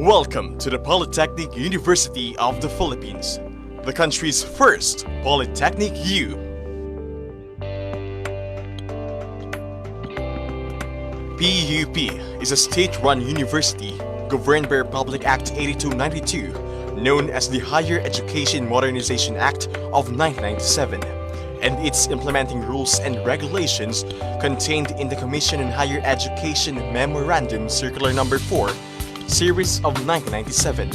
Welcome to the Polytechnic University of the Philippines, the country's first Polytechnic U. PUP is a state-run university governed by Republic Act 8292, known as the Higher Education Modernization Act of 1997, and its implementing rules and regulations contained in the Commission on Higher Education Memorandum Circular No. 4, Series of 1997.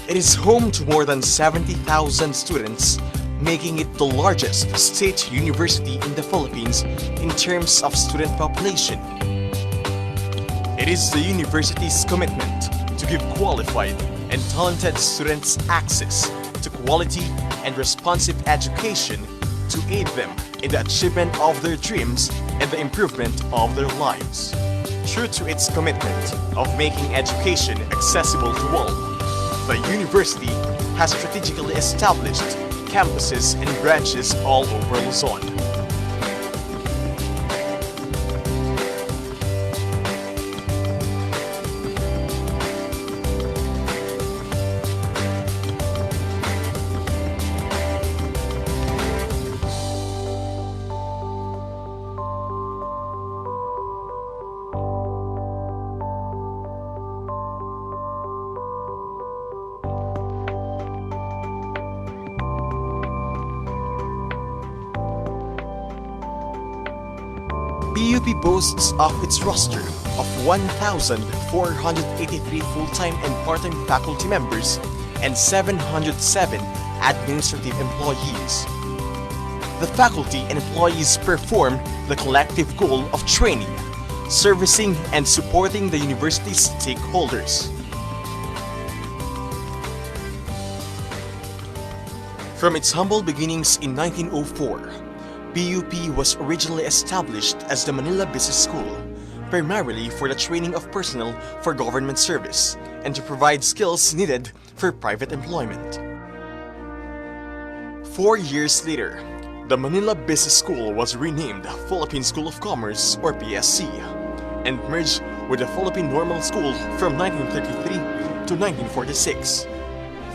It is home to more than 70,000 students, making it the largest state university in the Philippines in terms of student population. It is the university's commitment to give qualified and talented students access to quality and responsive education to aid them in the achievement of their dreams and the improvement of their lives. True to its commitment of making education accessible to all, the university has strategically established campuses and branches all over Luzon. PUP boasts of its roster of 1,483 full-time and part-time faculty members and 707 administrative employees. The faculty and employees perform the collective goal of training, servicing, and supporting the university's stakeholders. From its humble beginnings in 1904, PUP was originally established as the Manila Business School, primarily for the training of personnel for government service and to provide skills needed for private employment. 4 years later, the Manila Business School was renamed Philippine School of Commerce or PSC and merged with the Philippine Normal School from 1933 to 1946.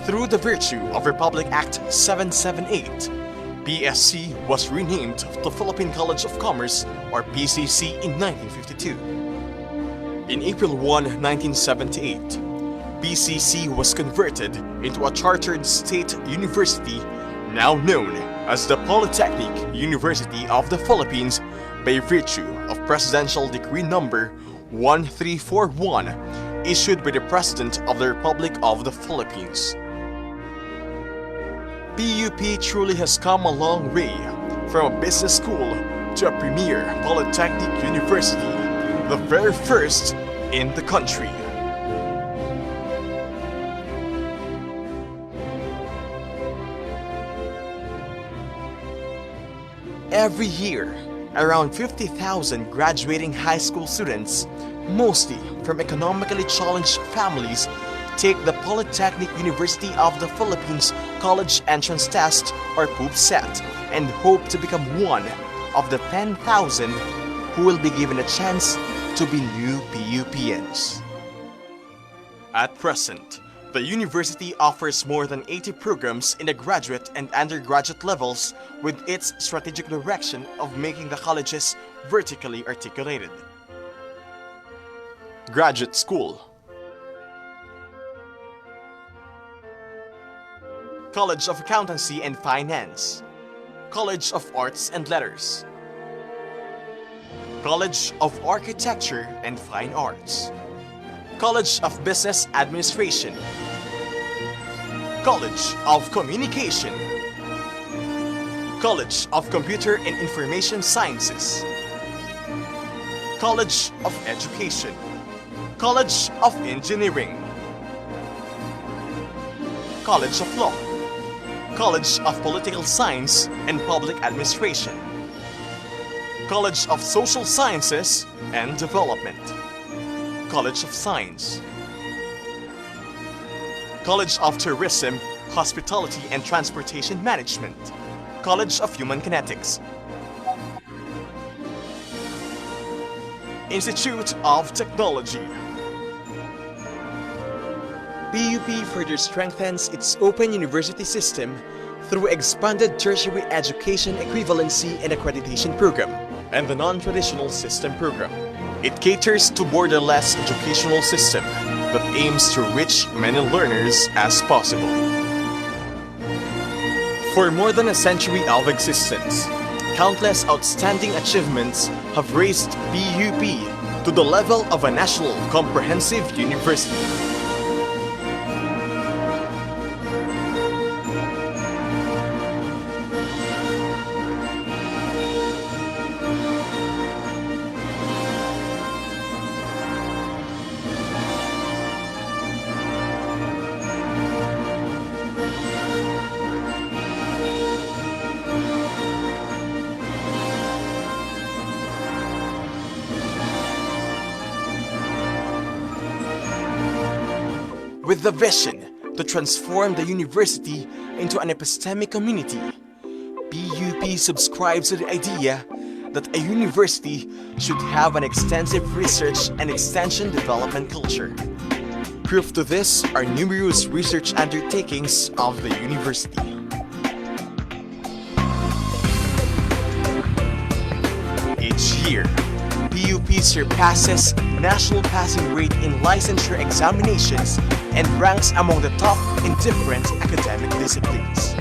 Through the virtue of Republic Act 778, PSC was renamed the Philippine College of Commerce or PCC in 1952. In April 1, 1978, PCC was converted into a chartered state university now known as the Polytechnic University of the Philippines by virtue of Presidential Decree No. 1341 issued by the President of the Republic of the Philippines. PUP truly has come a long way from a business school to a premier polytechnic university, the very first in the country. Every year, around 50,000 graduating high school students, mostly from economically challenged families, take the Polytechnic University of the Philippines College Entrance Test or PUP set and hope to become one of the 10,000 who will be given a chance to be new PUPians. At present, the university offers more than 80 programs in the graduate and undergraduate levels with its strategic direction of making the colleges vertically articulated. Graduate School, College of Accountancy and Finance, College of Arts and Letters, College of Architecture and Fine Arts, College of Business Administration, College of Communication, College of Computer and Information Sciences, College of Education, College of Engineering, College of Law, College of Political Science and Public Administration, College of Social Sciences and Development, College of Science, College of Tourism, Hospitality and Transportation Management, College of Human Kinetics, Institute of Technology. PUP further strengthens its open university system through expanded tertiary education equivalency and accreditation program And the non-traditional system program. It caters to borderless educational system that aims to reach many learners as possible. For more than a century of existence, countless outstanding achievements have raised PUP to the level of a national comprehensive university. With the vision to transform the university into an epistemic community, PUP subscribes to the idea that a university should have an extensive research and extension development culture. Proof to this are numerous research undertakings of the university. Each year, PUP surpasses national passing rate in licensure examinations and ranks among the top in different academic disciplines.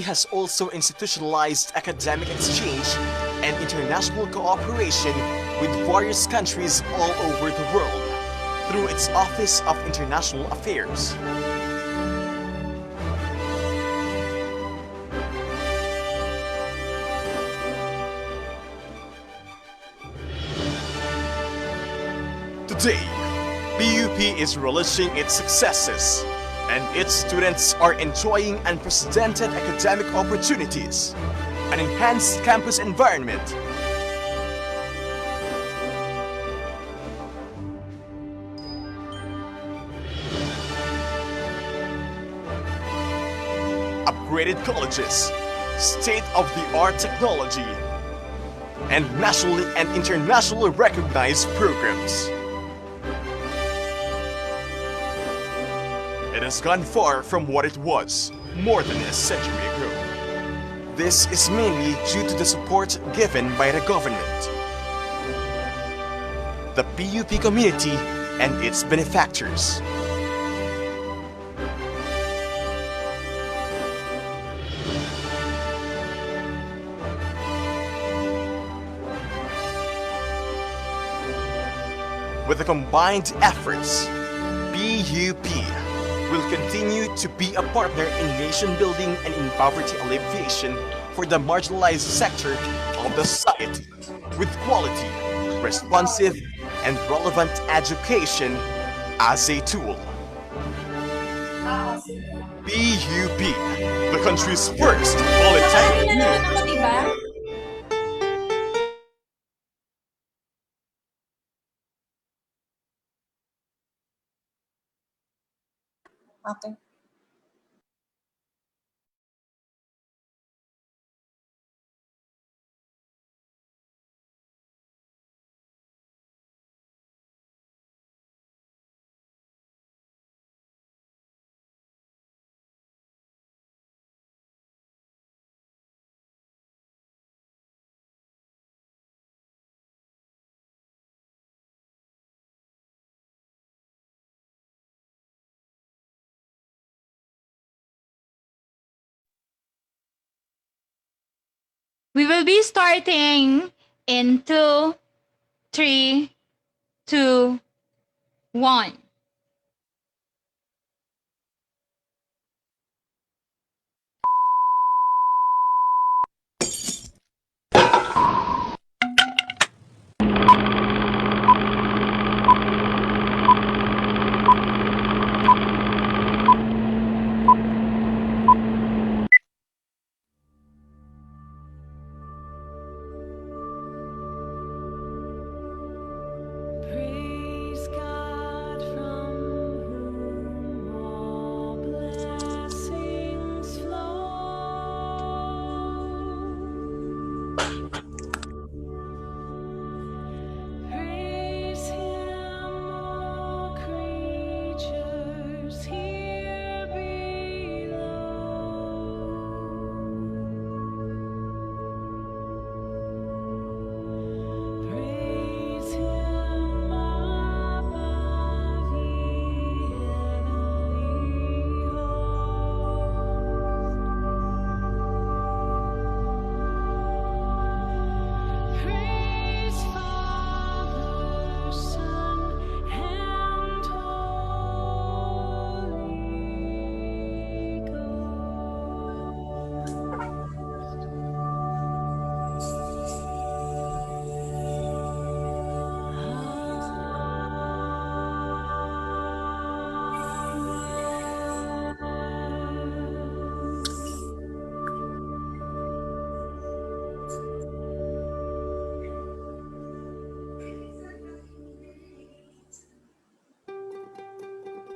Has also institutionalized academic exchange and international cooperation with various countries all over the world through its Office of International Affairs. Today, PUP is relishing its successes, and its students are enjoying unprecedented academic opportunities, an enhanced campus environment, upgraded colleges, state-of-the-art technology, and nationally and internationally recognized programs. It has gone far from what it was more than a century ago. This is mainly due to the support given by the government, the PUP community, and its benefactors. With the combined efforts, PUP will continue to be a partner in nation building and in poverty alleviation for the marginalized sector of the society, with quality, responsive, and relevant education as a tool. PUP, the country's first polytechnic university. Okay. We will be starting in 2, 3, 2, 1.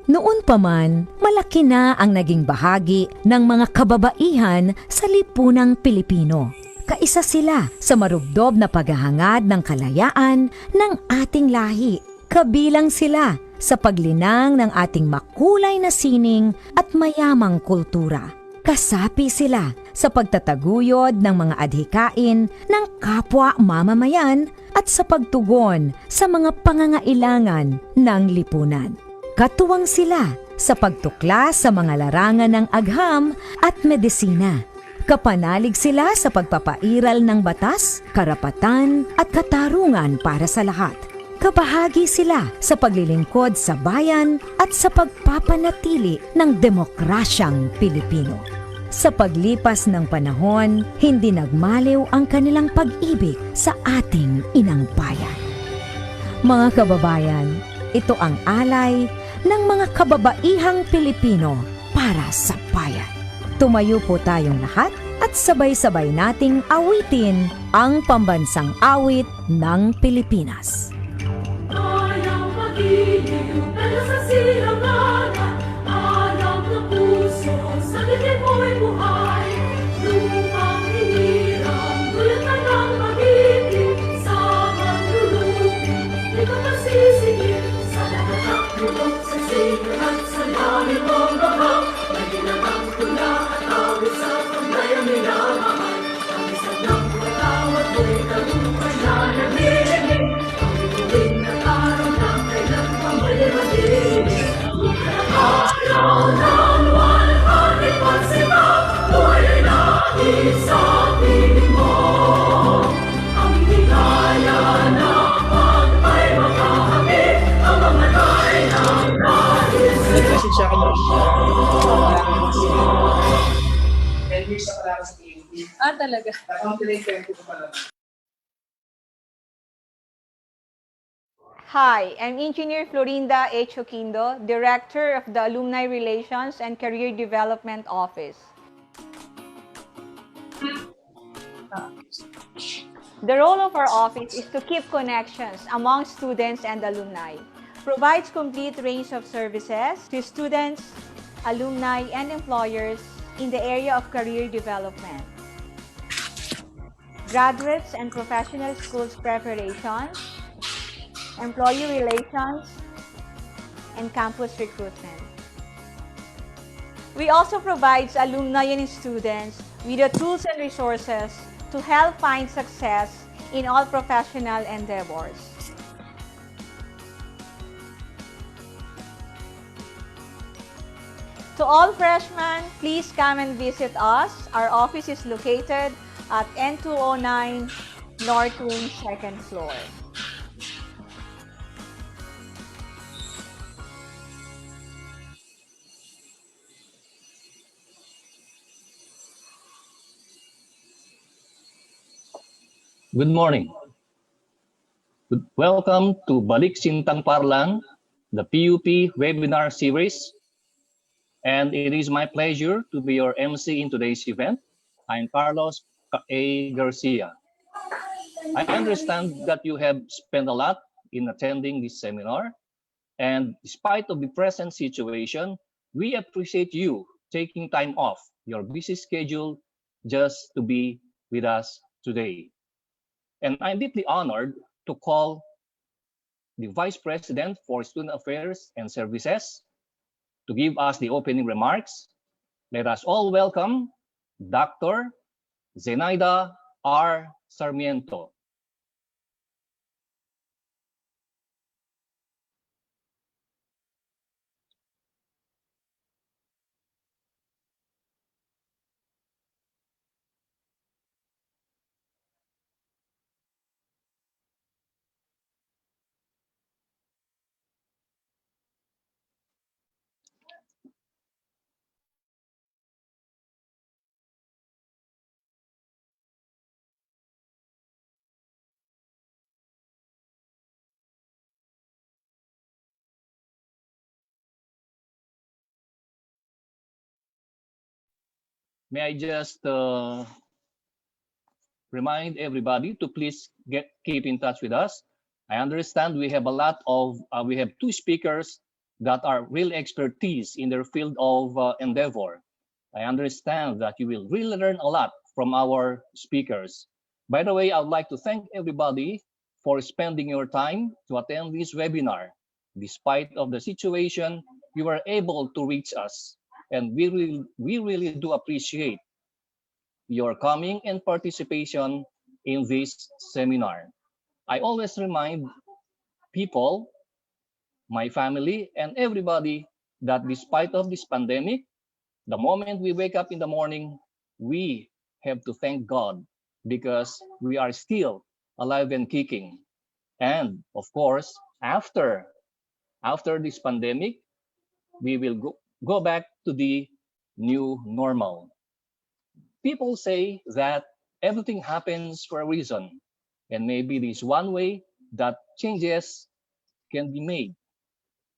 Noon pa man, malaki na ang naging bahagi ng mga kababaihan sa lipunang Pilipino. Kaisa sila sa marubdob na paghahangad ng kalayaan ng ating lahi. Kabilang sila sa paglinang ng ating makulay na sining at mayamang kultura. Kasapi sila sa pagtataguyod ng mga adhikain ng kapwa mamamayan at sa pagtugon sa mga pangangailangan ng lipunan. Katuwang sila sa pagtuklas sa mga larangan ng agham at medisina. Kapanalig sila sa pagpapairal ng batas, karapatan at katarungan para sa lahat. Kabahagi sila sa paglilingkod sa bayan at sa pagpapanatili ng demokrasyang Pilipino. Sa paglipas ng panahon, hindi nagmaliw ang kanilang pag-ibig sa ating inang bayan. Mga kababayan, ito ang alay ng mga kababaihang Pilipino para sa bayan. Tumayo po tayong lahat at sabay-sabay nating awitin ang pambansang awit ng Pilipinas. Ayaw magiliw, pero sa silanganan, alam ng puso, sa dilim mo'y buhay. Lupang hiniram, gulatan ng mag-ibig, sa manlulupin, di ka masisingil. Sa lahat ng tulog, sa sigal at sa lalim mong bahag, naginanang tula at awit sa paglayang minamahal. Ang isang ng patawad mo'y kalupay na naglilimig. Araw ng walhati pagsimang, buhay ay nais sa piling mo. Ang hindi kaya na pag ay makahamit, ang mga tayo ng nais. Nag-message siya kanya. 10 years na pala sa PUP. Talaga. Nag-compliment ko pala. Hi, I'm Engineer Florinda H. Oquindo, Director of the Alumni Relations and Career Development Office. The role of our office is to keep connections among students and alumni, provides complete range of services to students, alumni, and employers in the area of career development, graduates and professional schools preparation, employee relations, and campus recruitment. We also provide alumni and students with the tools and resources to help find success in all professional endeavors. To all freshmen, please come and visit us. Our office is located at N209 North Wing, 2nd floor. Good morning. Welcome to BALIK SINTANG PAARALAN, the PUP webinar series. And it is my pleasure to be your MC in today's event. I'm Carlos A. Garcia. I understand that you have spent a lot in attending this seminar. And despite of the present situation, we appreciate you taking time off your busy schedule just to be with us today. And I'm deeply honored to call the Vice President for Student Affairs and Services to give us the opening remarks. Let us all welcome Dr. Zenaida R. Sarmiento. May I just remind everybody to please keep in touch with us. I understand we have a lot of, we have two speakers that are real expertise in their field of endeavor. I understand that you will really learn a lot from our speakers. By the way, I would like to thank everybody for spending your time to attend this webinar. Despite of the situation, you were able to reach us, and we really do appreciate your coming and participation in this seminar. I always remind people, my family, and everybody that despite of this pandemic, the moment we wake up in the morning, we have to thank God because we are still alive and kicking. And of course, after this pandemic, we will go back to the new normal. People say that everything happens for a reason, and maybe this one way that changes can be made.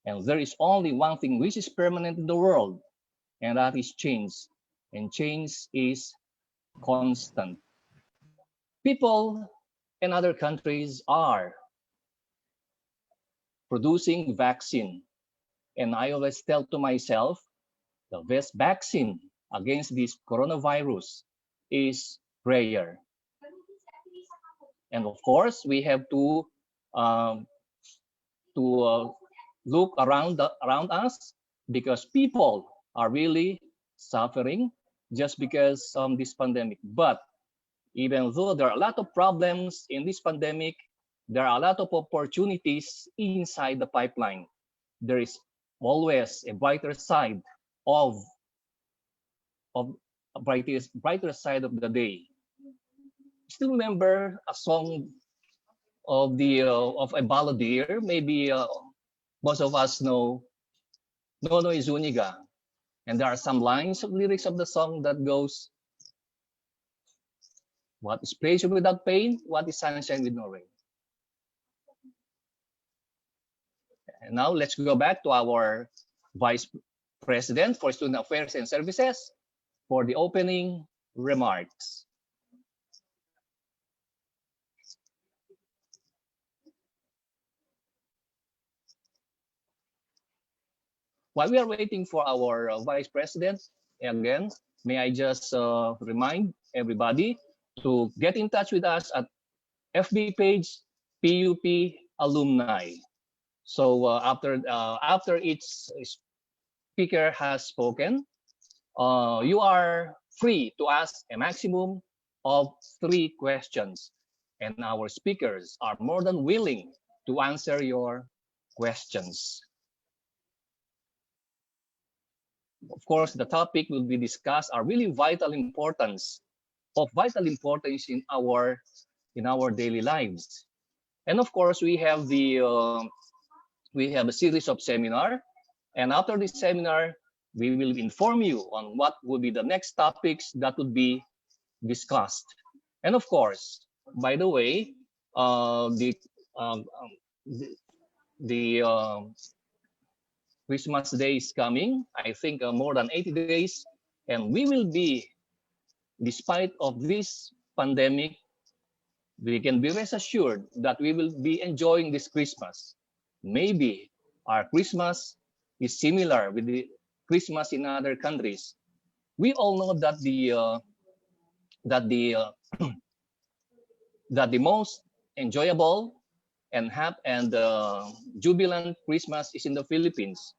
And there is only one thing which is permanent in the world, and that is change. And change is constant. People in other countries are producing vaccine. And I always tell to myself, the best vaccine against this coronavirus is prayer. And of course, we have to look around us because people are really suffering just because of this pandemic. But even though there are a lot of problems in this pandemic, there are a lot of opportunities inside the pipeline. There is always a brighter side of a brighter side of the day. Still remember a song of a balladeer? Maybe most of us know Nono Izuniga. And there are some lines of lyrics of the song that goes, what is pleasure without pain? What is sunshine with no rain? And now let's go back to our Vice President for Student Affairs and Services for the opening remarks. While we are waiting for our Vice President, again, may I just remind everybody to get in touch with us at FB page PUP Alumni. So after each speaker has spoken, you are free to ask a maximum of 3 questions, and our speakers are more than willing to answer your questions. Of course, the topic will be discussed are really vital importance in our daily lives. And of course, we have a series of seminar, and after this seminar, we will inform you on what will be the next topics that would be discussed. And of course, by the way, the Christmas Day is coming. I think more than 80 days, and we will be, despite of this pandemic, we can be rest assured that we will be enjoying this Christmas. Maybe our Christmas is similar with the Christmas in other countries. We all know that the most enjoyable and happy and jubilant Christmas is in the Philippines.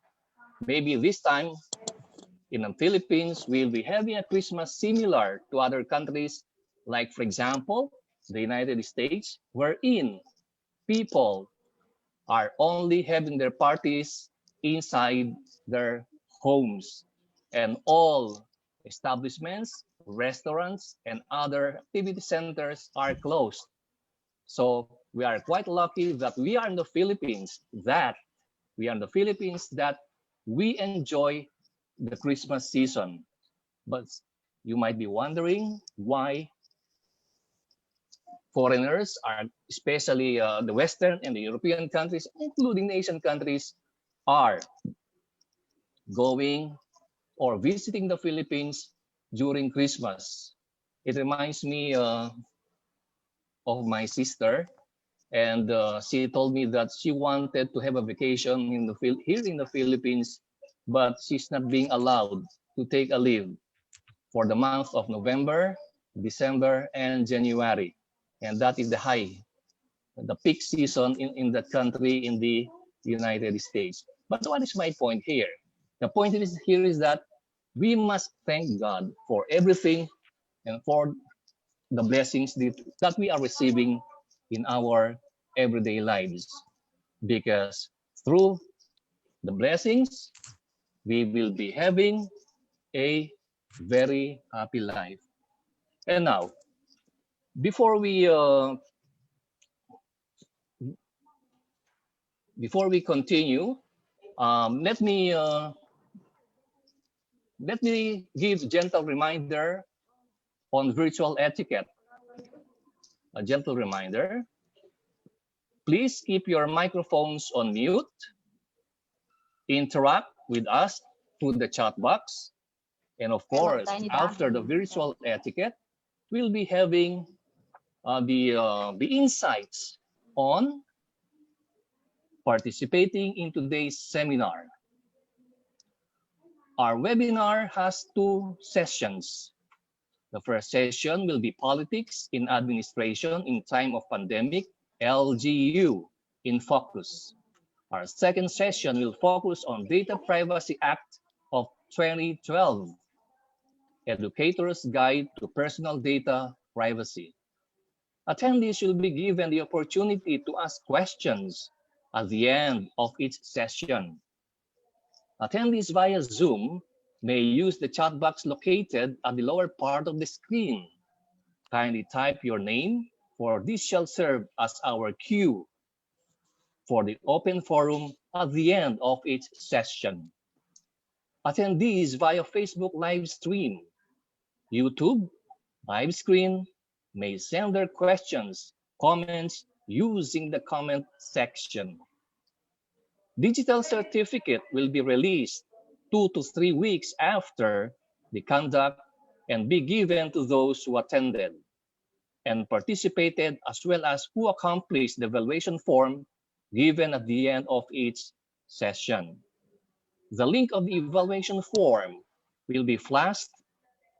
Maybe this time in the Philippines, we'll be having a Christmas similar to other countries, like, for example, the United States, wherein people are only having their parties inside their homes, and all establishments, restaurants, and other activity centers are closed. So we are quite lucky that we are in the Philippines, that we enjoy the Christmas season. But you might be wondering why foreigners are, especially the Western and the European countries, including the Asian countries, are going or visiting the Philippines during Christmas. It reminds me of my sister. and she told me that she wanted to have a vacation here in the Philippines, but she's not being allowed to take a leave for the month of November, December, and January. And that is the peak season in that country, in the United States. But what is my point here? The point here is that we must thank God for everything and for the blessings that we are receiving in our everyday lives. Because through the blessings, we will be having a very happy life. And now, before we continue, let me give a gentle reminder on virtual etiquette. A gentle reminder. Please keep your microphones on mute. Interact with us through the chat box. And of course, after the virtual etiquette, we'll be having the insights on participating in today's seminar. Our webinar has 2 sessions. The first session will be Politics in Administration in Time of Pandemic, LGU, in focus. Our second session will focus on Data Privacy Act of 2012, Educator's Guide to Personal Data Privacy. Attendees will be given the opportunity to ask questions at the end of each session. Attendees via Zoom may use the chat box located at the lower part of the screen. Kindly type your name, for this shall serve as our cue for the open forum at the end of each session. Attendees via Facebook live stream, YouTube, live screen may send their questions, comments using the comment section. Digital certificate will be released 2 to 3 weeks after the conduct and be given to those who attended and participated, as well as who accomplished the evaluation form given at the end of each session. The link of the evaluation form will be flashed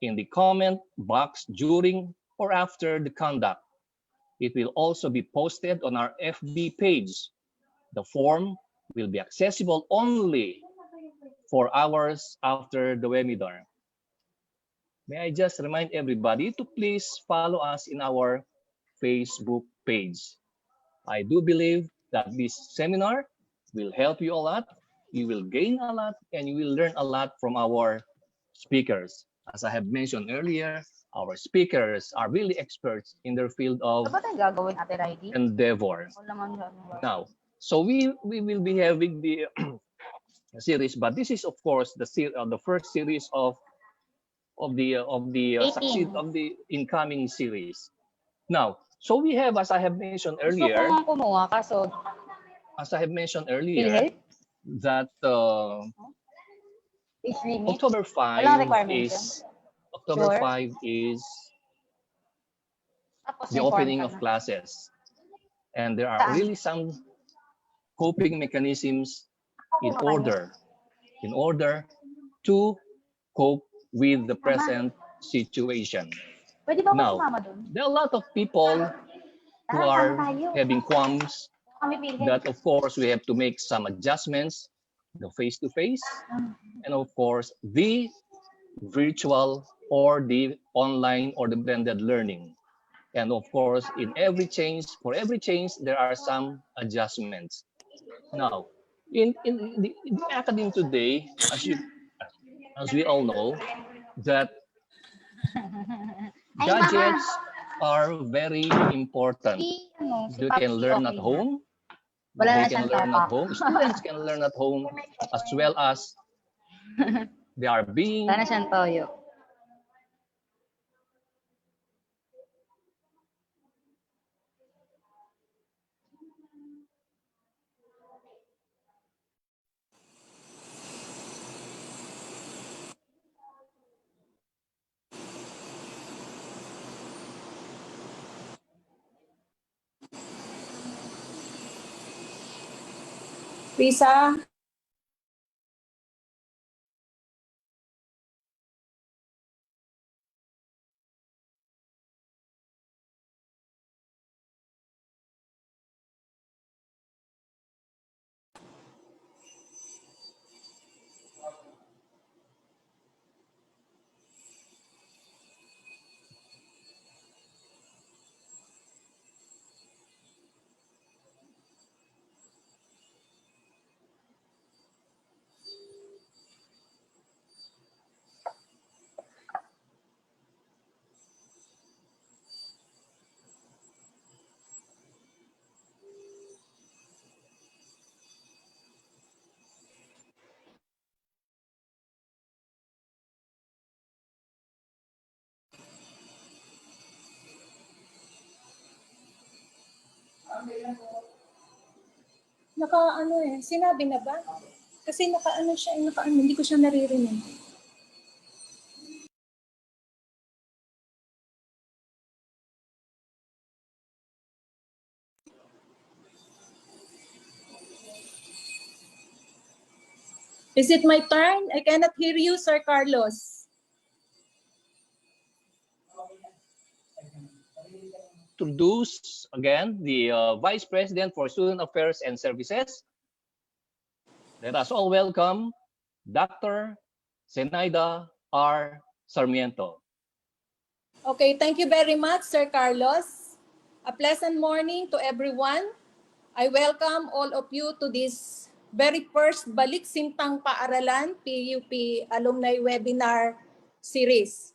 in the comment box during or after the conduct. It will also be posted on our FB page. The form will be accessible only 4 hours after the webinar. May I just remind everybody to please follow us in our Facebook page. I do believe that this seminar will help you a lot. You will gain a lot and you will learn a lot from our speakers. As I have mentioned earlier, our speakers are really experts in their field of endeavor. Now, so we will be having the series, but this is of course the first series of the incoming series. Now, so we have, as I have mentioned earlier, that October 5 is the opening of classes, and there are really some coping mechanisms in order to cope with the present situation. Now, there are a lot of people who are having qualms that, of course, we have to make some adjustments, the face-to-face, and of course, the virtual or the online or the blended learning. And of course, for every change, there are some adjustments. Now, in the academy today, as we all know, that gadgets are very important. You can learn at home. Students can learn at home, as well as they are being Lisa? Sinabi na ba? Kasi hindi ko siya naririnig. Is it my turn? I cannot hear you, Sir Carlos. Introduce again the Vice President for Student Affairs and Services. Let us all welcome Dr. Zenaida R. Sarmiento. Okay, thank you very much, Sir Carlos. A pleasant morning to everyone. I welcome all of you to this very first BALIK Sintang Paaralan PUP Alumni Webinar Series.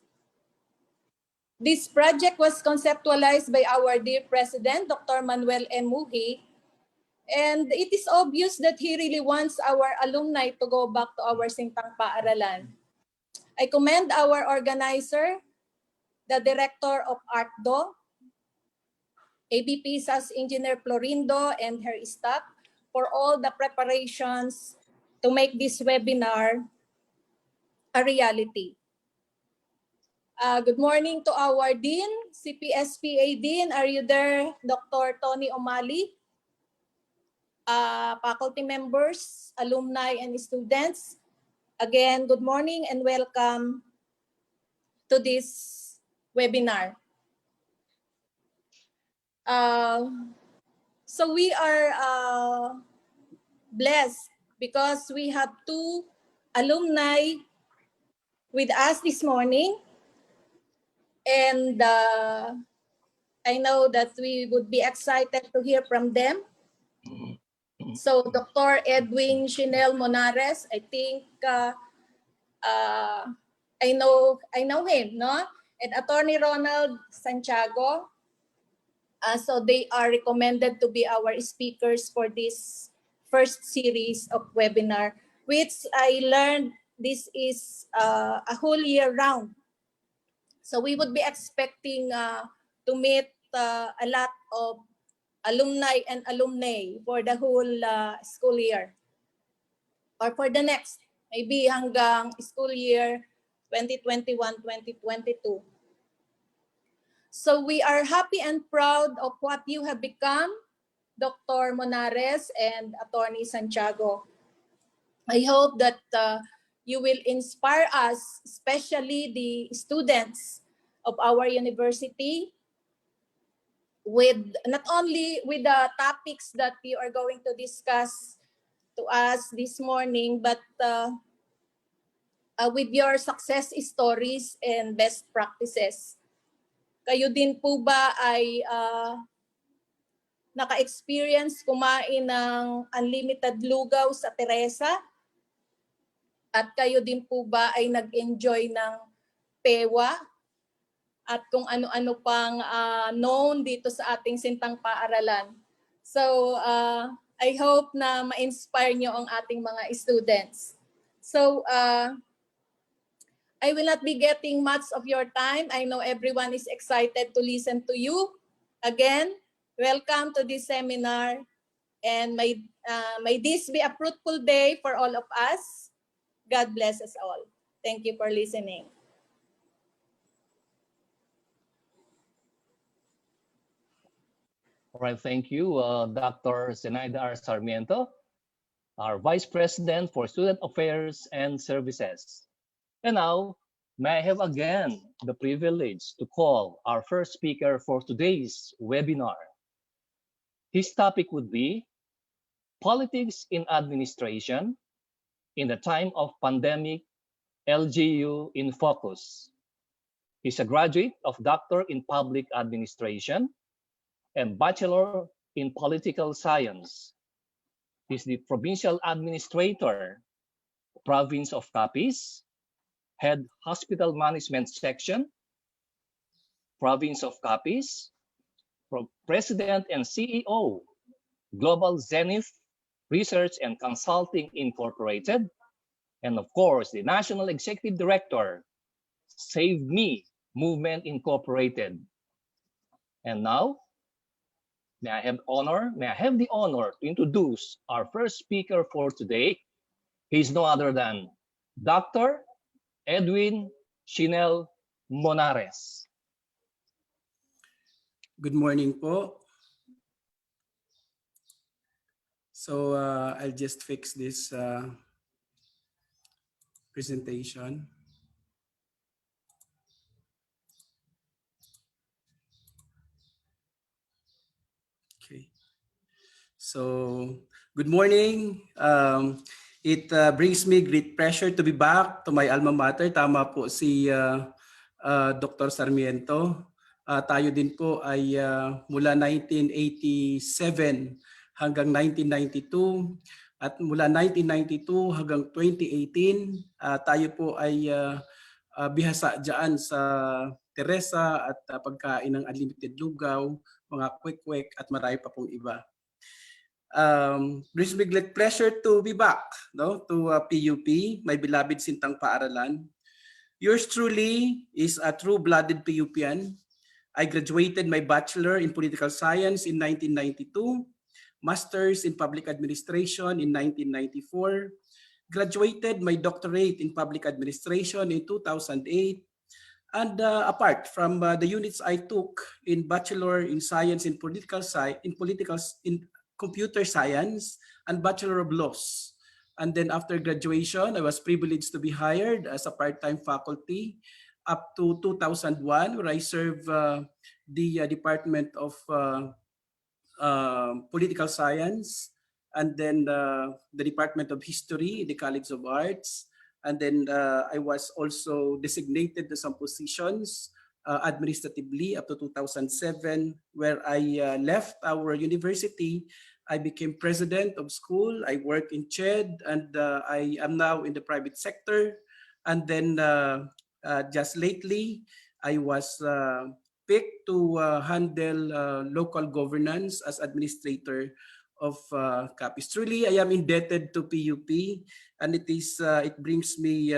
This project was conceptualized by our dear President, Dr. Manuel M. Muhi, and it is obvious that he really wants our alumni to go back to our Sintang Paaralan. I commend our organizer, the Director of ARTDO, ABP SAS Engineer Florindo and her staff for all the preparations to make this webinar a reality. Good morning to our Dean, CPSPA Dean. Are you there, Dr. Tony O'Malley? Faculty members, alumni, and students. Again, good morning and welcome to this webinar. So we are blessed because we have two alumni with us this morning. And I know that we would be excited to hear from them. So Dr. Edwin Chinel Monares, I think I know him, no? And Atty. Ronald Santiago. So they are recommended to be our speakers for this first series of webinar, which I learned this is a whole year round. So we would be expecting to meet a lot of alumni and alumnae for the whole school year or for the next, maybe hanggang school year 2021-2022. So we are happy and proud of what you have become, Dr. Monares and Atty. Santiago. I hope that you will inspire us, especially the students of our university, with not only with the topics that you are going to discuss to us this morning, but with your success stories and best practices. Kayo din po ba ay naka-experience kumain ng unlimited lugaw sa Teresa? At kayo din po ba ay nag-enjoy ng pewa? At kung ano-ano pang known dito sa ating Sintang Paaralan. So, I hope na ma-inspire nyo ang ating mga students. So, I will not be getting much of your time. I know everyone is excited to listen to you. Again, welcome to this seminar. And may this be a fruitful day for all of us. God bless us all. Thank you for listening. All right, thank you, Dr. Zenaida R. Sarmiento. our Vice President for Student Affairs and Services. And now, may I have again the privilege to call our first speaker for today's webinar. His topic would be Politics in Administration in the Time of Pandemic, LGU in Focus. He's a graduate of Doctor in Public Administration and Bachelor in Political Science. He's the Provincial Administrator, Province of Capiz, Head Hospital Management Section, Province of Capiz, President and CEO, Global Zenith Research and Consulting Incorporated, and of course, the National Executive Director, Save Me Movement Incorporated. And now, may I have the honor to introduce our first speaker for today. He's no other than Dr. Edwin Chinel Monares. Good morning po. So I'll just fix this presentation. Okay. So good morning. It brings me great pleasure to be back to my alma mater. Tama po si Dr. Sarmiento. Tayo din po ay mula 1987 hanggang 1992 at mula 1992 hanggang 2018 tayo po ay bihasa dyan sa Teresa at pagkain ng unlimited lugaw, mga kwek-kwek at marami pa pong iba. Brings me great pleasure to be back to PUP, my beloved Sintang Paaralan. Yours truly is a true-blooded PUPian. I graduated my Bachelor in Political Science in 1992, Master's in Public Administration in 1994, graduated my Doctorate in Public Administration in 2008, and apart from the units I took in Bachelor in Science in Computer Science and Bachelor of Laws. And then after graduation, I was privileged to be hired as a part-time faculty up to 2001, where I served the Department of Political Science, and then the Department of History, the College of Arts. And then I was also designated to some positions administratively up to 2007, where I left our university. I became president of school. I work in CHED, and I am now in the private sector. And then just lately, I was picked to handle local governance as administrator of Capiz. Truly, I am indebted to PUP, and it brings me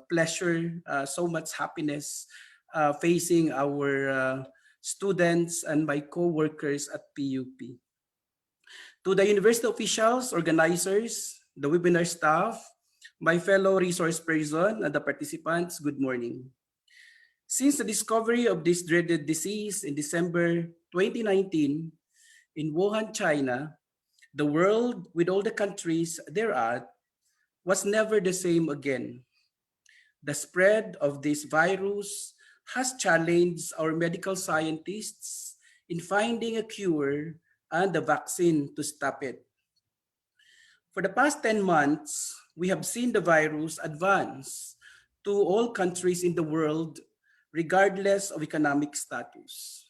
pleasure, so much happiness facing our students and my co-workers at PUP. To the university officials, organizers, the webinar staff, my fellow resource person, and the participants, good morning. Since the discovery of this dreaded disease in December 2019 in Wuhan, China, the world with all the countries thereat was never the same again. The spread of this virus has challenged our medical scientists in finding a cure and a vaccine to stop it. For the past 10 months, we have seen the virus advance to all countries in the world, regardless of economic status.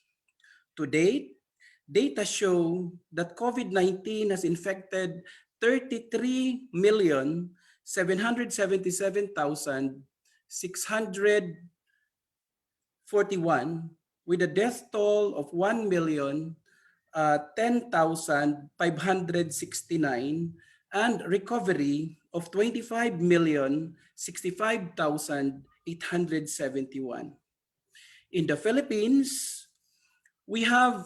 To date, data show that COVID-19 has infected 33,777,641 with a death toll of 1,010,569 and recovery of 25,065,871. In the Philippines, we have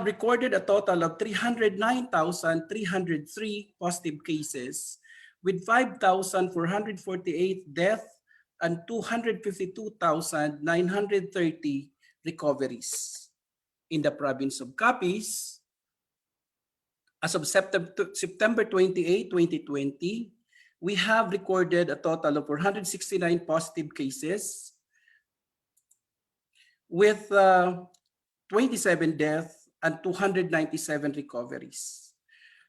recorded a total of 309,303 positive cases with 5,448 deaths and 252,930 recoveries. In the province of Capiz, As of September 28, 2020, we have recorded a total of 469 positive cases with 27 deaths and 297 recoveries.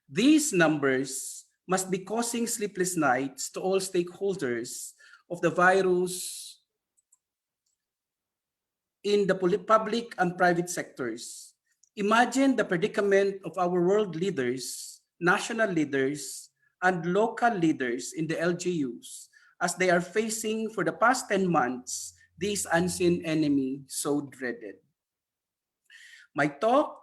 These numbers must be causing sleepless nights to all stakeholders of the virus in the public and private sectors. Imagine the predicament of our world leaders, national leaders, and local leaders in the LGUs as they are facing for the past 10 months this unseen enemy so dreaded. My talk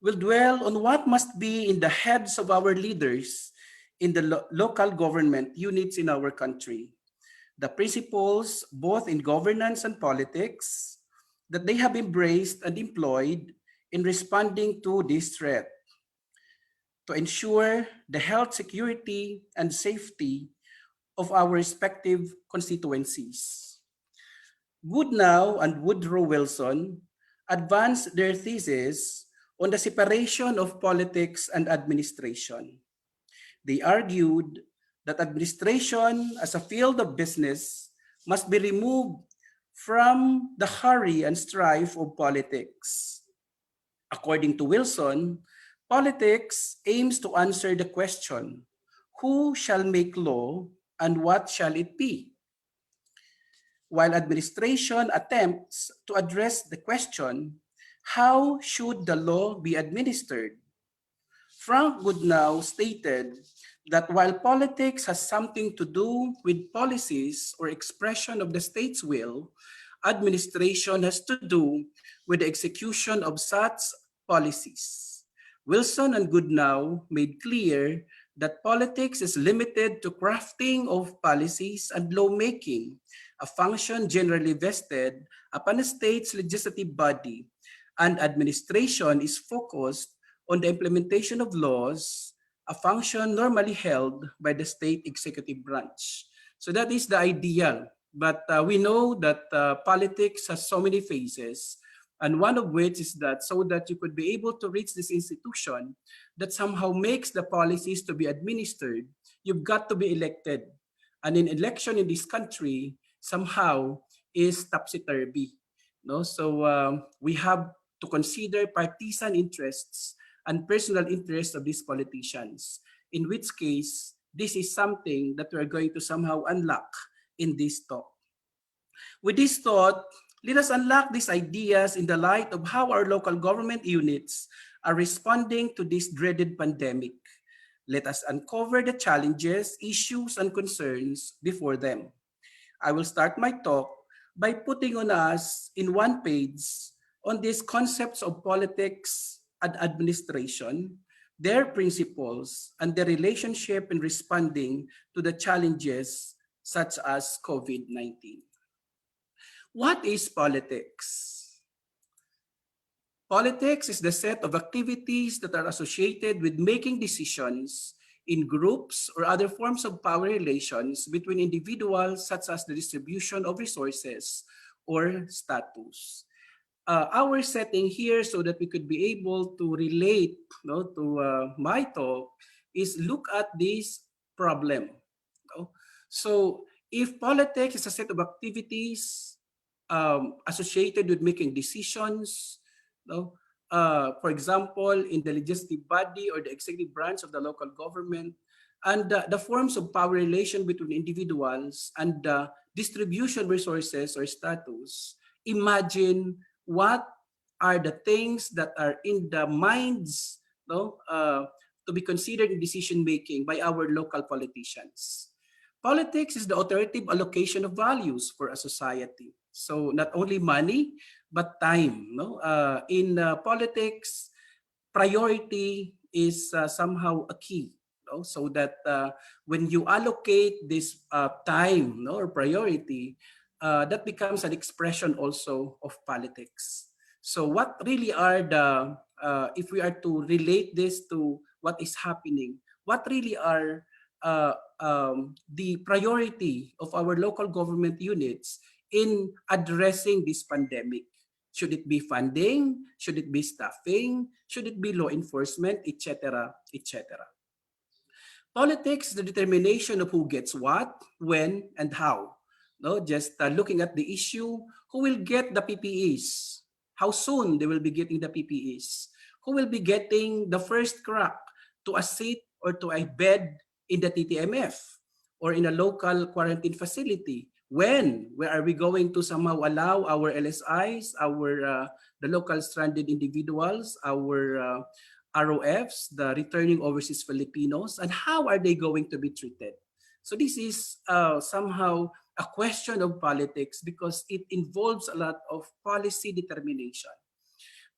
will dwell on what must be in the heads of our leaders in the local government units in our country. The principles, both in governance and politics, that they have embraced and employed in responding to this threat to ensure the health, security, and safety of our respective constituencies. Goodnow and Woodrow Wilson advanced their thesis on the separation of politics and administration. They argued that administration as a field of business must be removed from the hurry and strife of politics. According to Wilson, politics aims to answer the question, who shall make law and what shall it be? While administration attempts to address the question, how should the law be administered? Frank Goodnow stated that while politics has something to do with policies or expression of the state's will, administration has to do with the execution of such policies. Wilson and Goodnow made clear that politics is limited to crafting of policies and lawmaking, a function generally vested upon a state's legislative body, and administration is focused on the implementation of laws, a function normally held by the state executive branch. So that is the ideal. But we know that politics has so many phases, and one of which is that so that you could be able to reach this institution that somehow makes the policies to be administered, you've got to be elected. And an election in this country somehow is topsy-turvy. No? So we have to consider partisan interests and personal interests of these politicians, in which case this is something that we're going to somehow unlock in this talk. With this thought, let us unlock these ideas in the light of how our local government units are responding to this dreaded pandemic. Let us uncover the challenges, issues, and concerns before them. I will start my talk by putting on us in one page on these concepts of politics and administration, their principles, and their relationship in responding to the challenges such as COVID-19. What is politics? Politics is the set of activities that are associated with making decisions in groups or other forms of power relations between individuals, such as the distribution of resources or status. Our setting here so that we could be able to relate to my talk is look at this problem. So if politics is a set of activities associated with making decisions, for example, in the legislative body or the executive branch of the local government, and the forms of power relation between individuals and the distribution resources or status, imagine what are the things that are in the minds to be considered in decision making by our local politicians. Politics is the authoritative allocation of values for a society. So not only money, but time. In politics, priority is somehow a key. So that when you allocate this time or priority, that becomes an expression also of politics. So what really are the, if we are to relate this to what is happening, what really are the priority of our local government units in addressing this pandemic? Should it be funding? Should it be staffing? Should it be law enforcement, etc., etc.? Politics, the determination of who gets what, when, and how. No, just looking at the issue, who will get the PPEs? How soon they will be getting the PPEs? Who will be getting the first crack to a seat or to a bed in the TTMF or in a local quarantine facility? When? Where are we going to somehow allow our LSIs, our the local stranded individuals, our ROFs, the returning overseas Filipinos, and how are they going to be treated? So this is somehow a question of politics because it involves a lot of policy determination.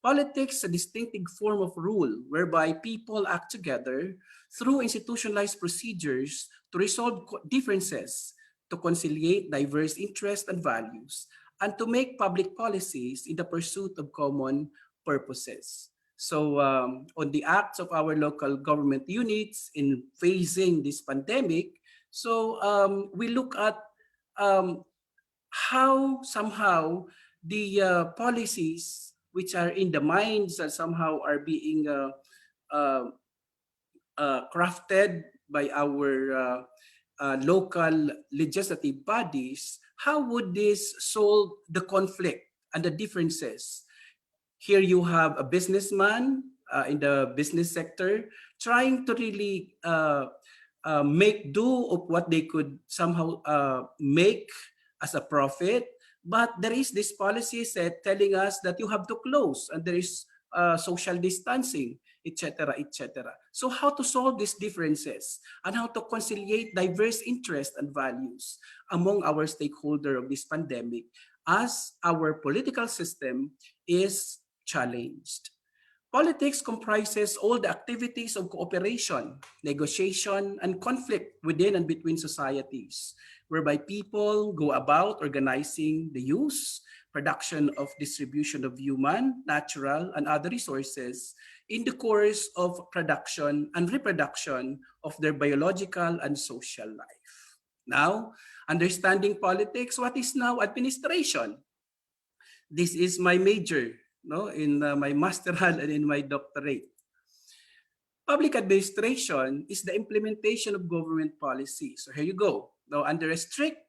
Politics is a distinctive form of rule whereby people act together through institutionalized procedures to resolve differences, to conciliate diverse interests and values, and to make public policies in the pursuit of common purposes. So on the acts of our local government units in facing this pandemic, so we look at how somehow the policies which are in the minds that somehow are being crafted by our local legislative bodies, how would this solve the conflict and the differences? Here you have a businessman in the business sector trying to really make do of what they could somehow make as a profit. But there is this policy set telling us that you have to close and there is social distancing, etc., etc. So how to solve these differences and how to conciliate diverse interests and values among our stakeholders of this pandemic as our political system is challenged. Politics comprises all the activities of cooperation, negotiation, and conflict within and between societies, whereby people go about organizing the use, production of distribution of human, natural, and other resources in the course of production and reproduction of their biological and social life. Now, understanding politics, what is now administration? This is my major, no, in my masteral and in my doctorate. Public administration is the implementation of government policy. So here you go. Now, under a strict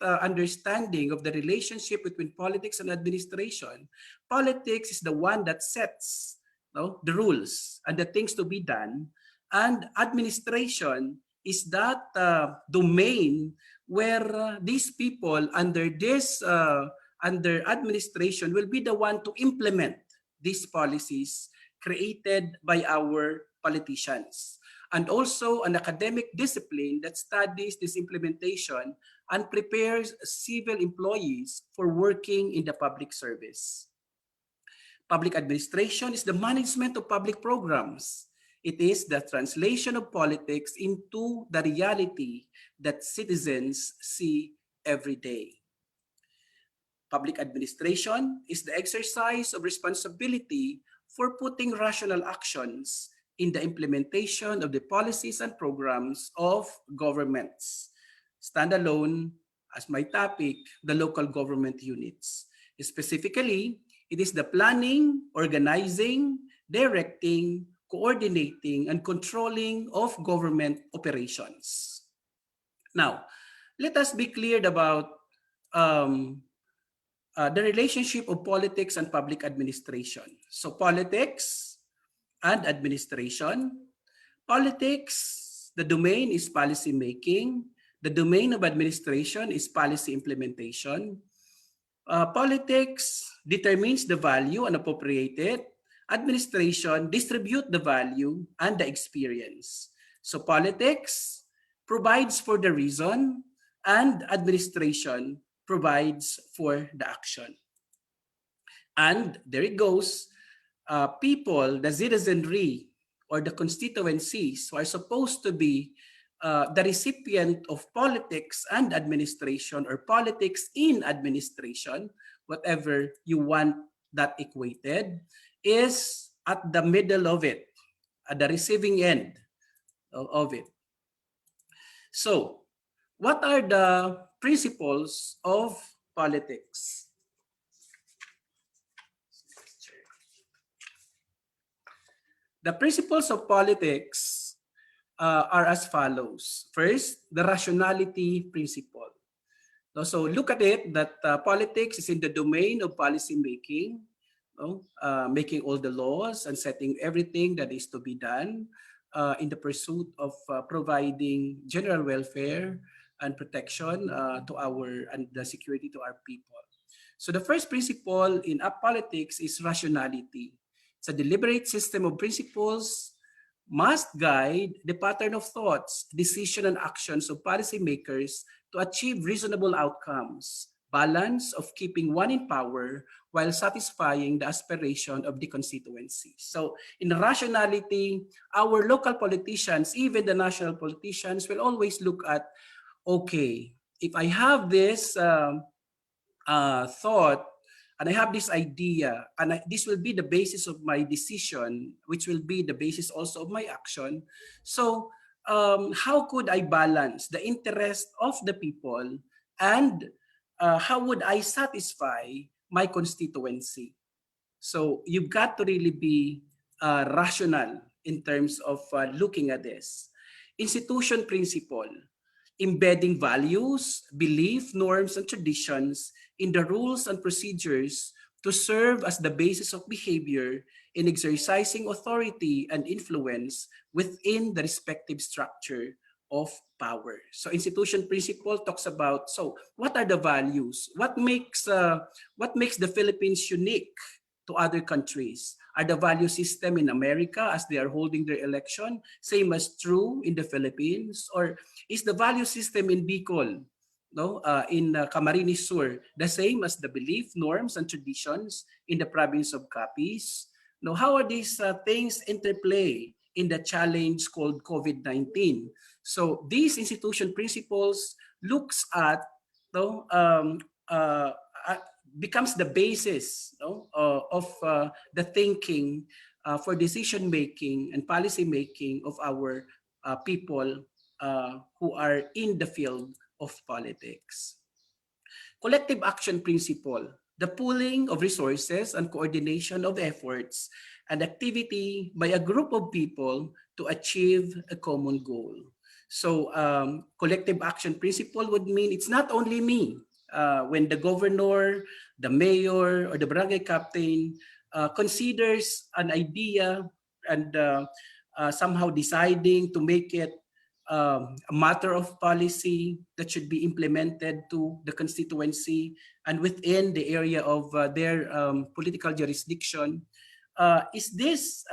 understanding of the relationship between politics and administration, politics is the one that sets, no, the rules and the things to be done, and administration is that domain where these people under this under administration will be the one to implement these policies created by our politicians, and also an academic discipline that studies this implementation and prepares civil employees for working in the public service. Public administration is the management of public programs. It is the translation of politics into the reality that citizens see every day. Public administration is the exercise of responsibility for putting rational actions in the implementation of the policies and programs of governments. Standalone, as my topic, the local government units. Specifically, it is the planning, organizing, directing, coordinating, and controlling of government operations. Now, let us be clear about the relationship of politics and public administration. So politics and administration. Politics, the domain is policy making. The domain of administration is policy implementation. Politics determines the value and appropriate it. Administration distribute the value and the experience. So politics provides for the reason and administration provides for the action. And there it goes. People, the citizenry or the constituencies who are supposed to be the recipient of politics and administration or politics in administration, whatever you want that equated, is at the middle of it, at the receiving end of it. So, what are the principles of politics? The principles of politics are as follows. First, the rationality principle. So look at it that politics is in the domain of policy making, making all the laws and setting everything that is to be done in the pursuit of providing general welfare and protection to our and the security to our people. So the first principle in politics is rationality. It's a deliberate system of principles must guide the pattern of thoughts, decision, and actions of policymakers to achieve reasonable outcomes, balance of keeping one in power while satisfying the aspiration of the constituency. So in rationality, our local politicians, even the national politicians, will always look at, okay, if I have this thought, and I have this idea, and this will be the basis of my decision, which will be the basis also of my action. So how could I balance the interest of the people and how would I satisfy my constituency? So you've got to really be rational in terms of looking at this. Institution principle, embedding values, belief, norms, and traditions in the rules and procedures to serve as the basis of behavior in exercising authority and influence within the respective structure of power. So institution principle talks about, so what are the values? What makes the Philippines unique to other countries? Are the value system in America as they are holding their election same as true in the Philippines? Or is the value system in Bicol, in Camarines Sur, the same as the belief, norms, and traditions in the province of Capiz? How are these things interplay in the challenge called COVID-19? So these institution principles looks at becomes the basis of the thinking for decision making and policy making of our people who are in the field of politics. Collective action principle, the pooling of resources and coordination of efforts and activity by a group of people to achieve a common goal. So collective action principle would mean it's not only me. When the governor, the mayor, or the barangay captain considers an idea and somehow deciding to make it a matter of policy that should be implemented to the constituency and within the area of their political jurisdiction, is this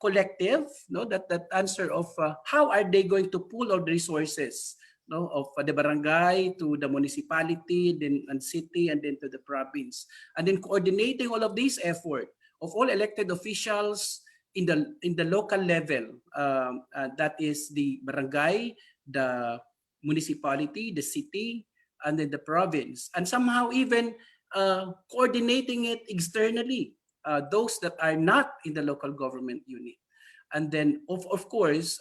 collective? That answer of how are they going to pool all the resources? Of the barangay to the municipality, then and city, and then to the province, and then coordinating all of these effort of all elected officials in the local level, that is the barangay, the municipality, the city, and then the province, and somehow even coordinating it externally, those that are not in the local government unit. And then, of course,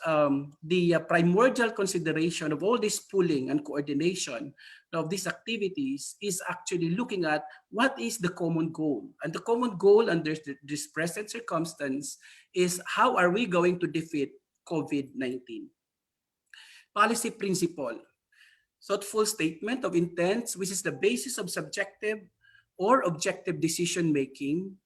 the primordial consideration of all this pooling and coordination of these activities is actually looking at what is the common goal. And the common goal under this present circumstance is how are we going to defeat COVID-19. Policy principle, thoughtful statement of intents, which is the basis of subjective or objective decision-making,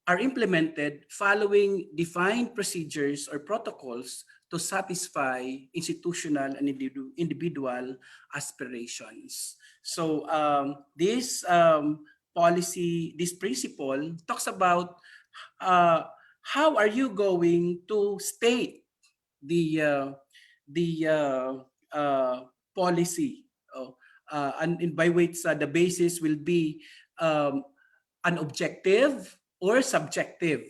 are implemented following defined procedures or protocols to satisfy institutional and individual aspirations. So this policy, this principle talks about how are you going to state the policy, and by which the basis will be an objective or subjective,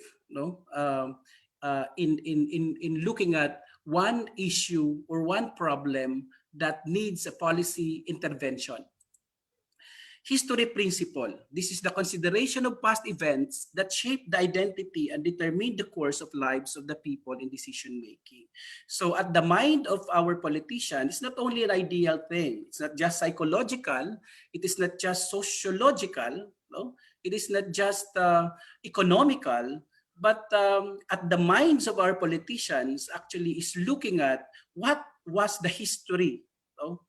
in looking at one issue or one problem that needs a policy intervention. History principle. This is the consideration of past events that shape the identity and determine the course of lives of the people in decision making. So at the mind of our politicians, it's not only an ideal thing. It's not just psychological. It is not just sociological. It is not just economical, But at the minds of our politicians actually is looking at what was the history, no?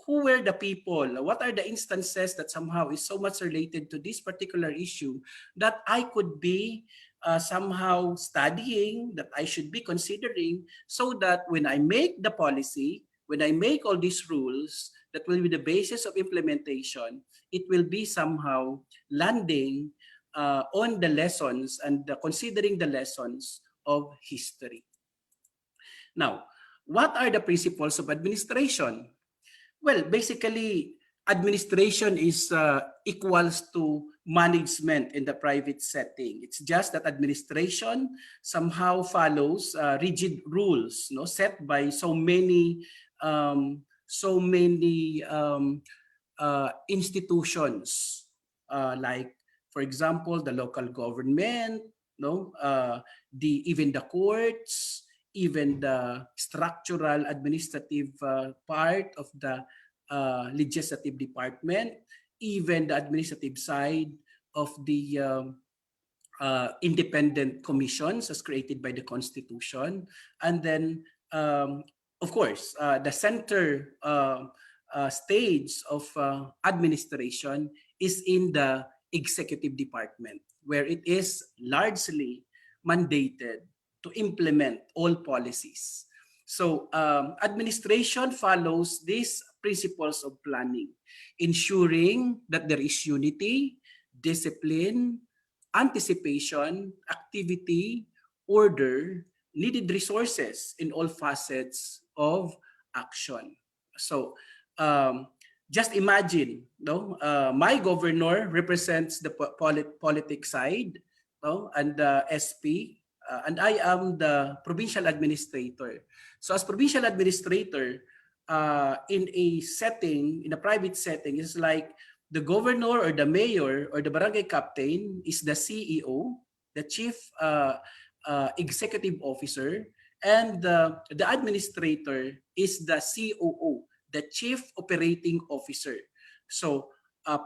Who were the people, what are the instances that somehow is so much related to this particular issue that I could be somehow studying, that I should be considering, so that when I make the policy, when I make all these rules that will be the basis of implementation, it will be somehow landing on the lessons and considering the lessons of history. Now, what are the principles of administration? Well, basically, administration is equals to management in the private setting. It's just that administration somehow follows rigid rules, no, set by so many institutions, like, for example, the local government, no, even the courts, even the structural administrative part of the legislative department, even the administrative side of the independent commissions as created by the Constitution, and then of course the center stage of administration is in the executive department, where it is largely mandated to implement all policies. So administration follows these principles of planning, ensuring that there is unity, discipline, anticipation, activity, order, needed resources in all facets of action. So just imagine, no, my governor represents the politics side, no, and the SP, and I am the provincial administrator. So as provincial administrator, in a setting, in a private setting, it's like the governor or the mayor or the barangay captain is the CEO, the chief executive officer, and the administrator is the COO, the chief operating officer. So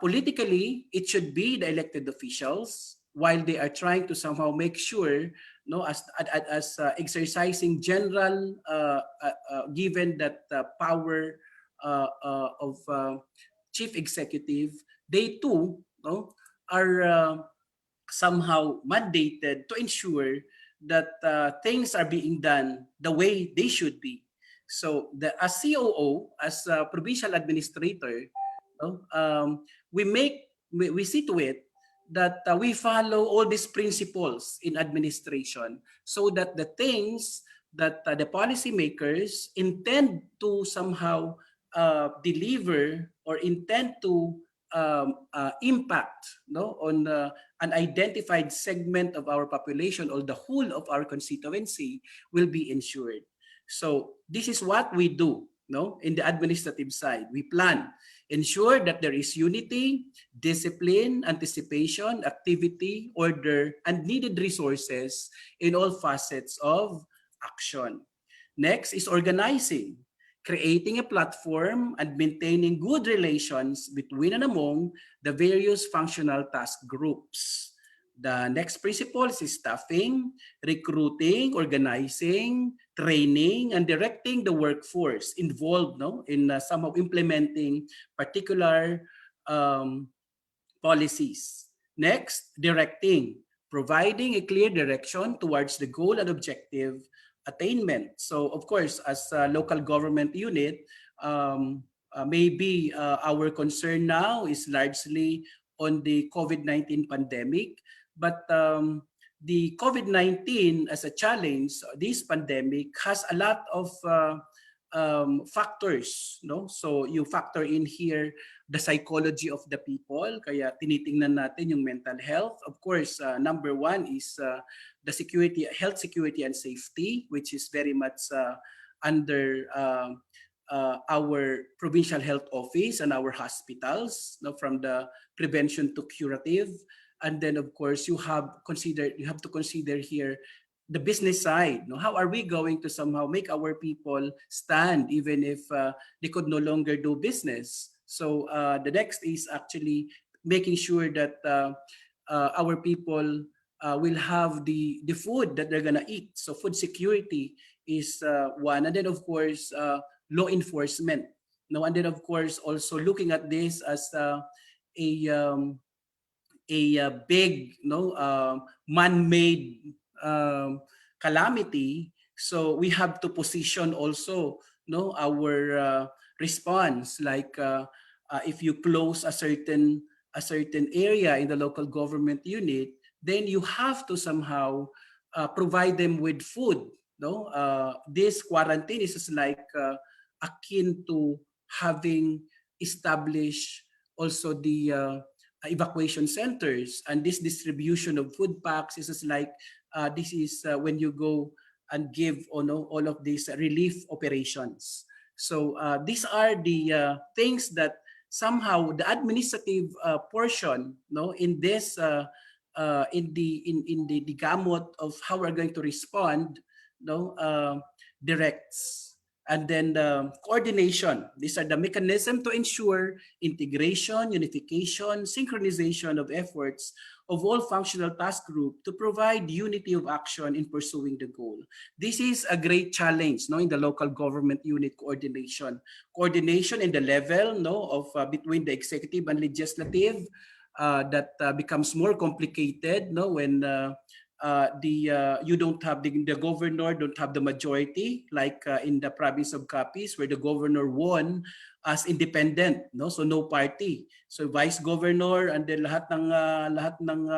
politically, it should be the elected officials, while they are trying to somehow make sure, no, as exercising general, given that power of chief executive, they too, no, are somehow mandated to ensure that things are being done the way they should be. So the as COO, as a provincial administrator, no, we see to it that we follow all these principles in administration, so that the things that the policymakers intend to somehow deliver or intend to impact, no, on an identified segment of our population or the whole of our constituency will be ensured. So this is what we do, no, in the administrative side. We plan, ensure that there is unity, discipline, anticipation, activity, order, and needed resources in all facets of action. Next is organizing, creating a platform and maintaining good relations between and among the various functional task groups. The next principle is staffing, recruiting, organizing, training, and directing the workforce involved, no, in somehow implementing particular policies. Next, directing, providing a clear direction towards the goal and objective attainment. So, of course, as a local government unit, maybe our concern now is largely on the COVID-19 pandemic, but the COVID-19 as a challenge, this pandemic has a lot of factors, no? So you factor in here the psychology of the people, kaya tinitingnan natin yung mental health. Of course, number one is the security, health security and safety, which is very much under our provincial health office and our hospitals, no, from the prevention to curative. And then, of course, you have to consider here the business side. No? How are we going to somehow make our people stand even if they could no longer do business? So the next is actually making sure that our people will have the food that they're gonna eat. So food security is one, and then of course law enforcement. No, and then of course also looking at this as a big man-made calamity. So we have to position also our response, like if you close a certain area in the local government unit, then you have to somehow provide them with food. This quarantine is just like akin to having established also the evacuation centers, and this distribution of food packs is just like this is when you go and give all of these relief operations. So these are the things that somehow the administrative portion in this in the gamut of how we're going to respond directs. And then the coordination. These are the mechanism to ensure integration, unification, synchronization of efforts of all functional task group to provide unity of action in pursuing the goal. This is a great challenge in the local government unit coordination. Coordination in the level of between the executive and legislative that becomes more complicated when you don't have the governor don't have the majority, like in the province of Capiz, where the governor won as independent, so no party. So vice governor and then lahat ng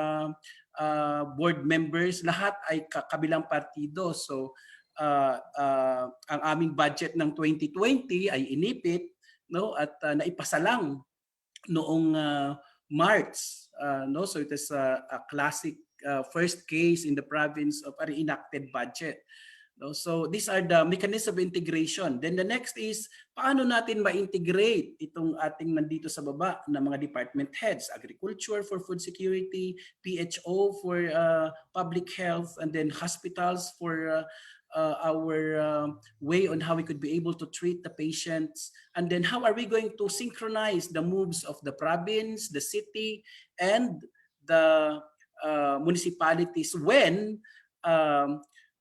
board members, lahat ay kabilang partido. So ang aming budget ng 2020 ay inipit at naipasa lang noong March. So it is a classic first case in the province of an enacted budget. So these are the mechanism of integration. Then the next is, paano natin ma-integrate itong ating nandito sa baba na mga department heads, agriculture for food security, PHO for public health, and then hospitals for our way on how we could be able to treat the patients. And then how are we going to synchronize the moves of the province, the city, and the municipalities when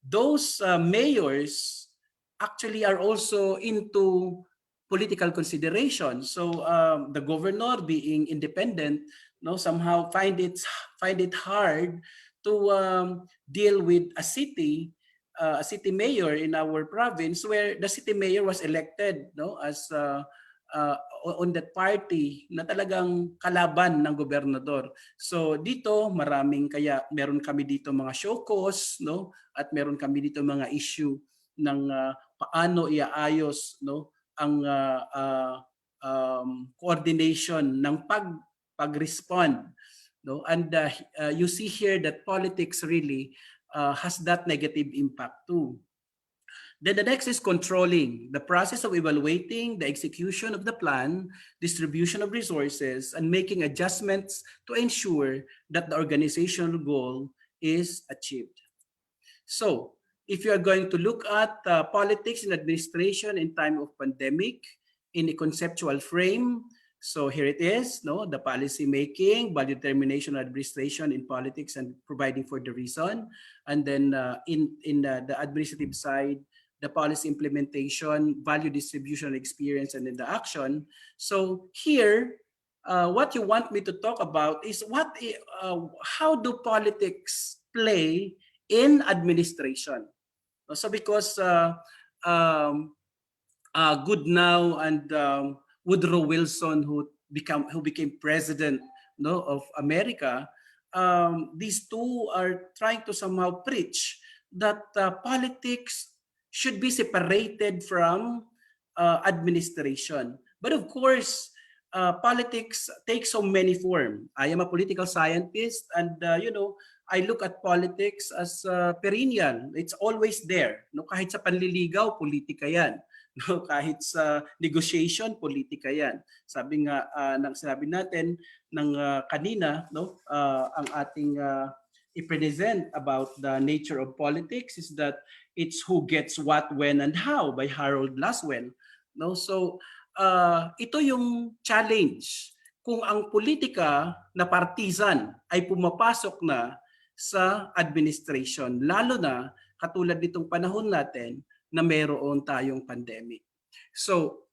those mayors actually are also into political consideration. So the governor, being independent, somehow find it hard to deal with a city mayor in our province, where the city mayor was elected as on that party na talagang kalaban ng gobernador. So dito kaya meron kami dito mga show cause, at meron kami dito mga issue ng paano iaayos ang coordination ng pag-respond. And you see here that politics really has that negative impact too. Then the next is controlling the process of evaluating the execution of the plan, distribution of resources, and making adjustments to ensure that the organizational goal is achieved. So if you are going to look at politics and administration in time of pandemic in a conceptual frame, so here it is, the policy making, value determination, administration in politics, and providing for the reason. And then in the administrative side, the policy implementation, value distribution, experience, and then the action. So here, what you want me to talk about is how do politics play in administration? So because Goodnow and Woodrow Wilson, who became president of America, these two are trying to somehow preach that politics should be separated from administration. But of course, politics takes so many forms. I am a political scientist, and I look at politics as perennial. It's always there. Kahit sa panliligaw, politika yan. Kahit sa negotiation, politika yan. Sabi nga sinabi natin ng kanina, ang ating i-present about the nature of politics is that it's who gets what, when, and how by Harold Laswell. So ito yung challenge. Kung ang politika na partisan ay pumapasok na sa administration, lalo na katulad nitong panahon natin na mayroon tayong pandemic. So,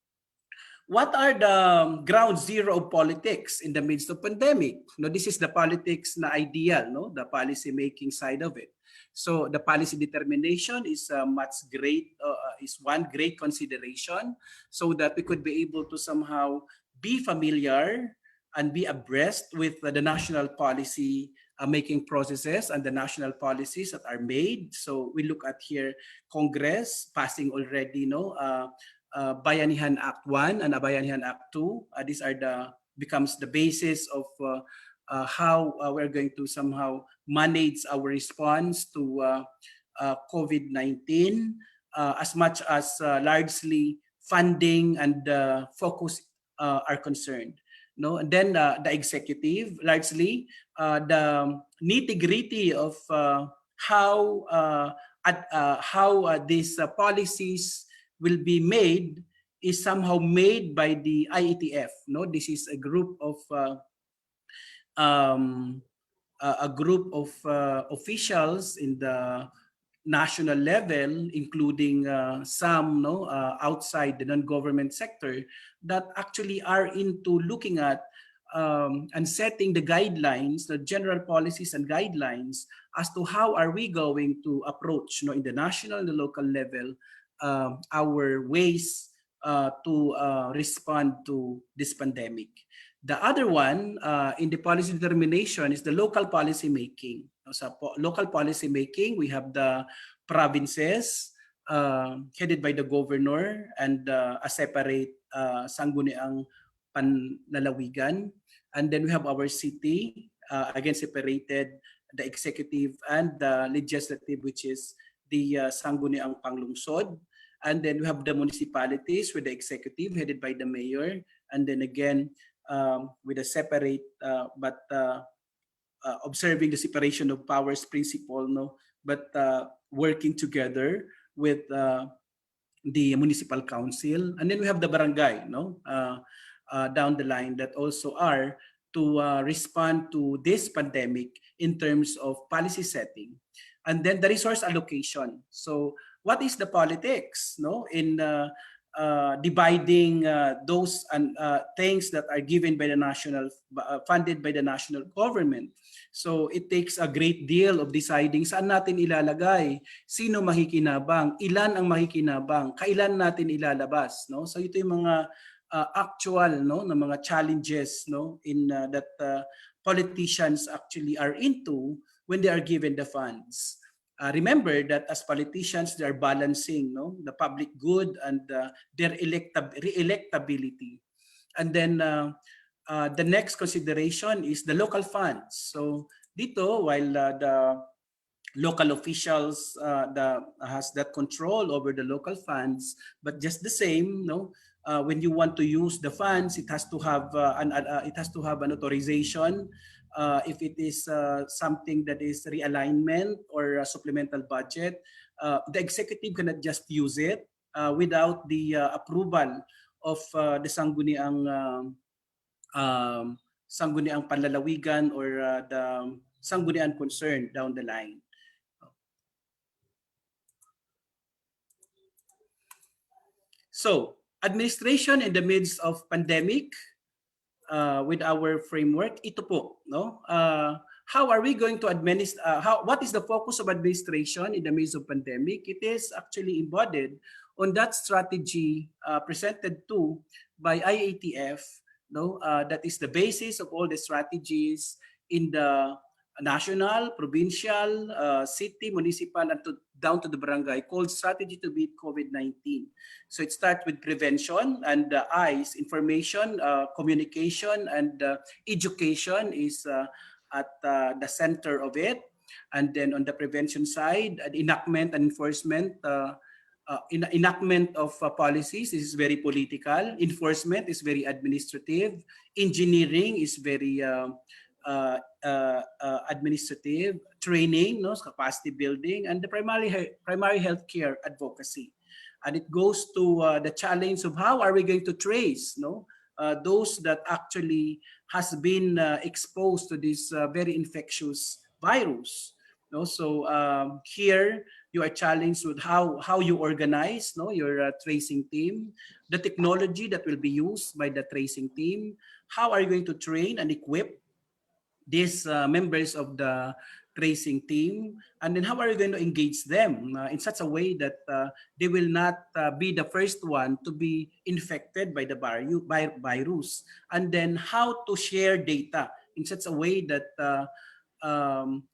what are the ground zero of politics in the midst of pandemic? No, this is the politics na ideal, no, the policy making side of it. So the policy determination is is one great consideration, so that we could be able to somehow be familiar and be abreast with the national policy making processes and the national policies that are made. So we look at here Congress passing already, Bayanihan Act 1 and Bayanihan Act 2. These are becomes the basis of how we're going to somehow manage our response to COVID-19, as much as largely funding and focus are concerned. No, and then the executive, largely the nitty-gritty of how these policies will be made is somehow made by the IETF. No, this is a group of officials in the national level, including some outside the non-government sector, that actually are into looking at and setting the guidelines, the general policies and guidelines as to how are we going to approach, in the national and the local level, our ways to respond to this pandemic. The other one in the policy determination is the local policy making. Sa local policy making, we have the provinces headed by the governor and a separate sangguniang panlalawigan. And then we have our city, again separated, the executive and the legislative, which is the sangguniang panglungsod. And then we have the municipalities with the executive headed by the mayor. And then again, with a separate, but observing the separation of powers principle, but working together with the municipal council. And then we have the barangay, down the line, that also are to respond to this pandemic in terms of policy setting. And then the resource allocation. So what is the politics, in dividing those things that are given by the national, funded by the national government? So it takes a great deal of deciding saan natin ilalagay, sino makikinabang, ilan ang makikinabang, kailan natin ilalabas, So ito yung mga actual, na mga challenges, in that politicians actually are into when they are given the funds. Remember that as politicians, they are balancing, the public good and their re-electability. And then the next consideration is the local funds. So dito, while the local officials has that control over the local funds, but just the same, when you want to use the funds, it has to have an authorization. If it is something that is realignment or a supplemental budget, the executive cannot just use it without the approval of the sangguniang panlalawigan or the sangguniang concerned down the line. So, administration in the midst of pandemic, with our framework, ito po, how are we going to administer, what is the focus of administration in the midst of pandemic? It is actually embodied on that strategy presented to by IATF, that is the basis of all the strategies in the national, provincial, city, municipal, and down to the barangay, called Strategy to Beat COVID-19. So it starts with prevention, and ICE, information, communication, and education is at the center of it. And then on the prevention side, enactment and enforcement, enactment of policies is very political, enforcement is very administrative, engineering is very administrative, training, capacity building, and the primary healthcare advocacy. And it goes to the challenge of how are we going to trace those that actually has been exposed to this very infectious virus. No, so here you are challenged with how you organize, no, your tracing team, the technology that will be used by the tracing team, how are you going to train and equip these members of the tracing team, and then how are you going to engage them in such a way that they will not be the first one to be infected by the virus, and then how to share data in such a way that um,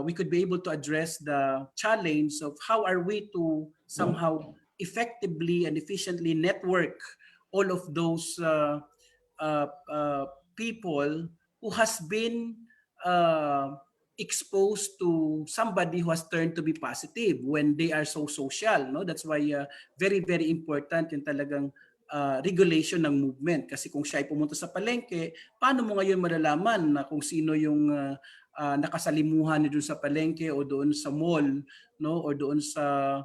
we could be able to address the challenge of how are we to somehow effectively and efficiently network all of those uh, uh, people who has been uh, exposed to somebody who has turned to be positive when they are so social, no, that's why very very important yung talagang regulation ng movement, kasi kung siya ay pumunta sa palengke, paano mo ngayon malalaman na kung sino yung nakasalimuhan niyo doon sa palengke o doon sa mall, no, o doon sa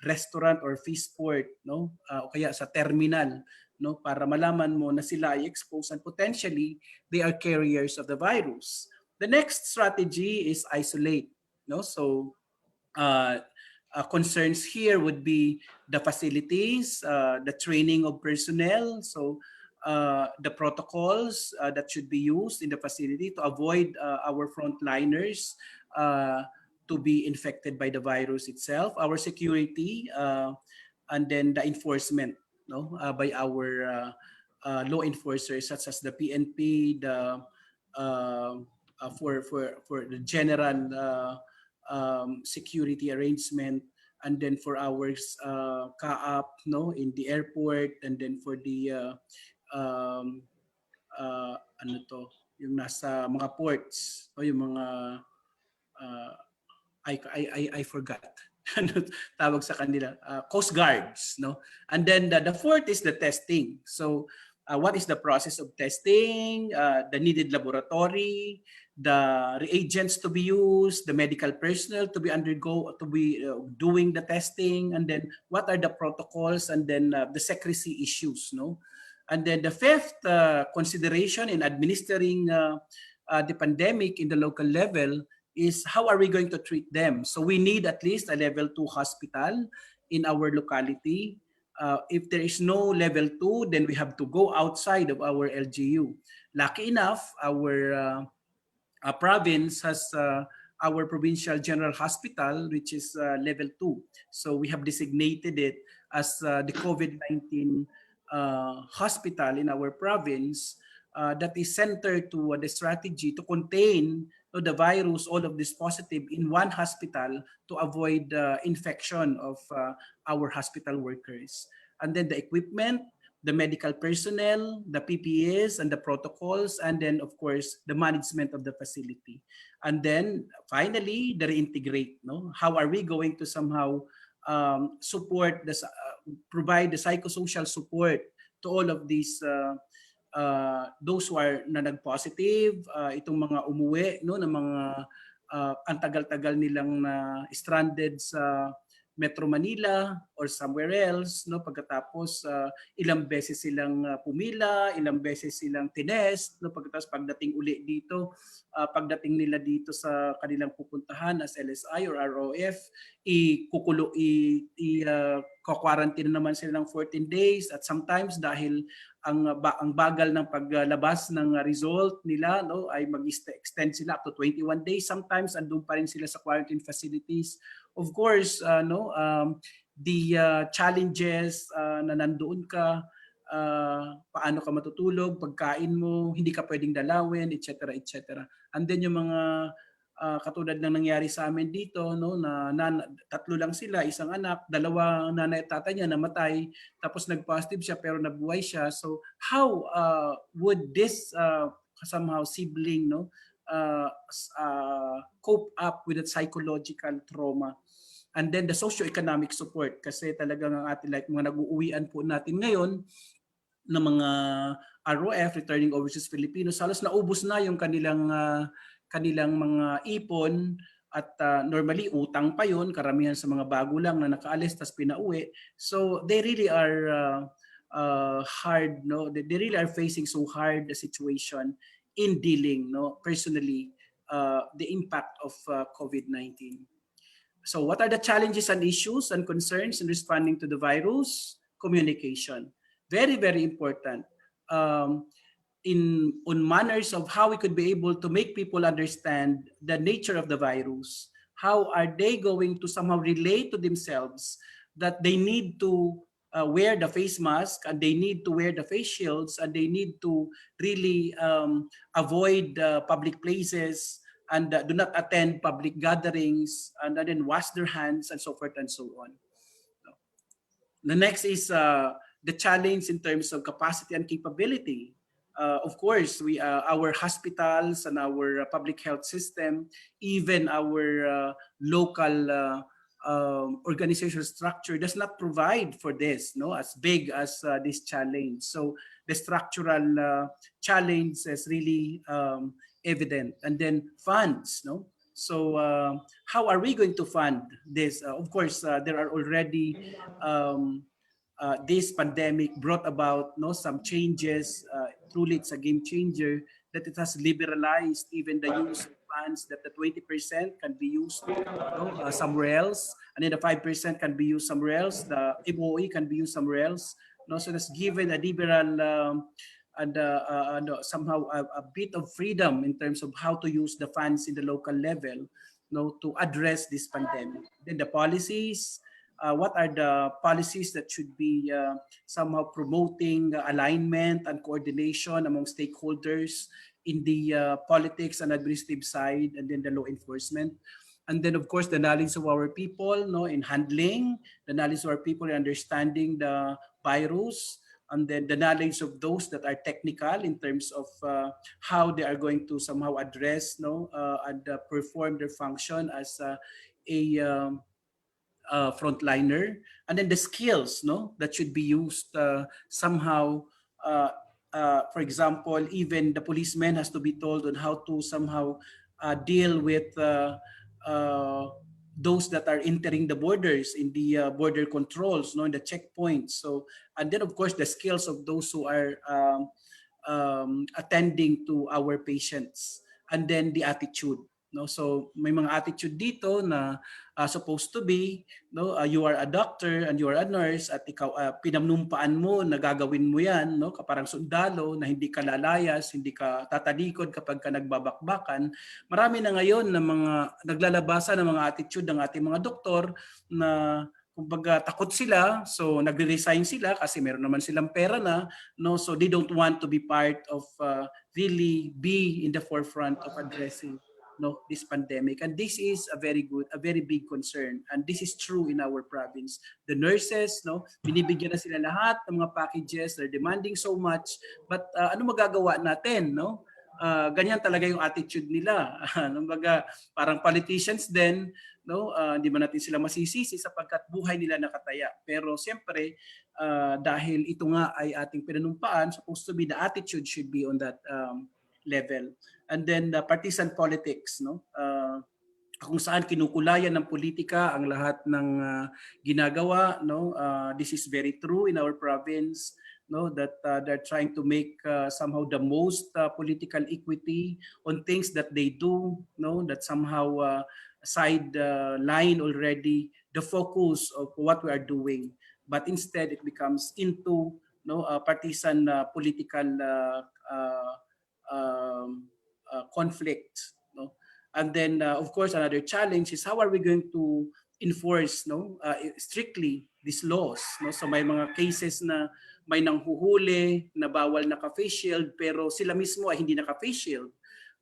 restaurant or fish port, no, o kaya sa terminal, no, para malaman mo na sila ay exposed and potentially they are carriers of the virus. The next strategy is isolate, no, so concerns here would be the facilities, the training of personnel, so the protocols that should be used in the facility to avoid our frontliners to be infected by the virus itself, our security, and then the enforcement, no, by our law enforcers such as the PNP, the for the general security arrangement, and then for our PAAP, no, in the airport, and then for the ano to, yung nasa mga ports o yung mga I forgot ano tawag sa kanila, coast guards, no, and then the fourth is the testing. So what is the process of testing, the needed laboratory, the reagents to be used, the medical personnel to be doing the testing, and then what are the protocols, and then the secrecy issues, no. And then the fifth consideration in administering the pandemic in the local level is how are we going to treat them. So we need at least a level 2 hospital in our locality. If there is no level 2, then we have to go outside of our LGU. Lucky enough, our province has our provincial general hospital, which is level 2. So we have designated it as the COVID-19 hospital in our province that is centered to the strategy to contain the virus, all of this positive in one hospital to avoid infection of our hospital workers. And then the equipment, the medical personnel, the PPEs and the protocols, and then of course the management of the facility. And then finally the reintegrate, no? How are we going to somehow support the provide the psychosocial support to all of these those who are na nag-positive, itong mga umuwi, no, ng mga ang tagal-tagal nilang na stranded sa Metro Manila or somewhere else, no, pagkatapos ilang beses silang pumila, ilang beses silang tinest, no, pagkatapos pagdating uli dito, pagdating nila dito sa kanilang pupuntahan as LSI or ROF, quarantine naman sila ng 14 days, at sometimes dahil ang bagal ng paglabas ng result nila, no, ay mag-extend sila up to 21 days, sometimes andun pa rin sila sa quarantine facilities. Of course, the challenges na nandoon ka, paano ka matutulog, pagkain mo, hindi ka pwedeng dalawin, etc. etc. And then yung mga katulad ng nangyari sa amin dito, no, na tatlo lang sila, isang anak, dalawa nanay at tatay niya namatay, tapos nag-positive siya pero nabuhay siya. So how would this somehow sibling, no, cope up with that psychological trauma? And then the socio-economic support, kasi talagang ang ating like mga nag-uuwian po natin ngayon ng mga ROF, returning overseas Filipinos, halos naubos na yung kanilang mga ipon, at normally utang pa yun, karamihan sa mga bago lang na nakaalis tas pinauwi. So they really are hard, no, they really are facing so hard the situation in dealing, no, personally the impact of COVID-19. So what are the challenges and issues and concerns in responding to the virus? Communication. Very, very important. On manners of how we could be able to make people understand the nature of the virus. How are they going to somehow relate to themselves that they need to wear the face mask, and they need to wear the face shields, and they need to really avoid public places, and do not attend public gatherings, and then wash their hands, and so forth and so on. The next is the challenge in terms of capacity and capability. Of course, our hospitals and our public health system, even our local organizational structure does not provide for this, no, as big as this challenge. So the structural challenge is really evident. And then funds, no. So how are we going to fund this? Of course, there are already this pandemic brought about some changes. Truly, it's a game changer that it has liberalized even the use of funds, that the 20% can be used somewhere else, and then the 5% can be used somewhere else. The MOE can be used somewhere else. So that's given a liberal and somehow a bit of freedom in terms of how to use the funds in the local level, to address this pandemic. Then the policies. What are the policies that should be somehow promoting alignment and coordination among stakeholders in the politics and administrative side, and then the law enforcement? And then, of course, the knowledge of our people in handling, the knowledge of our people in understanding the virus, and then the knowledge of those that are technical in terms of how they are going to somehow address and perform their function as a frontliner, and then the skills that should be used somehow. For example, even the policeman has to be told on how to somehow deal with those that are entering the borders in the border controls, in the checkpoints. So, and then of course the skills of those who are attending to our patients, and then the attitude. So may mga attitude dito na supposed to be, you are a doctor and you are a nurse, at ikaw pinamnumpaan mo na gagawin mo yan, kaparang sundalo, na hindi ka lalayas, hindi ka tatalikod kapag ka nagbabakbakan. Marami na ngayon na mga naglalabasan ng mga attitude ng ating mga doktor na kumbaga takot sila, so nagre-resign sila kasi meron naman silang pera na, so they don't want to be part of really be in the forefront of addressing this pandemic. And this is a very big concern, and this is true in our province. The nurses, binibigyan na sila lahat ng mga packages, they're demanding so much, but ano magagawa natin, ganyan talaga yung attitude nila. Kumbaga parang politicians din, hindi man natin sila masisisi sapagkat buhay nila nakataya. Pero siyempre dahil ito nga ay ating pinanumpaan, supposed to be the attitude should be on that level. And then the partisan politics, kung saan kinukulayan ng politika ang lahat ng ginagawa, this is very true in our province, that they're trying to make somehow the most political equity on things that they do, that somehow sideline already the focus of what we are doing, but instead it becomes into partisan political conflict. And then of course another challenge is how are we going to enforce strictly these laws. So may mga cases na may nanghuhuli na bawal naka-face shield pero sila mismo ay hindi naka-face shield.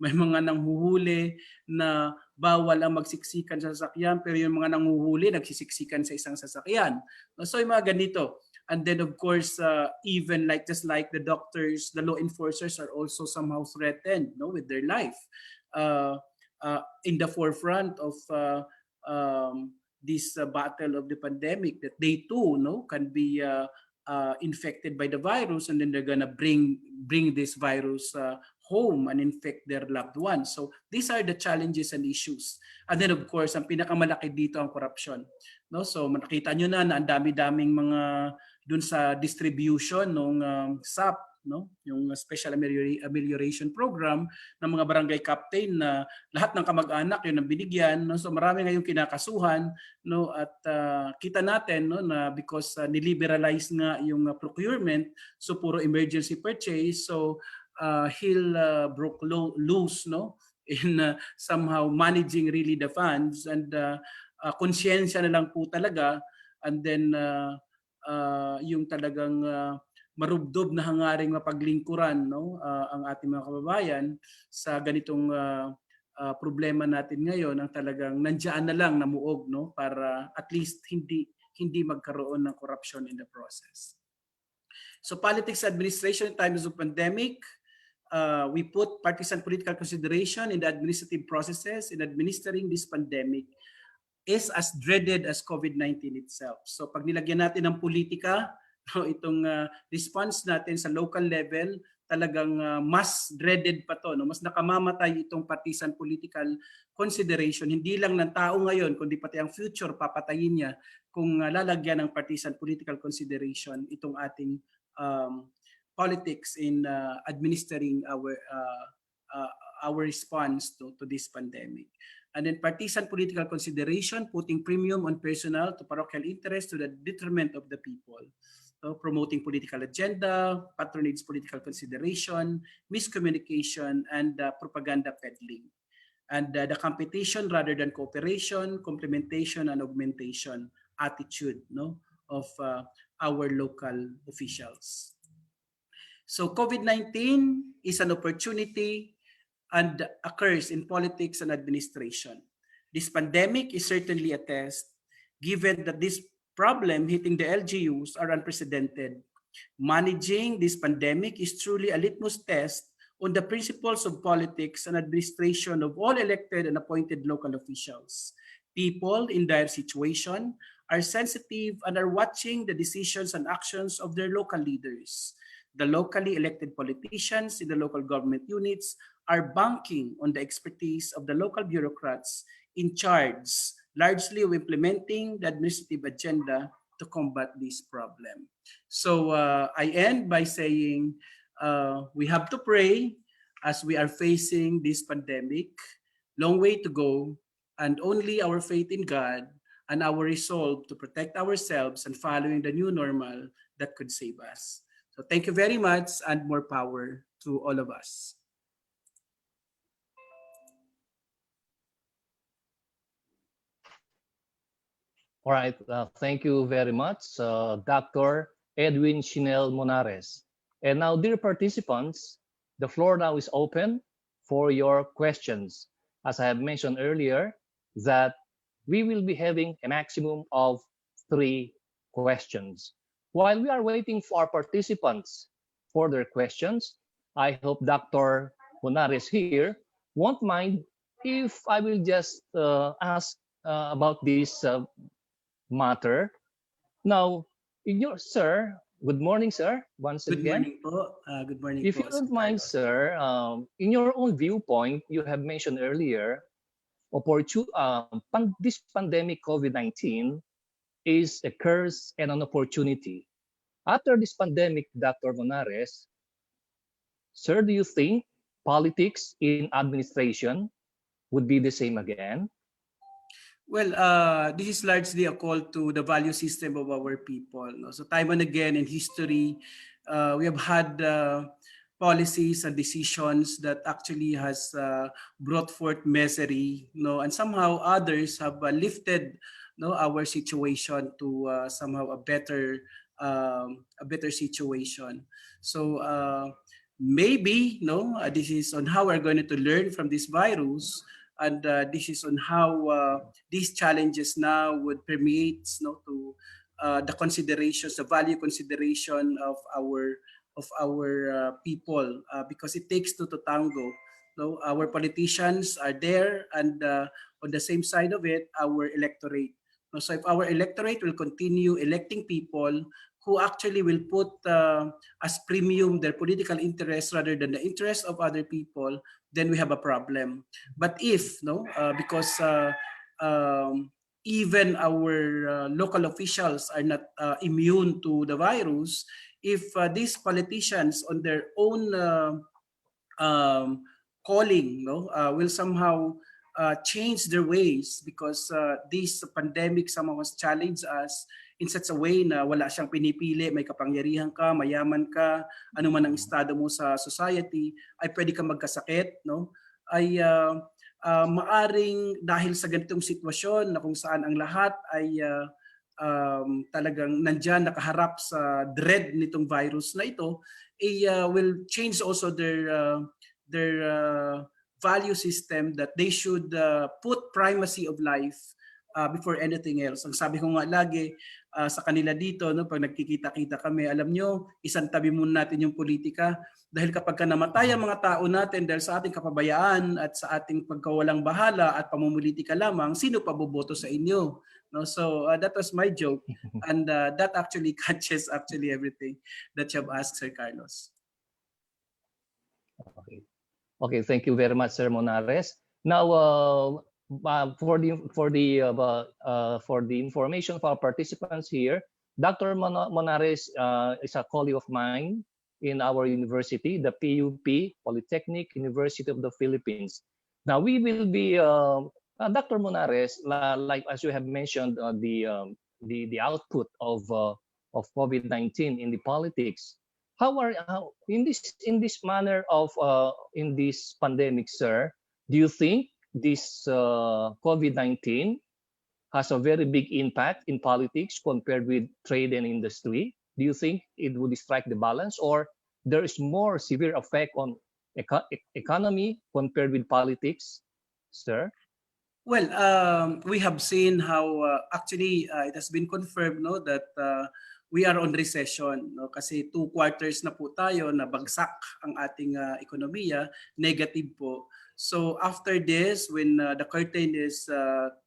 May mga nanghuhuli na bawal ang magsiksikan sa sasakyan pero yung mga nanghuhuli nagsisiksikan sa isang sasakyan. So yung mga ganito. And then of course, even just like the doctors, the law enforcers are also somehow threatened with their life. In the forefront of this battle of the pandemic, that they too can be infected by the virus, and then they're gonna bring this virus home and infect their loved ones. So these are the challenges and issues. And then of course, ang pinakamalaki dito ang corruption. So makita nyo na ang dami-daming mga dun sa distribution ng SAP, no? Yung special amelioration program ng mga barangay captain na lahat ng kamag-anak yun ang binigyan, no? So marami ngayong kinakasuhan, no? At kita natin, no, na because niliberalize nga yung procurement, so puro emergency purchase, so he'll broke loose, no, in somehow managing really the funds, and konsyensya na lang po talaga, and then yung talagang marubdob na hangaring mapaglingkuran, no, ang ating mga kababayan sa ganitong problema natin ngayon, ang talagang nandiyan na lang namuog, no, para at least hindi magkaroon ng corruption in the process. So politics administration in times of pandemic, we put partisan political consideration in the administrative processes in administering this pandemic is as dreaded as COVID-19 itself. So pag nilagyan natin ng politika, no, itong response natin sa local level, talagang mas dreaded pa to, no? Mas nakamamatay itong partisan political consideration, hindi lang ng tao ngayon, kundi pati ang future papatayin niya kung lalagyan ng partisan political consideration itong ating politics in administering our response to this pandemic. And then partisan political consideration, putting premium on personal to parochial interest to the detriment of the people. So promoting political agenda, patronage political consideration, miscommunication, and propaganda peddling. And the competition rather than cooperation, complementation, and augmentation attitude, no, of our local officials. So COVID-19 is an opportunity and occurs in politics and administration. This pandemic is certainly a test, given that this problem hitting the LGUs are unprecedented. Managing this pandemic is truly a litmus test on the principles of politics and administration of all elected and appointed local officials. People in dire situation are sensitive and are watching the decisions and actions of their local leaders. The locally elected politicians in the local government units are banking on the expertise of the local bureaucrats in charge, largely of implementing the administrative agenda to combat this problem. So I end by saying we have to pray as we are facing this pandemic. Long way to go, and only our faith in God and our resolve to protect ourselves and following the new normal that could save us. So thank you very much, and more power to all of us. All right, thank you very much, Dr. Edwin Chinel Monares. And now, dear participants, the floor now is open for your questions. As I have mentioned earlier, that we will be having a maximum of 3 questions. While we are waiting for our participants for their questions, I hope Dr. Monares here won't mind if I will just ask about this matter. Now, sir, good morning, sir, once again. Good morning po. Good morning If po, you don't Sir mind, Carlos. sir, in your own viewpoint, you have mentioned earlier, this pandemic COVID-19 is a curse and an opportunity. After this pandemic, Dr. Monares, sir, do you think politics in administration would be the same again? Well, this is largely a call to the value system of our people, no? So time and again in history, we have had policies and decisions that actually has brought forth misery, no? And somehow others have lifted, no, our situation to somehow a better situation. So maybe, no, this is on how we're going to learn from this virus, and this is on how these challenges now would permeate, no, to the considerations, the value consideration of our people, because it takes two to tango. No, our politicians are there, and on the same side of it, our electorate. No, so if our electorate will continue electing people who actually will put as premium their political interests rather than the interests of other people, then we have a problem. But if, no, because even our local officials are not immune to the virus, if these politicians on their own calling, will somehow change their ways, because this pandemic somehow has challenged us in such a way na wala siyang pinipili, may kapangyarihan ka, mayaman ka, ano man ang estado mo sa society, ay pwede ka magkasakit, ay maaring dahil sa ganitong sitwasyon na kung saan ang lahat ay talagang nandyan nakaharap sa dread nitong virus na ito, will change also their value system, that they should put primacy of life before anything else. Ang sabi ko nga lagi sa kanila dito, pag nagkikita-kita kami, alam nyo, isang tabi muna natin yung politika, dahil kapag namatay ang mga tao natin dahil sa ating kapabayaan at sa ating pagkawalang bahala at pamumulitika lamang, sino pa boboto sa inyo? So that was my joke, and that actually catches everything that you have asked, Sir Carlos. Okay, thank you very much, Sir Monares. Now, for the information of our participants here, Dr. Monares is a colleague of mine in our university, the PUP, Polytechnic University of the Philippines. Now, we will be, Dr. Monares, like as you have mentioned, the output of COVID-19 in the politics. How in this manner of in this pandemic, sir? Do you think this COVID-19 has a very big impact in politics compared with trade and industry? Do you think it would strike the balance, or there is more severe effect on economy compared with politics, sir? Well, we have seen how actually it has been confirmed, that we are on recession, kasi 2 quarters na po tayo na bagsak ang ating ekonomiya, negative po. So after this, when the curtain is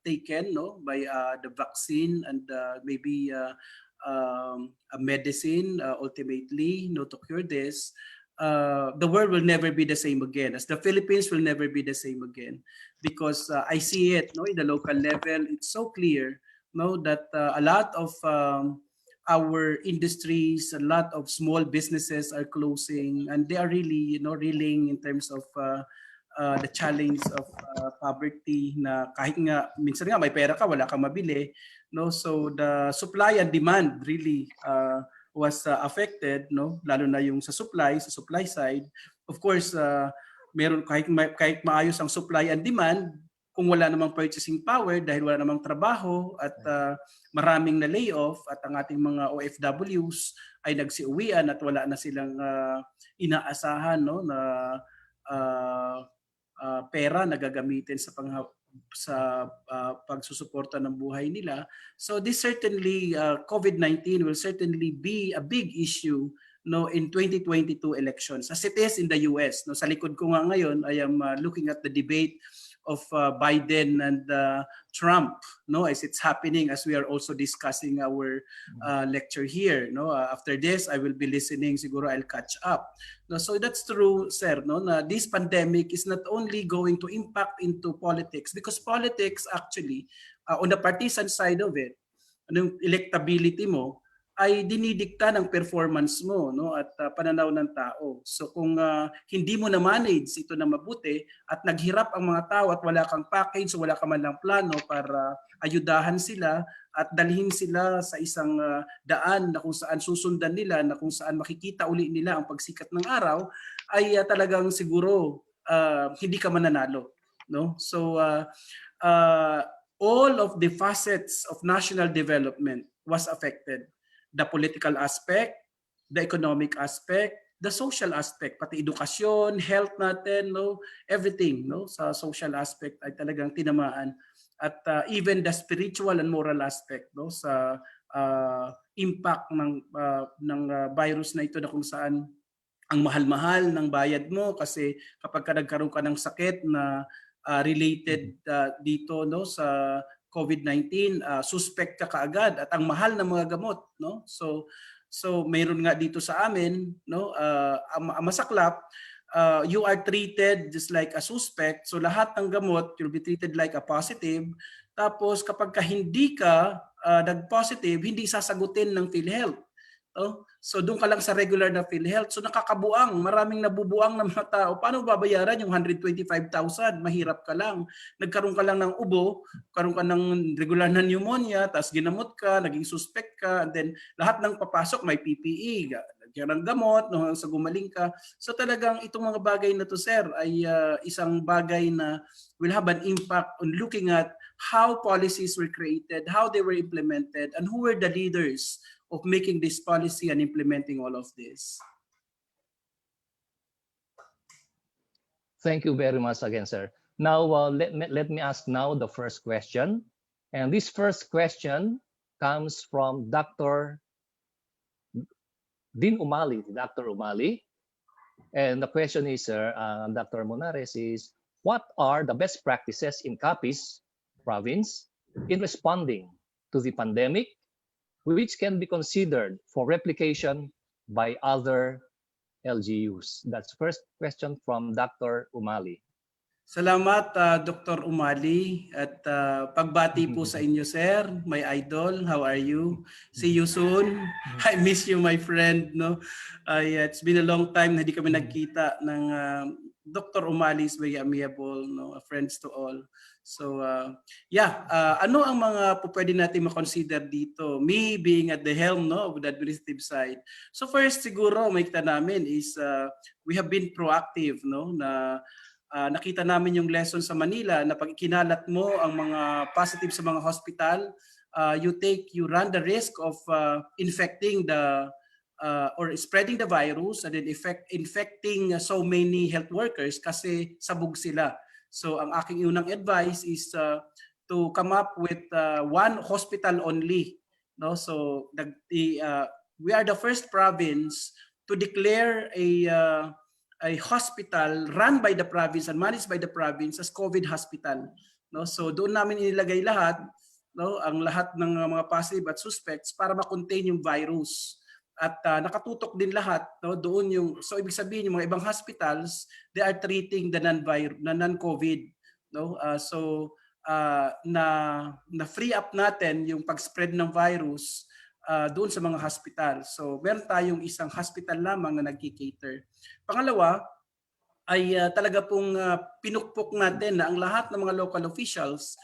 taken, by the vaccine and maybe a medicine ultimately, to cure this, the world will never be the same again. As the Philippines will never be the same again, because I see it, in the local level. It's so clear, that a lot of our industries, a lot of small businesses are closing, and they are really, reeling in terms of the challenge of poverty, na kahit nga minsan nga may pera ka, wala kang mabili, so the supply and demand really was affected, lalo na yung sa supply side. Of course, meron kahit maayos ang supply and demand, kung wala namang purchasing power dahil wala namang trabaho at maraming na layoff, at ang ating mga OFWs ay nagsiuwian at wala na silang inaasahan, na pera na gagamitin sa pagsusuporta ng buhay nila. So this certainly, COVID-19 will certainly be a big issue, in 2022 elections, as it is in the US. Sa likod ko nga ngayon, I am looking at the debate of Biden and Trump, as it's happening, as we are also discussing our lecture here. After this, I will be listening. Siguro I'll catch up. So that's true, sir. Na this pandemic is not only going to impact into politics, because politics actually, on the partisan side of it, yung electability mo, ay dinidikta ng performance mo, at pananaw ng tao. So kung hindi mo na manage ito na mabuti at naghirap ang mga tao at wala kang package, so wala ka man lang plano para ayudahan sila at dalhin sila sa isang daan na kung saan susundan nila, na kung saan makikita uli nila ang pagsikat ng araw, ay talagang siguro hindi ka mananalo. So all of the facets of national development was affected. The political aspect, the economic aspect, the social aspect, pati edukasyon, health natin, everything, sa social aspect ay talagang tinamaan. At even the spiritual and moral aspect, sa impact ng virus na ito, na kung saan ang mahal-mahal ng bayad mo, kasi kapag nagkaroon ka ng sakit na related dito, sa COVID-19, suspect ka kaagad at ang mahal ng mga gamot, so mayroon nga dito sa amin, masaklap, you are treated just like a suspect, so lahat ng gamot you'll be treated like a positive. Tapos kapag hindi ka nag-positive, hindi sasagutin ng PhilHealth. No? So doon ka lang sa regular na PhilHealth. So nakakabuang, maraming nabubuang ng mga tao. Paano babayaran yung 125,000? Mahirap ka lang. Nagkaroon ka lang ng ubo, karoon ka ng regular na pneumonia, tapos ginamot ka, naging suspect ka, and then lahat ng papasok may PPE, lagyan ng gamot, no, sa gumaling ka. So talagang itong mga bagay na to, sir, ay isang bagay na will have an impact on looking at how policies were created, how they were implemented, and who were the leaders of making this policy and implementing all of this. Thank you very much again, sir. Now, let me ask now the first question. And this first question comes from Dr. Dr. Umali. And the question is, Dr. Monares, is what are the best practices in Capiz province in responding to the pandemic, which can be considered for replication by other LGUs? That's the first question from Dr. Umali. Salamat, Dr. Umali, at pagbati po sa inyo, sir, my idol. How are you? See you soon. I miss you, my friend. No, it's been a long time na hindi kami nagkita. Ng Dr. Umali is very amiable, no, friends to all. So ano ang mga pwede natin ma-consider dito? Me being at the helm, no, of the administrative side. So first siguro makita namin is we have been proactive, no, na nakita namin yung lesson sa Manila na pag ikinalat mo ang mga positive sa mga hospital, you run the risk of infecting the or spreading the virus and then infecting so many health workers kasi sabog sila. So ang aking unang advice is to come up with one hospital only. No, so we are the first province to declare a hospital run by the province and managed by the province as COVID hospital. No, so doon namin inilagay lahat, no, ang lahat ng mga positive at suspects para ma-contain yung virus. At nakatutok din lahat, no, doon yung, so ibig sabihin yung mga ibang hospitals, they are treating the non-COVID, no. Na free up natin yung pag-spread ng virus doon sa mga hospital. So meron tayong isang hospital lamang na nagki-cater. Pangalawa ay talaga pong pinukpok natin na ang lahat ng mga local officials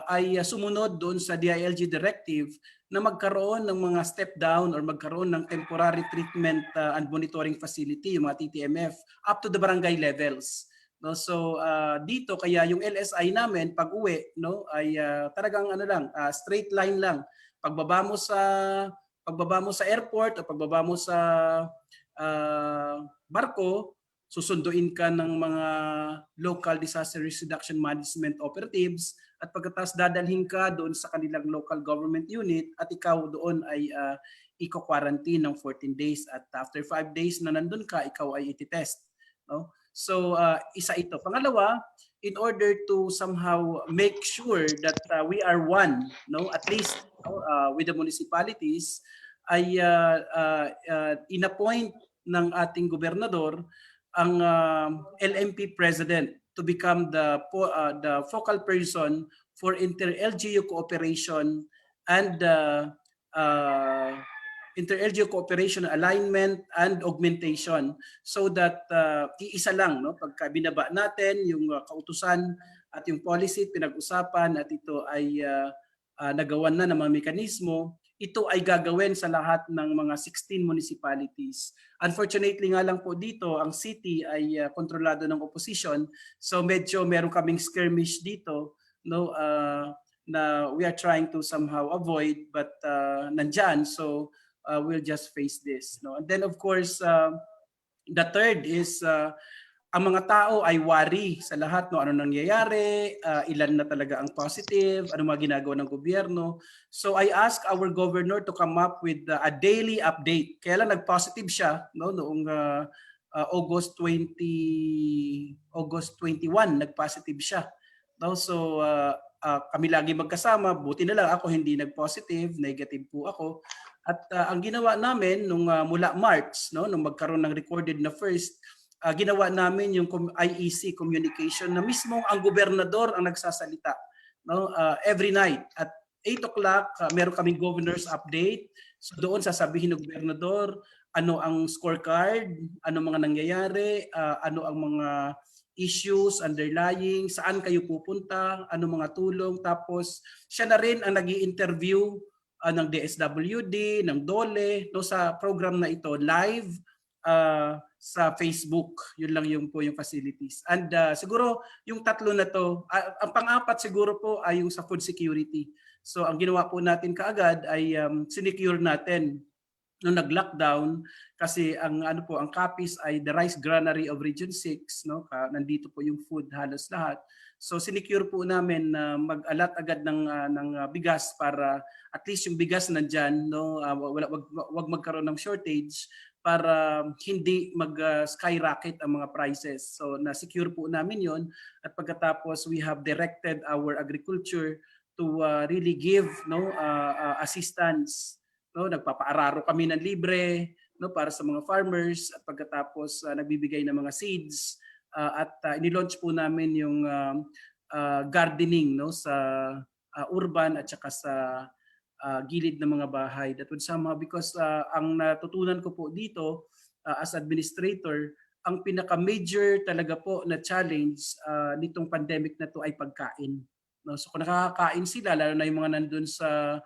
ay sumunod doon sa DILG directive na magkaroon ng mga step down or magkaroon ng temporary treatment and monitoring facility, yung mga TTMF, up to the barangay levels. No, so dito kaya yung LSI namin pag uwi, no, ay talagang straight line lang. Pagbaba mo sa airport o pagbaba mo sa barko, susunduin ka ng mga local disaster risk reduction management operatives at pagkatapos dadalhin ka doon sa kanilang local government unit at ikaw doon ay i-quarantine ng 14 days at after 5 days na nandun ka, ikaw ay ititest. No? So isa ito. Pangalawa, in order to somehow make sure that we are one, no, at least with the municipalities, ay inappoint ng ating gobernador ang LMP president to become the focal person for inter-LGU cooperation and inter-LGU cooperation alignment and augmentation, so that iisa lang, no, pagka binaba natin yung kautusan at yung policy pinag-usapan at ito ay nagawan na ng mga mekanismo, ito ay gagawin sa lahat ng mga 16 municipalities. Unfortunately nga lang po dito, ang city ay kontrolado ng opposition, so medyo meron kaming skirmish dito, no, na we are trying to somehow avoid, but nandyan, so we'll just face this. No? And then of course, the third is ang mga tao ay worry sa lahat, no, ano nangyayari, ilan na talaga ang positive, ano mga ginagawa ng gobyerno. So I ask our governor to come up with a daily update. Kaya lang nag-positive siya, no, noong August 21 nag-positive siya. No, so kami lagi magkasama, buti na lang ako hindi nag-positive, negative po ako. At ang ginawa namin nung mula March, no, nung magkaroon ng recorded na first, ginawa namin yung IEC communication na mismo ang gobernador ang nagsasalita, no, every night at 8 o'clock meron kaming governor's update, So doon sasabihin ng gobernador ano ang scorecard, ano mga nangyayari, ano ang mga issues underlying, saan kayo pupunta, ano mga tulong. Tapos siya na rin ang nag-i-interview ng DSWD, ng DOLE, no, sa program na ito live sa Facebook. Yun lang yung po yung facilities. And siguro yung tatlo na to, ang pang-apat siguro po ay yung sa food security. So ang ginawa po natin kaagad ay sinecure natin nung nag-lockdown kasi ang ano po ang Capiz ay the rice granary of Region 6, no? Nandito po yung food halos lahat. So sinecure po namin na mag-alat agad ng bigas para at least yung bigas nandiyan, no? Wag magkaroon ng shortage para hindi mag-skyrocket ang mga prices. So na-secure po namin 'yon at pagkatapos we have directed our agriculture to really give assistance. No, nagpapaararo kami ng libre, no, para sa mga farmers at pagkatapos nagbibigay ng mga seeds at ini-launch po namin yung gardening, no, sa urban at saka sa gilid ng mga bahay. That would somehow, because ang natutunan ko po dito as administrator, ang pinaka-major talaga po na challenge nitong pandemic na to ay pagkain. No, so kung nakakakain sila, lalo na yung mga nandun sa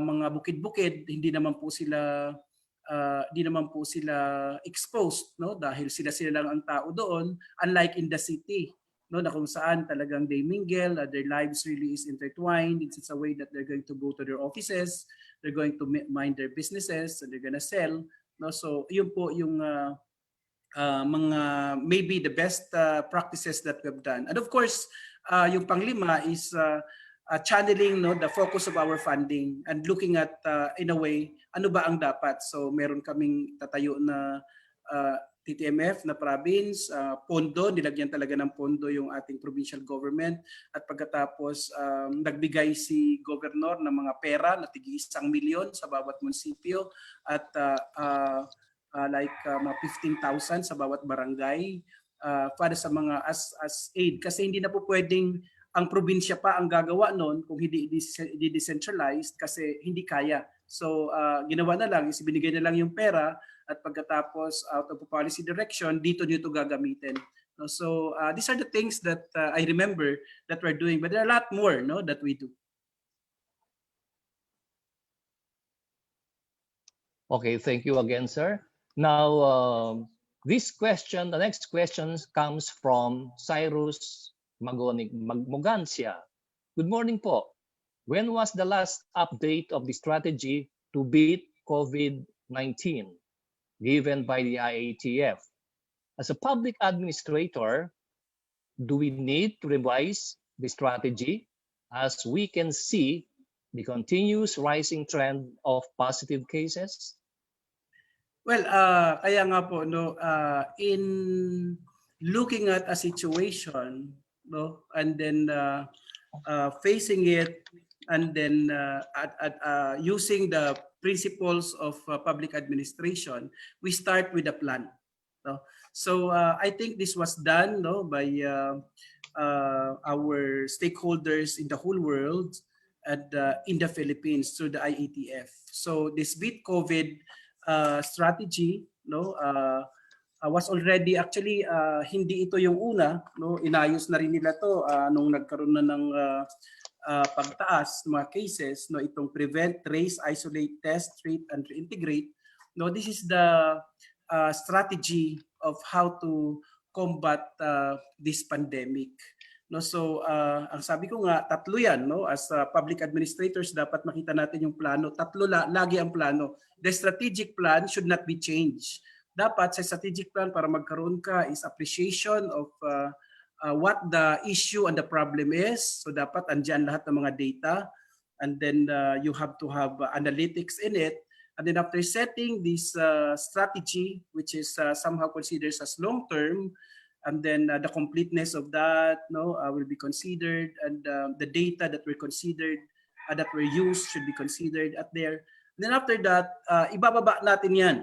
mga bukid-bukid, hindi naman po sila exposed, no, dahil sila lang ang tao doon, unlike in the city, no, na kung saan talagang they mingle, their lives really is intertwined in such a way that they're going to go to their offices, they're going to mind their businesses, and they're gonna sell, no. So yun po yung mga maybe the best practices that we've done. And of course, yung panglima is channeling, no, the focus of our funding and looking at in a way ano ba ang dapat. So meron kaming tatayo na TTMF na province, pondo, nilagyan talaga ng pondo yung ating provincial government at pagkatapos nagbigay si governor ng mga pera na tig 1 milyon sa bawat munisipyo at like mga 15,000 sa bawat barangay para sa mga as aid kasi hindi na po pwedeng ang probinsya pa ang gagawa noon kung hindi decentralized kasi hindi kaya. So ginawa na lang, ibinigay na lang yung pera at pagkatapos out of policy direction, dito gagamitin. So these are the things that I remember that we're doing, but there are a lot more, no, that we do. Okay, thank you again, sir. Now, the next question comes from Cyrus Mogancia. Good morning po. When was the last update of the strategy to beat COVID-19 given by the IATF? As a public administrator, do we need to revise the strategy as we can see the continuous rising trend of positive cases? Well, kaya nga po, no, in looking at a situation, no, and then facing it, and then using the principles of public administration, we start with a plan. No? So I think this was done, no, by our stakeholders in the whole world and in the Philippines through the IATF. So this beat COVID strategy, no, was already actually hindi ito yung una, no, inayos na rin nila to nung nagkaroon na ng pagtaas ng mga cases, no, itong prevent, trace, isolate, test, treat, and reintegrate. No, this is the strategy of how to combat this pandemic. No, so ang sabi ko nga, tatlo yan, no, as public administrators dapat makita natin yung plano. Tatlo lagi ang plano. The strategic plan should not be changed. Dapat sa strategic plan para magkaroon ka is appreciation of what the issue and the problem is. So dapat andyan lahat ng mga data, and then you have to have analytics in it. And then after setting this strategy, which is somehow considered as long term, and then the completeness of that, no, will be considered, and the data that were considered, that were used should be considered at there. And then after that, ibababa natin yan.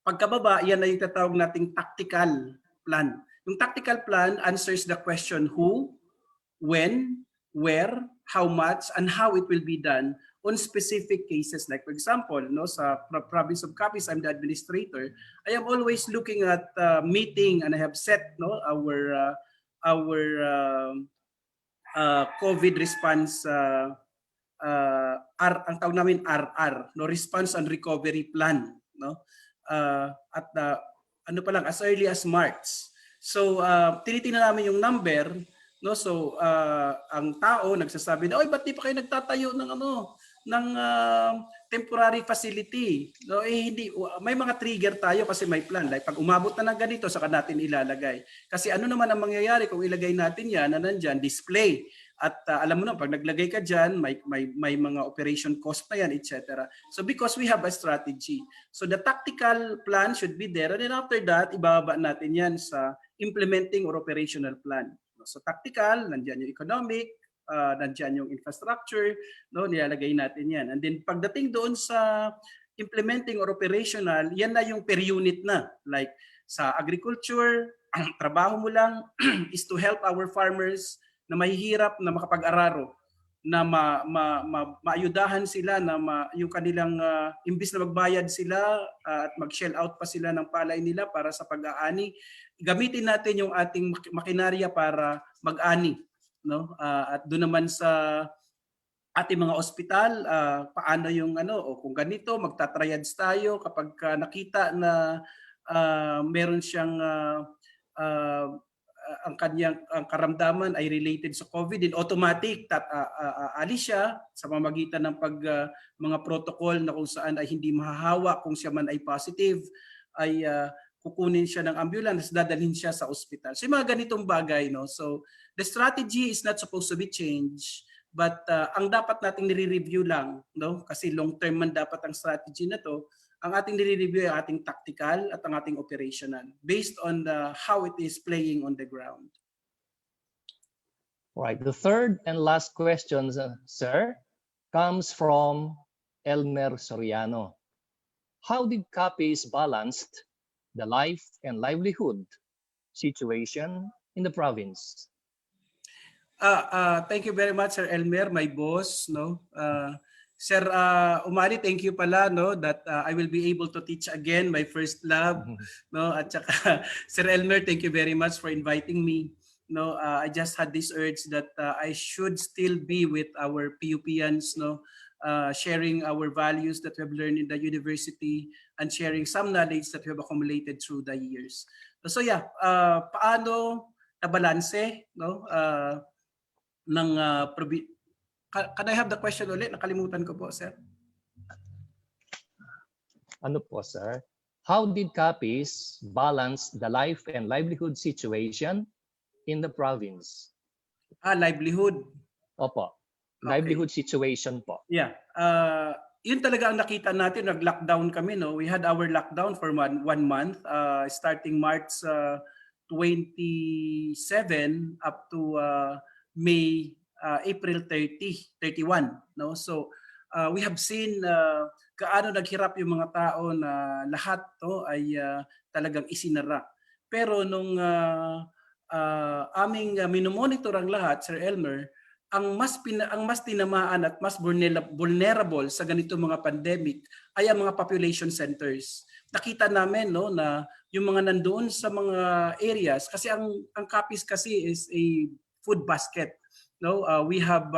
Pagkababa, yan na yung tatawag nating tactical plan. Yung tactical plan answers the question who, when, where, how much, and how it will be done on specific cases. Like for example, no, sa province of Capiz, I'm the administrator. I am always looking at meeting, and I have set our COVID response ang tawag namin RR, no, response and recovery plan, no, at ano pa lang, as early as March. So tinitingnan namin yung number, no, so ang tao nagsasabi na, oy, ba't di pa kayo nagtatayo ng temporary facility, no? Hindi, may mga trigger tayo kasi may plan, like pag umabot na ng ganito saka natin ilalagay, kasi ano naman ang mangyayari kung ilagay natin yan na nandyan, display. At alam mo na, pag naglagay ka dyan, may mga operation cost na yan, etc. So because we have a strategy. So the tactical plan should be there. And then after that, ibababa natin yan sa implementing or operational plan. So tactical, nandyan yung economic, nandyan yung infrastructure, no, nilalagay natin yan. And then pagdating doon sa implementing or operational, yan na yung per unit na. Like sa agriculture, ang trabaho mo lang is to help our farmers na mahihirap na makapag-araro, na maayudahan sila na yung kanilang imbis na magbayad sila at mag-shell out pa sila ng palay nila para sa pag-aani, gamitin natin yung ating makinarya para mag-ani, no? At doon naman sa ating mga ospital, paano yung o kung ganito magtatriage tayo kapag nakita na meron siyang ang karamdaman ay related sa COVID, in automatic alis siya sa pamamagitan ng mga protocol na kung saan ay hindi mahahawa kung siya man ay positive, ay kukunin siya ng ambulance, dadalhin siya sa ospital. So yung mga ganitong bagay, no. So the strategy is not supposed to be changed, but ang dapat nating nire-review lang, no, kasi long term man dapat ang strategy na to. Ang ating nire-review ay ating tactical at ang ating operational based on how it is playing on the ground. All right, the third and last question, sir, comes from Elmer Soriano. How did Capiz balanced the life and livelihood situation in the province? Thank you very much, Sir Elmer, my boss, no. Sir Umari, thank you pala, no, that I will be able to teach again my first lab, no, at saka Sir Elmer, thank you very much for inviting me. No, I just had this urge that I should still be with our PUPians, no, sharing our values that we have learned in the university and sharing some knowledge that we have accumulated through the years. So yeah, paano nabalanse, no, ng Can I have the question ulit? Nakalimutan ko po, sir. Ano po, sir? How did Capiz balance the life and livelihood situation in the province? Livelihood. Opo. Okay. Livelihood situation po. Yeah. Yun talaga ang nakita natin. Nag-lockdown kami, no? We had our lockdown for one month, starting March 27 up to April 31, no? So we have seen gaano naghirap yung mga tao na lahat to ay talagang isinara. Pero nung aming minomonitor ang lahat, Sir Elmer, ang mas tinamaan at mas vulnerable sa ganito mga pandemic ay ang mga population centers. Nakita namin, no, na yung mga nandoon sa mga areas, kasi ang Capiz kasi is a food basket. No, we have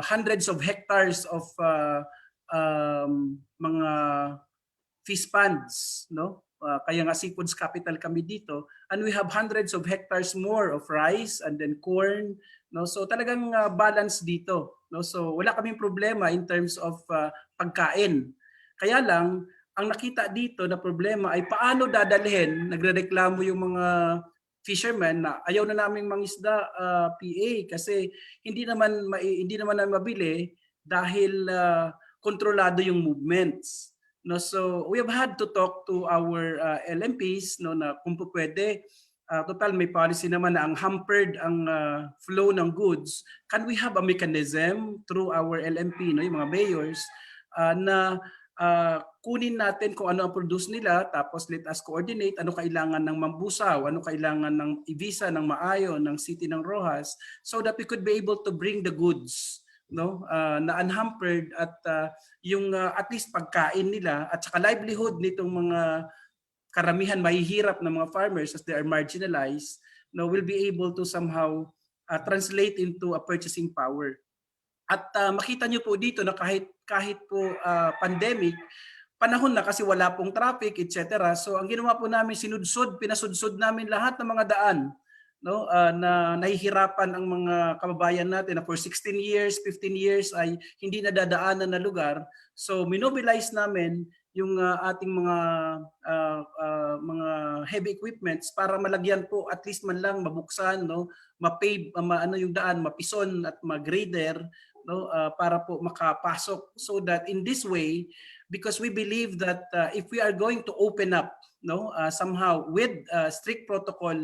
hundreds of hectares of mga fish ponds, no? Kaya nga seafoods capital kami dito, and we have hundreds of hectares more of rice and then corn, no? So talagang balance dito, no? So wala kaming problema in terms of pagkain. Kaya lang ang nakita dito na problema ay paano dadalhin, nagrereklamo yung mga fishermen na ayaw na naming mangisda PA kasi hindi naman namin mabili dahil kontrolado yung movements, no. So we have had to talk to our LMPs, no, na kung pwede, total may policy naman na ang hampered ang flow ng goods, can we have a mechanism through our LMP, no, yung mga mayors, na kunin natin kung ano ang produce nila, tapos let us coordinate ano kailangan ng Mambusaw, ano kailangan ng Ibiza, ng Maayo, ng City ng Rojas, so that we could be able to bring the goods, no, na unhampered, at yung at least pagkain nila at saka livelihood nitong mga karamihan mahihirap na mga farmers as they are marginalized, no, will be able to somehow translate into a purchasing power. At makita nyo po dito na kahit po pandemic, panahon na kasi wala pong traffic, etc. So ang ginawa po namin, pinasudsod namin lahat ng mga daan, no, na nahihirapan ang mga kababayan natin na for 16 years, 15 years ay hindi nadadaanan na lugar. So minobilize namin yung ating mga heavy equipments para malagyan po, at least man lang mabuksan, no, mapave, ano yung daan, mapison at mag-grader, no, para po makapasok, so that in this way, because we believe that if we are going to open up, no, somehow with strict protocol,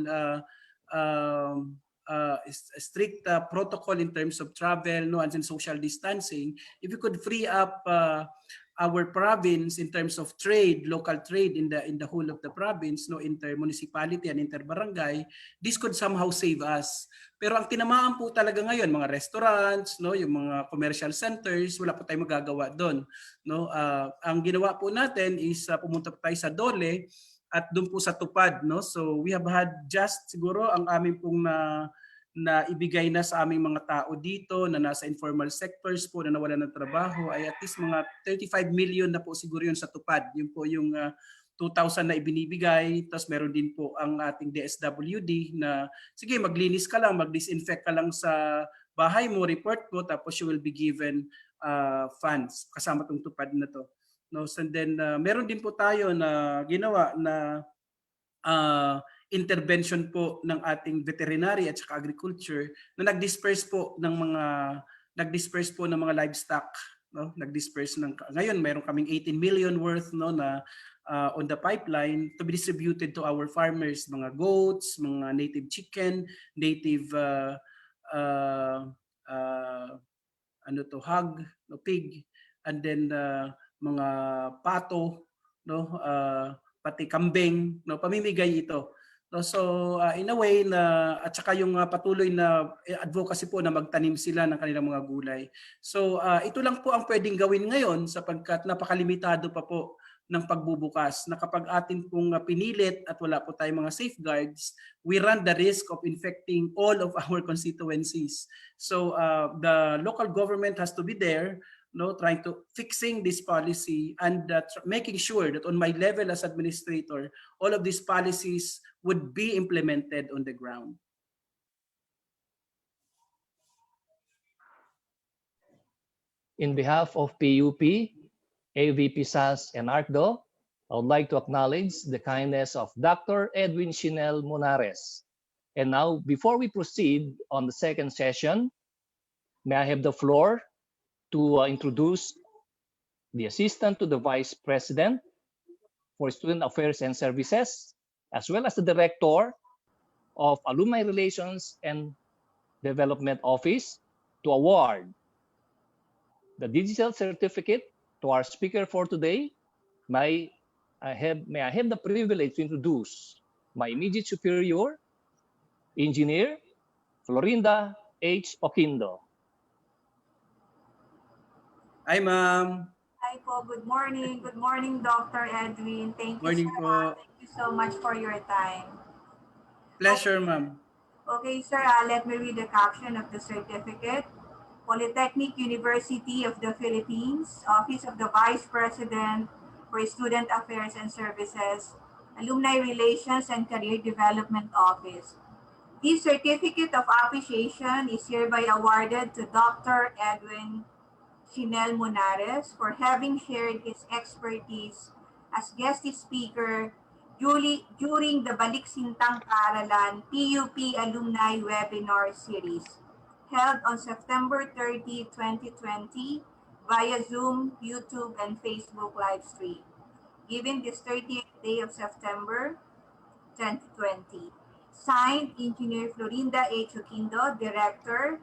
protocol in terms of travel, no, and social distancing, if we could free up our province in terms of trade, local trade in the whole of the province, no, inter-municipality and inter-barangay, this could somehow save us. Pero ang tinamaan po talaga ngayon, mga restaurants, no, yung mga commercial centers, wala po tayong magagawa doon, no. Ang ginawa po natin is pumunta po tayo sa Dole at doon po sa Tupad, no. So we have had just siguro ang aming pong na ibigay na sa aming mga tao dito na nasa informal sectors po na nawalan ng trabaho ay at least mga 35 million na po siguro yun sa Tupad. Yun po yung 2,000 na ibinibigay. Tapos meron din po ang ating DSWD na sige, maglinis ka lang, mag-disinfect ka lang sa bahay mo, report mo, tapos you will be given funds kasama tong Tupad na to. No, so then meron din po tayo na ginawa na intervention po ng ating veterinary at saka agriculture na nag-disperse po ng mga livestock, no, nag-disperse ng ngayon meron kaming 18 million worth, no, na on the pipeline to be distributed to our farmers, mga goats, mga native chicken, native hog, no, pig, and then mga pato, no, pati kambing, no, pamimigay ito. No, so in a way na at saka yung patuloy na advocacy po na magtanim sila ng kanilang mga gulay. So ito lang po ang pwedeng gawin ngayon sapagkat napakalimitado pa po ng pagbubukas, na kapag atin pong pinilit at wala po tayong mga safeguards, we run the risk of infecting all of our constituencies. So the local government has to be there, no, trying to fixing this policy and making sure that on my level as administrator, all of these policies would be implemented on the ground. In behalf of PUP, AVP SAS and ARCDO, I would like to acknowledge the kindness of Dr. Edwin Chinel Monares. And now, before we proceed on the second session, may I have the floor to introduce the Assistant to the Vice President for Student Affairs and Services, as well as the Director of Alumni Relations and Development Office, to award the digital certificate to our speaker for today. May I have the privilege to introduce my immediate superior, Engineer Florinda H. Oquindo. Hi, ma'am. Hi po, good morning. Good morning, Dr. Edwin. Thank you, Morning sir. po. Thank you so much for your time. Pleasure, ma'am. Okay, sir, let me read the caption of the certificate. Polytechnic University of the Philippines, Office of the Vice President for Student Affairs and Services, Alumni Relations and Career Development Office. This certificate of appreciation is hereby awarded to Dr. Edwin Chinel Monares for having shared his expertise as guest speaker during the BALIK SINTANG PAARALAN PUP Alumni Webinar Series held on September 30, 2020 via Zoom, YouTube, and Facebook live stream, given this 30th day of September 2020. Signed, Engineer Florinda H. Oquindo, Director,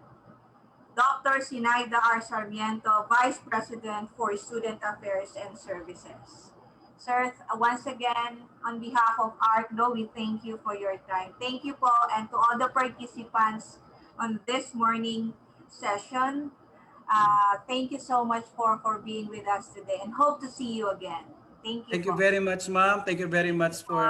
Dr. Sinaida R. Sarmiento, Vice President for Student Affairs and Services. Sir, once again, on behalf of ARCDO, we thank you for your time. Thank you po, and to all the participants on this morning session. Thank you so much for being with us today and hope to see you again. Thank you. Thank you very much, ma'am. Thank you very much for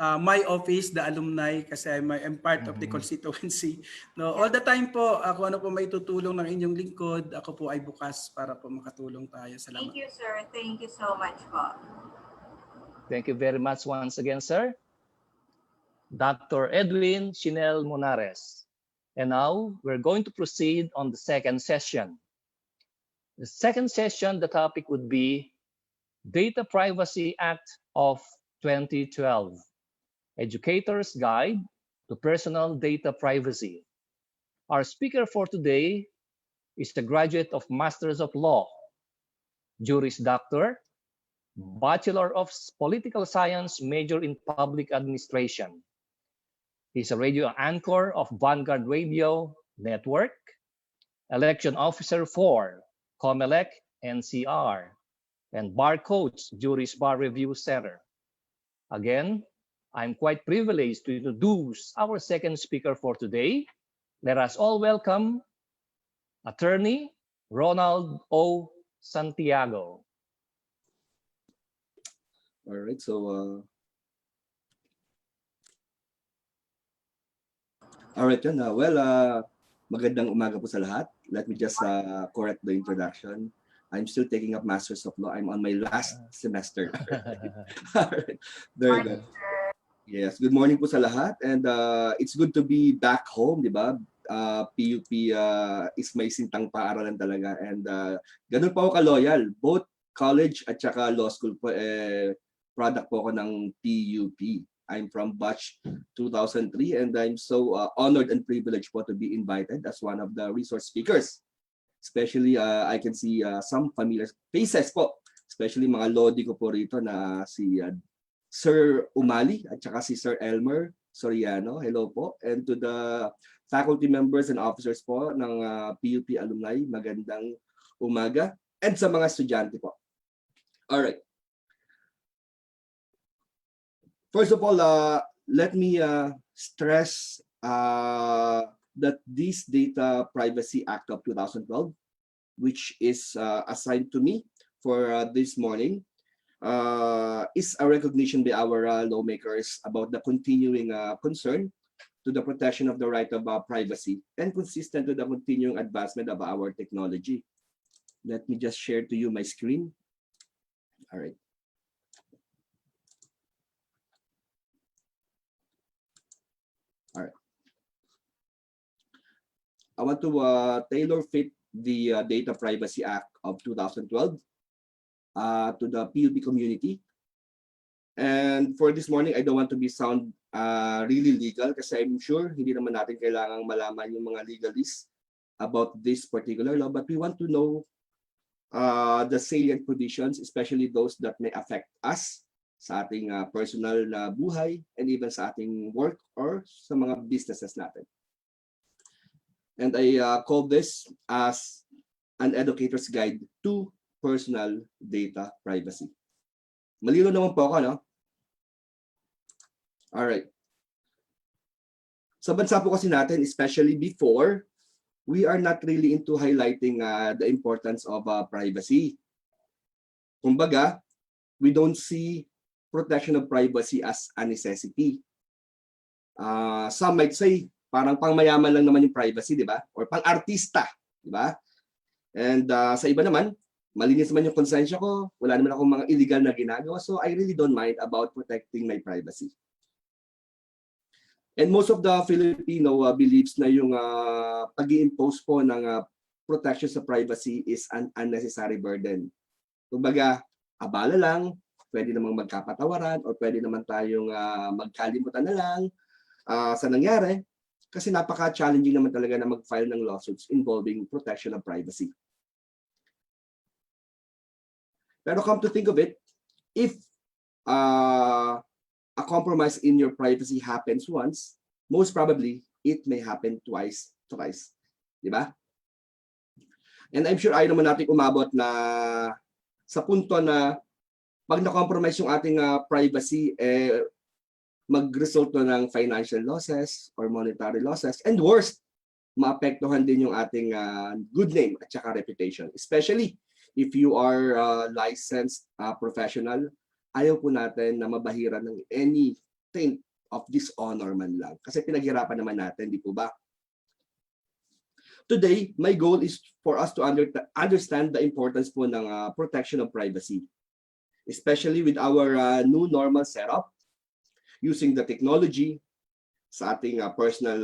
my office, the alumni, kasi I'm part of the constituency. No, all the time po, ako ano po may tutulong ng inyong lingkod, ako po ay bukas para po makatulong tayo. Salamat. Thank you, sir. Thank you so much po. Thank you very much once again, sir. Dr. Edwin Chinel Monares. And now we're going to proceed on the second session. The second session, the topic would be Data Privacy Act of 2012, Educator's Guide to Personal Data Privacy. Our speaker for today is a graduate of Masters of Law, Juris Doctor, Bachelor of Political Science, major in Public Administration. He's a radio anchor of Vanguard Radio Network, election officer for COMELEC NCR, and bar coach, Juris Bar Review Center. Again, I'm quite privileged to introduce our second speaker for today. Let us all welcome Attorney Ronald O. Santiago. All right, so all right, yun. Magandang umaga po sa lahat. Let me just correct the introduction. I'm still taking up Masters of Law. I'm on my last semester. All right, very good. Yes, good morning po sa lahat. And it's good to be back home, di ba? PUP is may sintang paaralan talaga. And ganun po ako ka-loyal. Both college at saka law school po, product po ako ng PUP. I'm from batch 2003 and I'm so honored and privileged po to be invited as one of the resource speakers. Especially I can see some familiar faces po, especially mga lodi ko po rito na si Sir Umali at saka si Sir Elmer Soriano. Hello po. And to the faculty members and officers po ng PUP alumni, magandang umaga. And sa mga estudyante po. All right. First of all, let me stress that this Data Privacy Act of 2012, which is assigned to me for this morning, is a recognition by our lawmakers about the continuing concern to the protection of the right of privacy and consistent to the continuing advancement of our technology. Let me just share to you my screen. All right. All right. I want to tailor fit the Data Privacy Act of 2012 to the PUP community. And for this morning, I don't want to be sound really legal kasi I'm sure hindi naman natin kailangang malaman yung mga legalists about this particular law, but we want to know the salient provisions, especially those that may affect us sa ating personal na buhay and even sa ating work or sa mga businesses natin. And I call this as an educator's guide to personal data privacy. Malino naman po ako, no? Alright. Sa bansa po kasi natin, especially before, we are not really into highlighting the importance of privacy. Kumbaga, we don't see protection of privacy as a necessity. Some might say, parang pangmayaman lang naman yung privacy, di ba? Or pang-artista, di ba? And sa iba naman, malinis naman yung konsensya ko, wala naman akong mga illegal na ginagawa, so I really don't mind about protecting my privacy. And most of the Filipino believes na yung pag-i-impose po ng protection sa privacy is an unnecessary burden. Kumbaga, abala lang, pwede namang magkapatawaran or pwede naman tayong magkalimutan na lang sa nangyari kasi napaka-challenging naman talaga na mag-file ng lawsuits involving protection of privacy. Pero come to think of it, if a compromise in your privacy happens once, most probably it may happen twice. Di ba? And I'm sure ayaw naman natin umabot na sa punto na pag na-compromise yung ating privacy, mag-result ng financial losses or monetary losses. And worst, maapektuhan din yung ating good name at saka reputation. Especially if you are a licensed professional, ayaw po natin na mabahiran ng any taint of dishonor man lang. Kasi pinaghirapan naman natin, di po ba? Today, my goal is for us to understand the importance po ng protection of privacy. Especially with our new normal setup, using the technology sa ating personal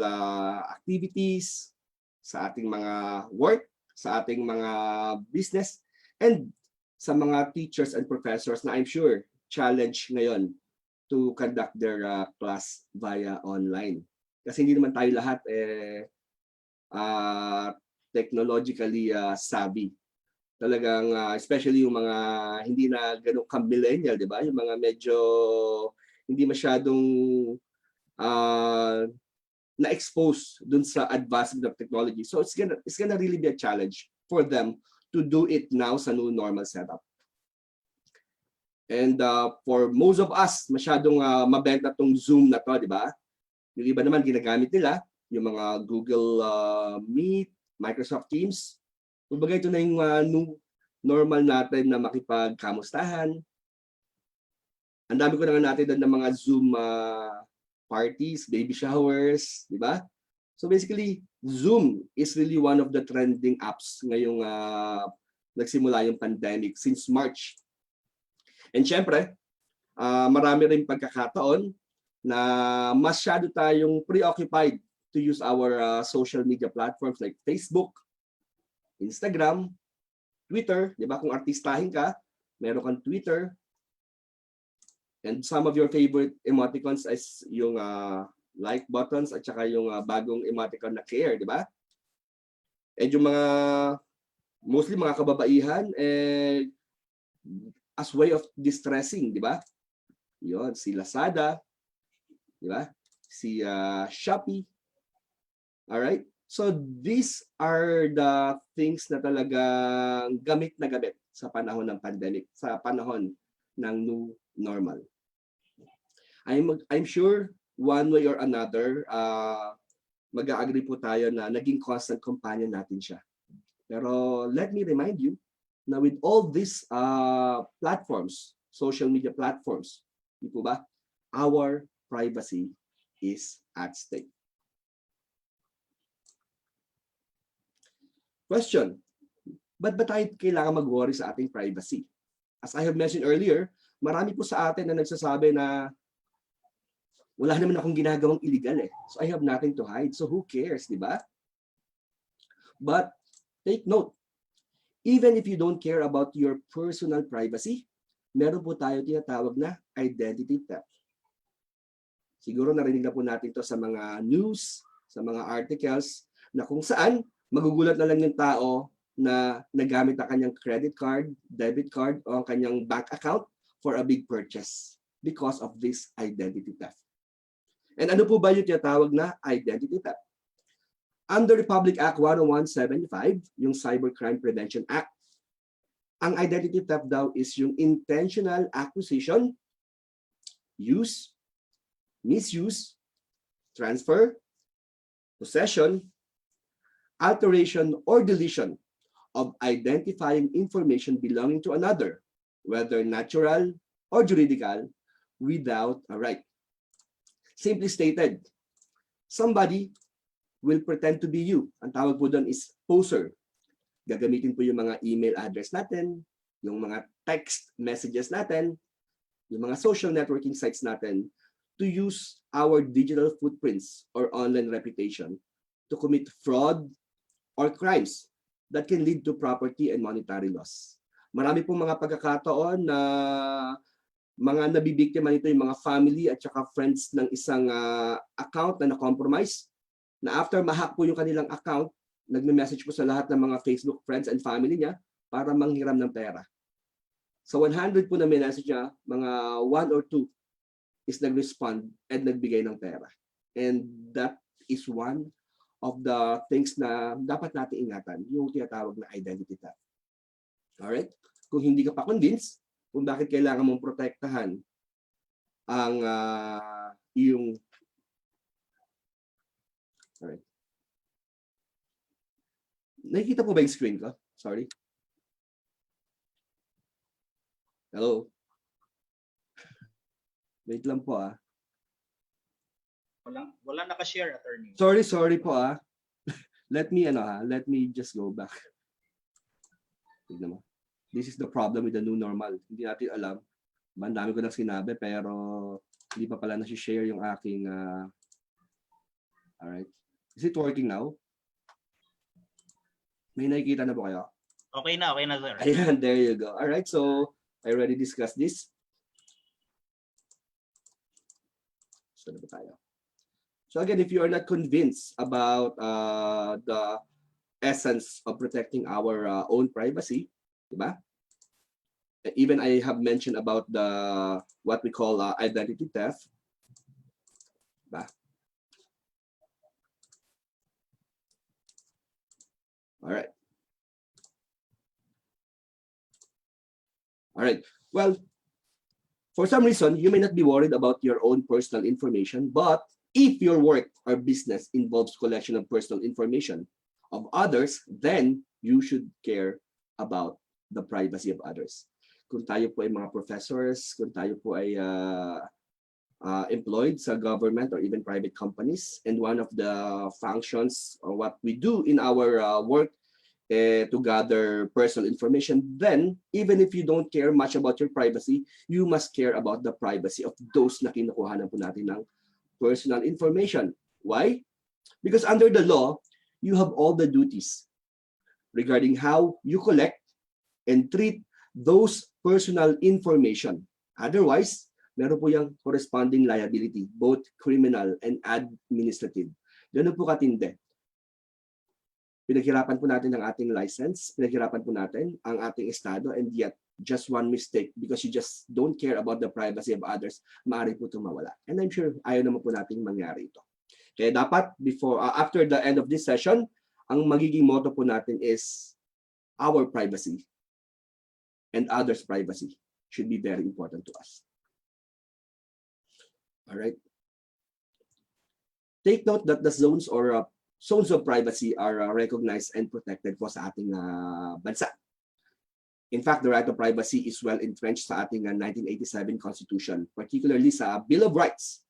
activities, sa ating mga work, sa ating mga business, and sa mga teachers and professors na I'm sure challenge ngayon to conduct their class via online. Kasi hindi naman tayo lahat technologically savvy. Talagang especially yung mga hindi na ganun ka-millennial, di ba? Yung mga medyo hindi masyadong na-expose dun sa advancement of technology. So it's gonna really be a challenge for them to do it now sa new normal setup. And for most of us, masyadong mabenta tong Zoom na to, di ba? Yung iba naman ginagamit nila, yung mga Google Meet, Microsoft Teams. Kumbaga ito na yung new normal natin na makipagkamustahan. Ang dami ko na nga natin doon ng mga Zoom parties, baby showers, di ba? So basically, Zoom is really one of the trending apps ngayong nagsimula yung pandemic since March. And syempre, marami rin pagkakataon na masyado tayong preoccupied to use our social media platforms like Facebook, Instagram, Twitter, di ba? Kung artistahin ka, meron kang Twitter. And some of your favorite emoticons is yung like buttons at saka yung bagong emoticon na care, di ba? And yung mga, mostly mga kababaihan, as way of distressing, di ba? Yun, si Lazada, di ba? Si Shopee. Alright? So these are the things na talagang gamit na gamit sa panahon ng pandemic, sa panahon ng new normal. I'm sure one way or another, mag-agree po tayo na naging constant companion natin siya. Pero let me remind you na with all these platforms, social media platforms, di po ba, our privacy is at stake. Question, ba't ba tayo kailangan mag-worry sa ating privacy? As I have mentioned earlier, marami po sa atin na nagsasabi na wala naman akong ginagawang illegal So I have nothing to hide. So who cares, di ba? But take note, even if you don't care about your personal privacy, meron po tayo tinatawag na identity theft. Siguro narinig na po natin to sa mga news, sa mga articles, na kung saan magugulat na lang yung tao na nagamit ang kanyang credit card, debit card, o ang kanyang bank account for a big purchase because of this identity theft. And ano po ba yung tinatawag na identity theft? Under Republic Act 10175, yung Cybercrime Prevention Act, ang identity theft daw is yung intentional acquisition, use, misuse, transfer, possession, alteration, or deletion of identifying information belonging to another, whether natural or juridical, without a right. Simply stated, somebody will pretend to be you. Ang tawag po doon is poser. Gagamitin po yung mga email address natin, yung mga text messages natin, yung mga social networking sites natin to use our digital footprints or online reputation to commit fraud or crimes that can lead to property and monetary loss. Marami pong mga pagkakataon na mga nabibiktima nito yung mga family at saka friends ng isang account na na-compromise, na after ma-hack po yung kanilang account, nagme-message po sa lahat ng mga Facebook friends and family niya para manghiram ng pera. So 100 po na message niya, mga 1 or 2 is nag-respond and nagbigay ng pera. And that is one of the things na dapat natin ingatan, yung tinatawag na identity theft. Alright? Kung hindi ka pa convinced kung bakit kailangan mong protektahan ang iyong Nakikita po ba yung screen ko? Sorry. Hello? Wait lang po ah. Wala naka-share, attorney. Sorry po ah. Let me just go back. Tignan mo. This is the problem with the new normal. Hindi natin alam. Ang dami ko nang sinabi pero hindi pa pala nasi-share yung aking alright. Is it working now? May nakikita na po kayo? Okay na, sir. Ayan, there you go. Alright, so I already discussed this. Saan ba tayo? So again, if you are not convinced about the essence of protecting our own privacy, diba? Even I have mentioned about the what we call identity theft. Diba? All right. All right. Well, for some reason, you may not be worried about your own personal information, but if your work or business involves collection of personal information of others, then you should care about the privacy of others. Kung tayo po ay mga professors, kung tayo po ay employed sa government or even private companies, and one of the functions or what we do in our work to gather personal information, then even if you don't care much about your privacy, you must care about the privacy of those na kinukuhanan po natin ng personal information. Why? Because under the law, you have all the duties regarding how you collect and treat those personal information. Otherwise, meron po yung corresponding liability, both criminal and administrative. Ganun po katindi. Pinaghirapan po natin ang ating license, pinaghirapan po natin ang ating estado, and yet just one mistake because you just don't care about the privacy of others, maaari po itong mawala. And I'm sure ayaw naman po nating mangyari ito. Kaya dapat after the end of this session, ang magiging motto po natin is our privacy and others' privacy should be very important to us. All right. Take note that the zones or zones of privacy are recognized and protected po sa ating bansa. In fact, the right of privacy is well entrenched sa ating 1987 Constitution, particularly sa Bill of Rights,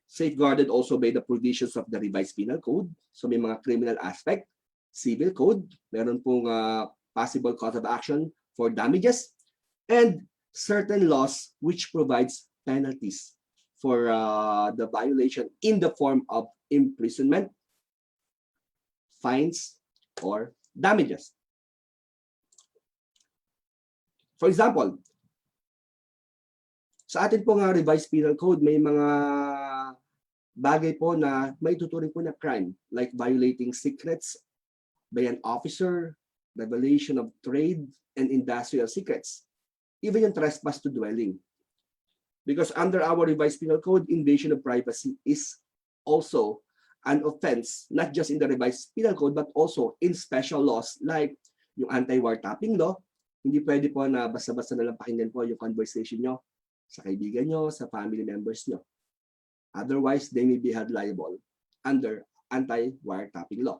safeguarded also by the provisions of the Revised Penal Code. So may mga criminal aspect, civil code, meron pong possible cause of action for damages, and certain laws which provides penalties for the violation in the form of imprisonment, fines, or damages. For example, sa atin pong Revised Penal Code, may mga bagay po na may tuturing po na crime, like violating secrets by an officer, revelation of trade and industrial secrets, even yung trespass to dwelling. Because under our Revised Penal Code, invasion of privacy is also an offense, not just in the Revised Penal Code, but also in special laws like yung anti-wiretapping law. Hindi pwede po na basta-basta na lang pakinggan po yung conversation nyo sa kaibigan nyo, sa family members nyo. Otherwise, they may be held liable under anti-wiretapping law.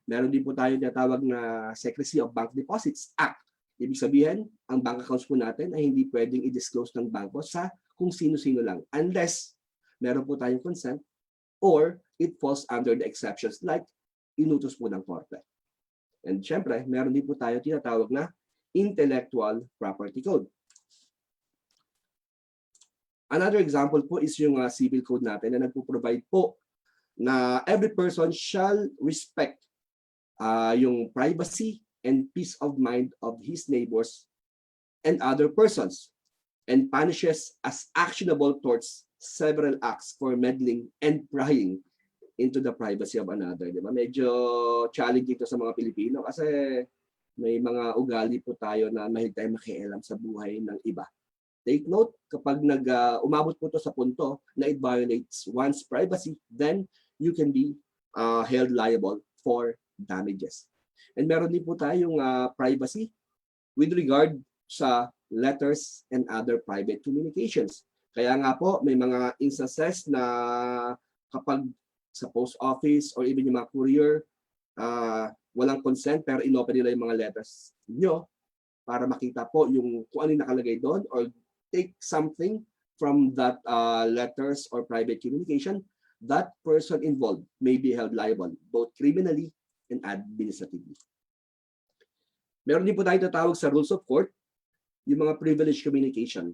Meron din po tayo tinatawag na Secrecy of Bank Deposits Act. Ibig sabihin, ang bank accounts po natin ay hindi pwedeng i-disclose ng banko sa kung sino-sino lang unless meron po tayong consent or it falls under the exceptions like inutos po ng korte. And syempre, meron din po tayo tinatawag na Intellectual Property Code. Another example po is yung civil code natin na nagpo-provide po na every person shall respect yung privacy and peace of mind of his neighbors and other persons, and punishes as actionable towards several acts for meddling and prying into the privacy of another. Diba? Medyo challenging ito sa mga Pilipino kasi may mga ugali po tayo na mahilig tayo makialam sa buhay ng iba. Take note, kapag umabot po ito sa punto na it violates one's privacy, then you can be held liable for damages. And meron din po tayong privacy with regard sa letters and other private communications. Kaya nga po, may mga instances na kapag sa post office or even yung mga courier, walang consent pero inopen nila yung mga letters nyo para makita po yung kung ano yung nakalagay doon or take something from that letters or private communication, that person involved may be held liable both criminally and administratively. Meron din po tayo tatawag sa rules of court, yung mga privileged communication.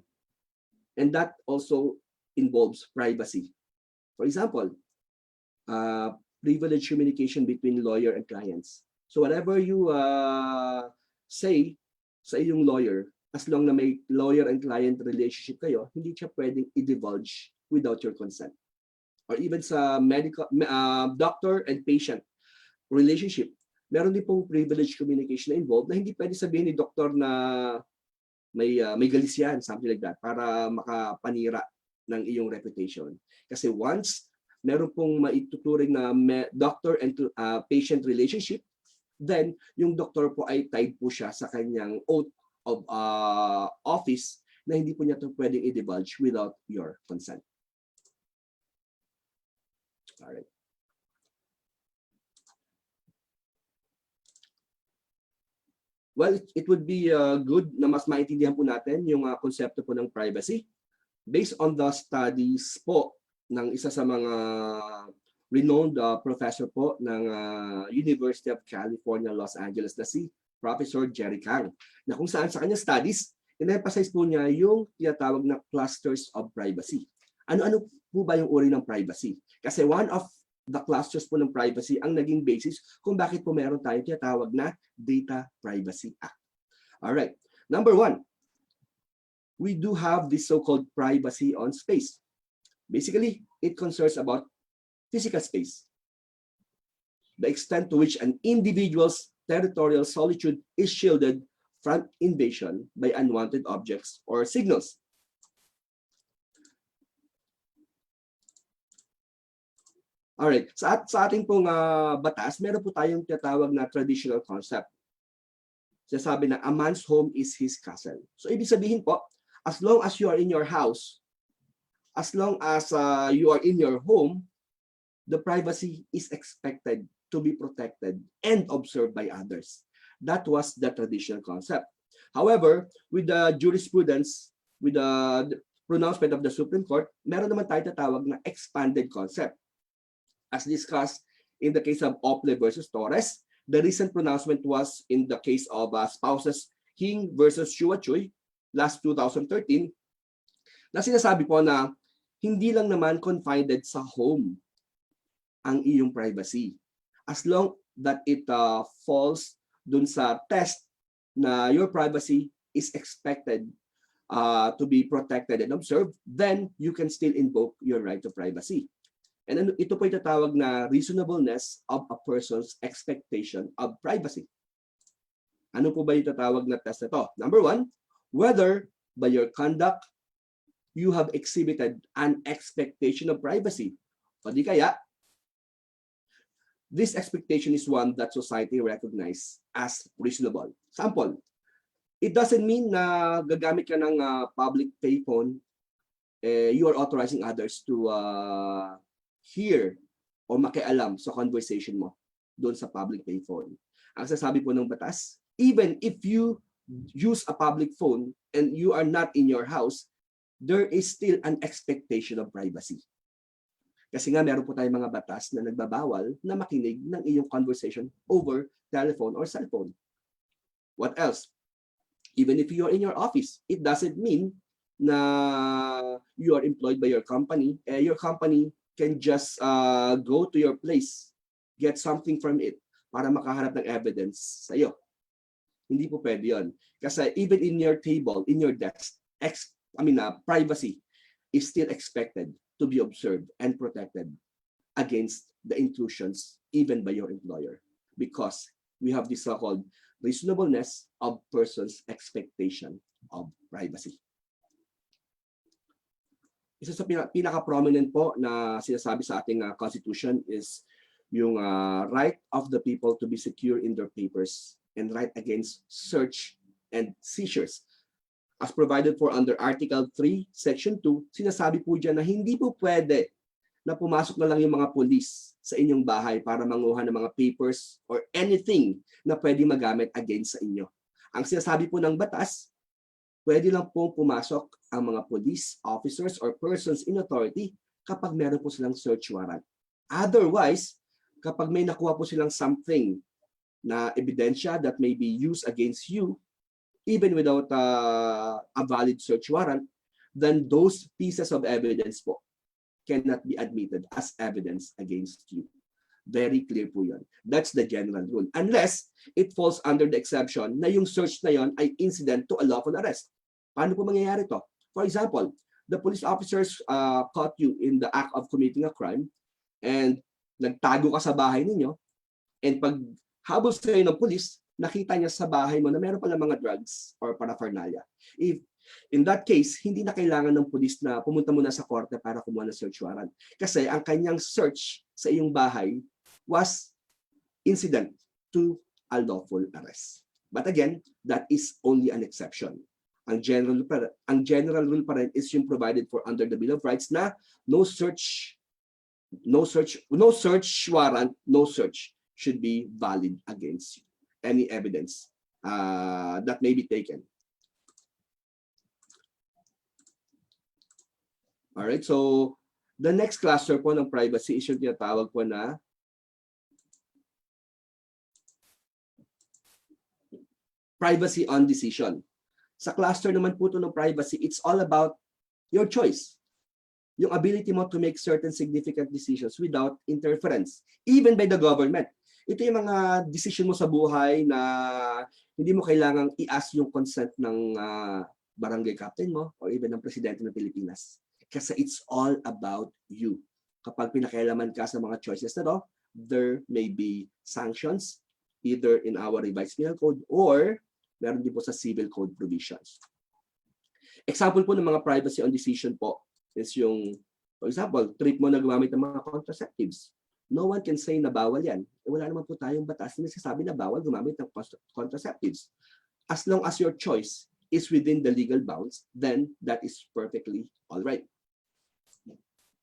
And that also involves privacy. For example, privileged communication between lawyer and clients. So whatever you say sa iyong lawyer, as long na may lawyer and client relationship kayo, hindi siya pwedeng i-divulge without your consent. Or even sa medical doctor and patient relationship, meron din pong privileged communication na involved na hindi pwede sabihin ni doktor na may galis yan, something like that, para makapanira ng iyong reputation. Kasi once meron pong maituturing na doctor and patient relationship, then yung doktor po ay tied po siya sa kanyang oath of office na hindi po niya ito pwedeng i-divulge without your consent. Alright. Well, it would be good na mas maintindihan po natin yung konsepto po ng privacy based on the studies po ng isa sa mga renowned professor po ng University of California, Los Angeles na si Professor Jerry Kang, na kung saan sa kanyang studies, in-emphasize po niya yung tinatawag na clusters of privacy. Ano-ano po ba yung uri ng privacy? Kasi one of the clusters po ng privacy ang naging basis kung bakit po meron tayong tinatawag na Data Privacy Act. Alright, number one, we do have this so-called privacy on space. Basically, it concerns about physical space. The extent to which an individual's territorial solitude is shielded from invasion by unwanted objects or signals. Alright, sa ating pong batas, meron po tayong tinatawag na traditional concept. Sinasabi na a man's home is his castle. So ibig sabihin po, as long as you are in your house, as long as you are in your home, the privacy is expected to be protected and observed by others. That was the traditional concept. However, with the jurisprudence, with the pronouncement of the Supreme Court, meron naman tayo tatawag na expanded concept. As discussed in the case of Ople versus Torres, the recent pronouncement was in the case of spouses Hing versus Shua Choi, last 2013, na sinasabi po na hindi lang naman confined sa home ang iyong privacy. As long that it falls dun sa test na your privacy is expected to be protected and observed, then you can still invoke your right to privacy. And ito po itatawag na reasonableness of a person's expectation of privacy. Ano po ba yung tatawag na test na ito? Number one, whether by your conduct, you have exhibited an expectation of privacy. O di kaya, this expectation is one that society recognizes as reasonable. Sample, it doesn't mean na gagamit ka ng public payphone, you are authorizing others to hear o makialam sa conversation mo doon sa public payphone. Ang sasabi po ng batas, even if you use a public phone and you are not in your house, there is still an expectation of privacy. Kasi nga meron po tayong mga batas na nagbabawal na makinig ng iyong conversation over telephone or cellphone. What else? Even if you are in your office, it doesn't mean na you are employed by your company. Your company can just go to your place, get something from it, para makahanap ng evidence sa iyo. Hindi po pwede yun. Kasi even in your table, in your desk, privacy is still expected to be observed and protected against the intrusions even by your employer. Because we have this so-called reasonableness of person's expectation of privacy. Isa sa pinaka-prominent po na sinasabi sa ating Constitution is yung right of the people to be secure in their papers and right against search and seizures. As provided for under Article 3, Section 2, sinasabi po dyan na hindi po pwede na pumasok na lang yung mga police sa inyong bahay para manguha ng mga papers or anything na pwede magamit against sa inyo. Ang sinasabi po ng batas, pwede lang po pumasok ang mga police officers or persons in authority kapag meron po silang search warrant. Otherwise, kapag may nakuha po silang something na ebidensya that may be used against you, even without a valid search warrant, then those pieces of evidence po cannot be admitted as evidence against you. Very clear po yun. That's the general rule. Unless it falls under the exception na yung search na yon ay incident to a lawful arrest. Paano po mangyayari to? For example, the police officers caught you in the act of committing a crime and nagtago ka sa bahay ninyo, and pag habol sa iyo ng police, nakita niya sa bahay mo na meron pala mga drugs or paraphernalia. If in that case, hindi na kailangan ng police na pumunta muna sa korte para kumuha ng search warrant. Kasi ang kanyang search sa iyong bahay was incident to a lawful arrest. But again, that is only an exception. Ang general rule pa rin is yung provided for under the Bill of Rights na no search warrant, no search should be valid against any evidence that may be taken. Alright, so the next cluster po ng privacy is yung tinatawag po na privacy on decision. Sa cluster naman po ito ng privacy, it's all about your choice. Yung ability mo to make certain significant decisions without interference, even by the government. Ito yung mga decision mo sa buhay na hindi mo kailangang i-ask yung consent ng barangay captain mo or even ng presidente ng Pilipinas. Kasi it's all about you. Kapag pinakialaman ka sa mga choices na to, there may be sanctions either in our revised penal code or meron din po sa civil code provisions. Example po ng mga privacy on decision po is yung, for example, trip mo na gumamit ng mga contraceptives. No one can say na bawal yan. Wala naman po tayong batas na nagsasabi na bawal gumamit ng contraceptives. As long as your choice is within the legal bounds, then that is perfectly all right.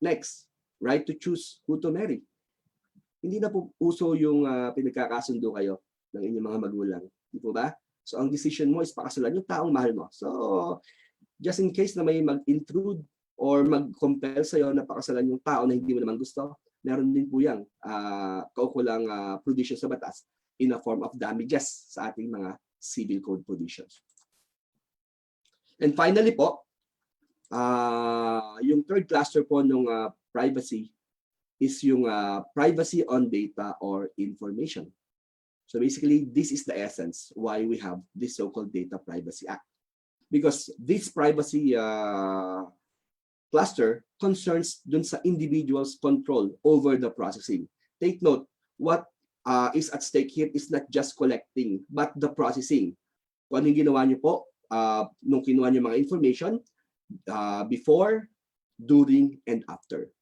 Next, right to choose who to marry. Hindi na po uso yung pinagkakasundo kayo ng inyong mga magulang. Di po ba? So ang decision mo is pakasalan yung taong mahal mo. So just in case na may mag-intrude or mag-compel sa'yo na pakasalan yung tao na hindi mo naman gusto, meron din po yung kaukulang provision sa batas in a form of damages sa ating mga civil code provisions. And finally po, yung third cluster po ng privacy is yung privacy on data or information. So basically, this is the essence why we have this so-called Data Privacy Act. Because this privacy cluster concerns dun sa individual's control over the processing. Take note, what is at stake here is not just collecting, but the processing. Kung anong ginawa niyo po, nung kinuha niyo mga information, before, during, and after.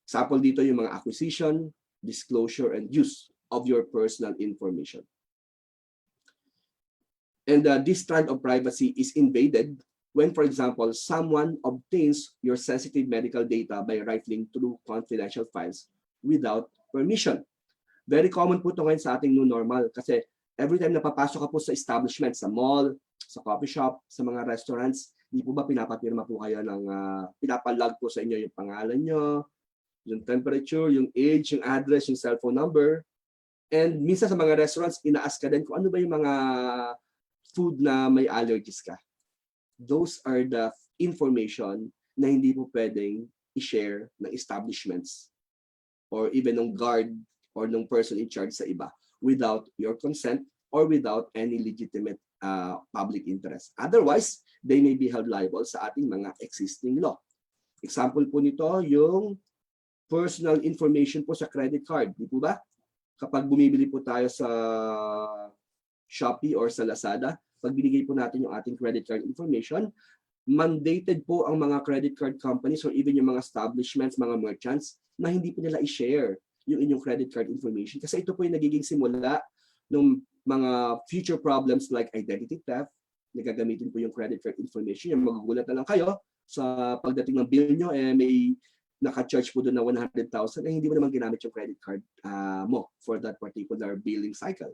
Example dito yung mga acquisition, disclosure, and use of your personal information. And this strand of privacy is invaded when, for example, someone obtains your sensitive medical data by rifling through confidential files without permission. Very common po ito ngayon sa ating new normal kasi every time na papasok ka po sa establishment, sa mall, sa coffee shop, sa mga restaurants, di po ba pinapapirma po kayo ng, pinapalag po sa inyo yung pangalan nyo, yung temperature, yung age, yung address, yung cellphone number. And minsan sa mga restaurants, ina-ask ka din kung ano ba yung mga food na may allergies ka. Those are the information na hindi po pwedeng i-share ng establishments or even ng guard or ng person in charge sa iba without your consent or without any legitimate public interest. Otherwise, they may be held liable sa ating mga existing law. Example po nito, yung personal information po sa credit card. Di po ba? Kapag bumibili po tayo sa Shopee or sa Lazada, pag binigay po natin yung ating credit card information, mandated po ang mga credit card companies or even yung mga establishments, mga merchants, na hindi po nila i-share yung inyong credit card information. Kasi ito po yung nagiging simula ng mga future problems like identity theft, nagagamitin po yung credit card information. Yung magugulat na lang kayo sa pagdating ng bill nyo, may naka-charge po doon na 100,000, eh hindi mo naman ginamit yung credit card mo for that particular billing cycle.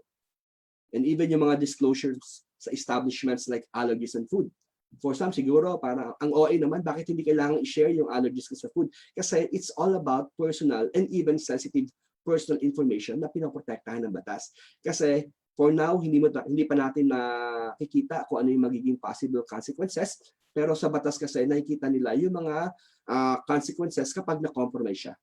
And even yung mga disclosures sa establishments like allergies and food. For some, siguro, para ang OA naman, bakit hindi kailangan i-share yung allergies ko sa food? Kasi it's all about personal and even sensitive personal information na pinoprotektahan ng batas. Kasi for now, hindi pa natin nakikita kung ano yung magiging possible consequences. Pero sa batas kasi, nakikita nila yung mga consequences kapag na-compromise siya.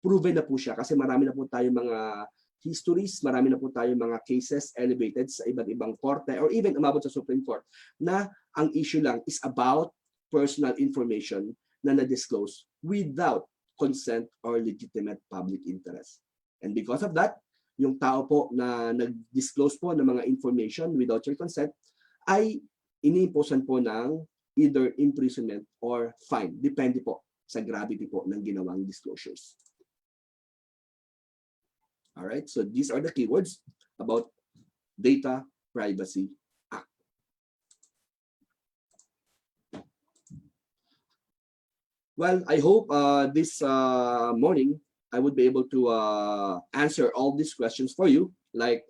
Proven na po siya kasi marami na po tayong mga histories, marami na po tayong mga cases elevated sa iba't ibang korte or even umabot sa Supreme Court na ang issue lang is about personal information na na-disclose without consent or legitimate public interest. And because of that, yung tao po na nag-disclose po ng mga information without your consent ay iniimposan po ng either imprisonment or fine. Depende po sa gravity po ng ginawang disclosures. All right, so these are the keywords about Data Privacy Act. Well, I hope this morning I would be able to answer all these questions for you, like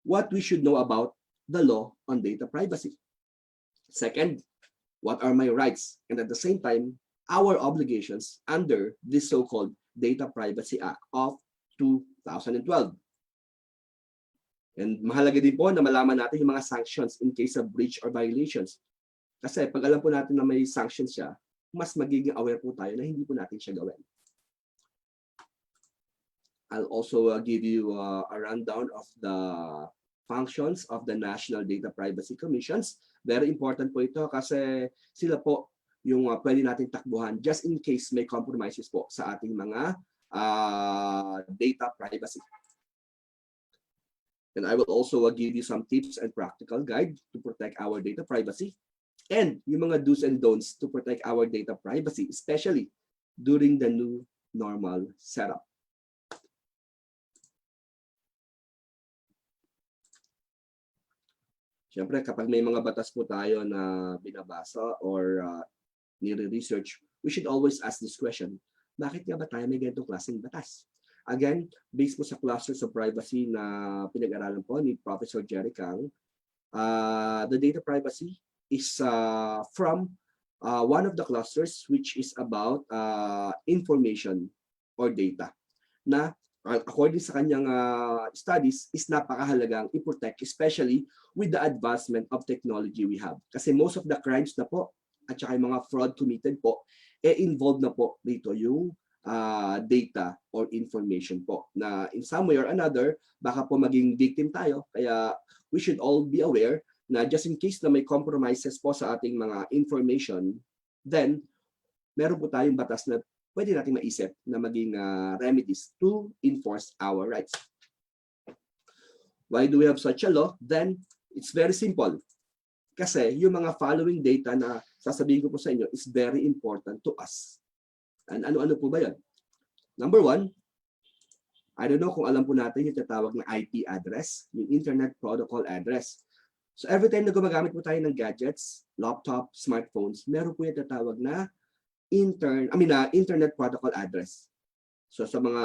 what we should know about the law on data privacy. Second, what are my rights? And at the same time, our obligations under this so-called Data Privacy Act of 2012. And mahalaga din po na malaman natin yung mga sanctions in case of breach or violations. Kasi pag alam po natin na may sanctions siya, mas magiging aware po tayo na hindi po natin siya gawin. I'll also give you a rundown of the functions of the National Data Privacy Commissions. Very important po ito kasi sila po yung pwede natin takbuhan just in case may compromises po sa ating mga data privacy. And I will also give you some tips and practical guide to protect our data privacy and yung mga do's and don'ts to protect our data privacy, especially during the new normal setup. Siyempre, kapag may mga batas po tayo na binabasa or nire-research, we should always ask this question. Bakit nga ba tayo may ganitong klaseng batas? Again, based po sa clusters of privacy na pinag-aralan po ni Professor Jerry Kang, the data privacy is from one of the clusters which is about information or data na according sa kanyang studies is napakahalagang i-protect, especially with the advancement of technology we have. Kasi most of the crimes na po at saka yung mga fraud committed po, involved na po dito yung data or information po na in some way or another, baka po maging victim tayo. Kaya we should all be aware na just in case na may compromises po sa ating mga information, then meron po tayong batas na pwede natin maisip na maging remedies to enforce our rights. Why do we have such a law? Then, it's very simple. Kasi yung mga following data na sasabihin ko po sa inyo is very important to us. And ano-ano po ba yan? Number one, I don't know kung alam po natin yung tatawag na IP address, yung Internet Protocol Address. So every time na gumagamit po tayo ng gadgets, laptop, smartphones, meron po yung tatawag na Internet Protocol Address. So sa mga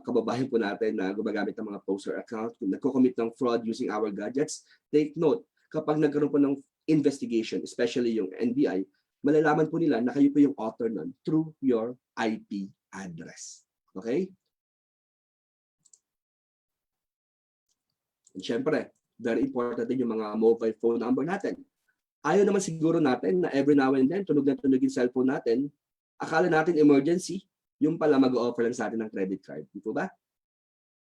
kababayan po natin na gumagamit ng mga poster account, kung nagko-commit ng fraud using our gadgets, take note, kapag nagkaroon po ng investigation, especially yung NBI, malalaman po nila na kayo po yung author nun through your IP address. Okay? And syempre, very important din yung mga mobile phone number natin. Ayaw naman siguro natin na every now and then, tunog na tunog yung cellphone natin, akala natin emergency, yung pala mag-o-offer lang sa atin ng credit card. Di po ba?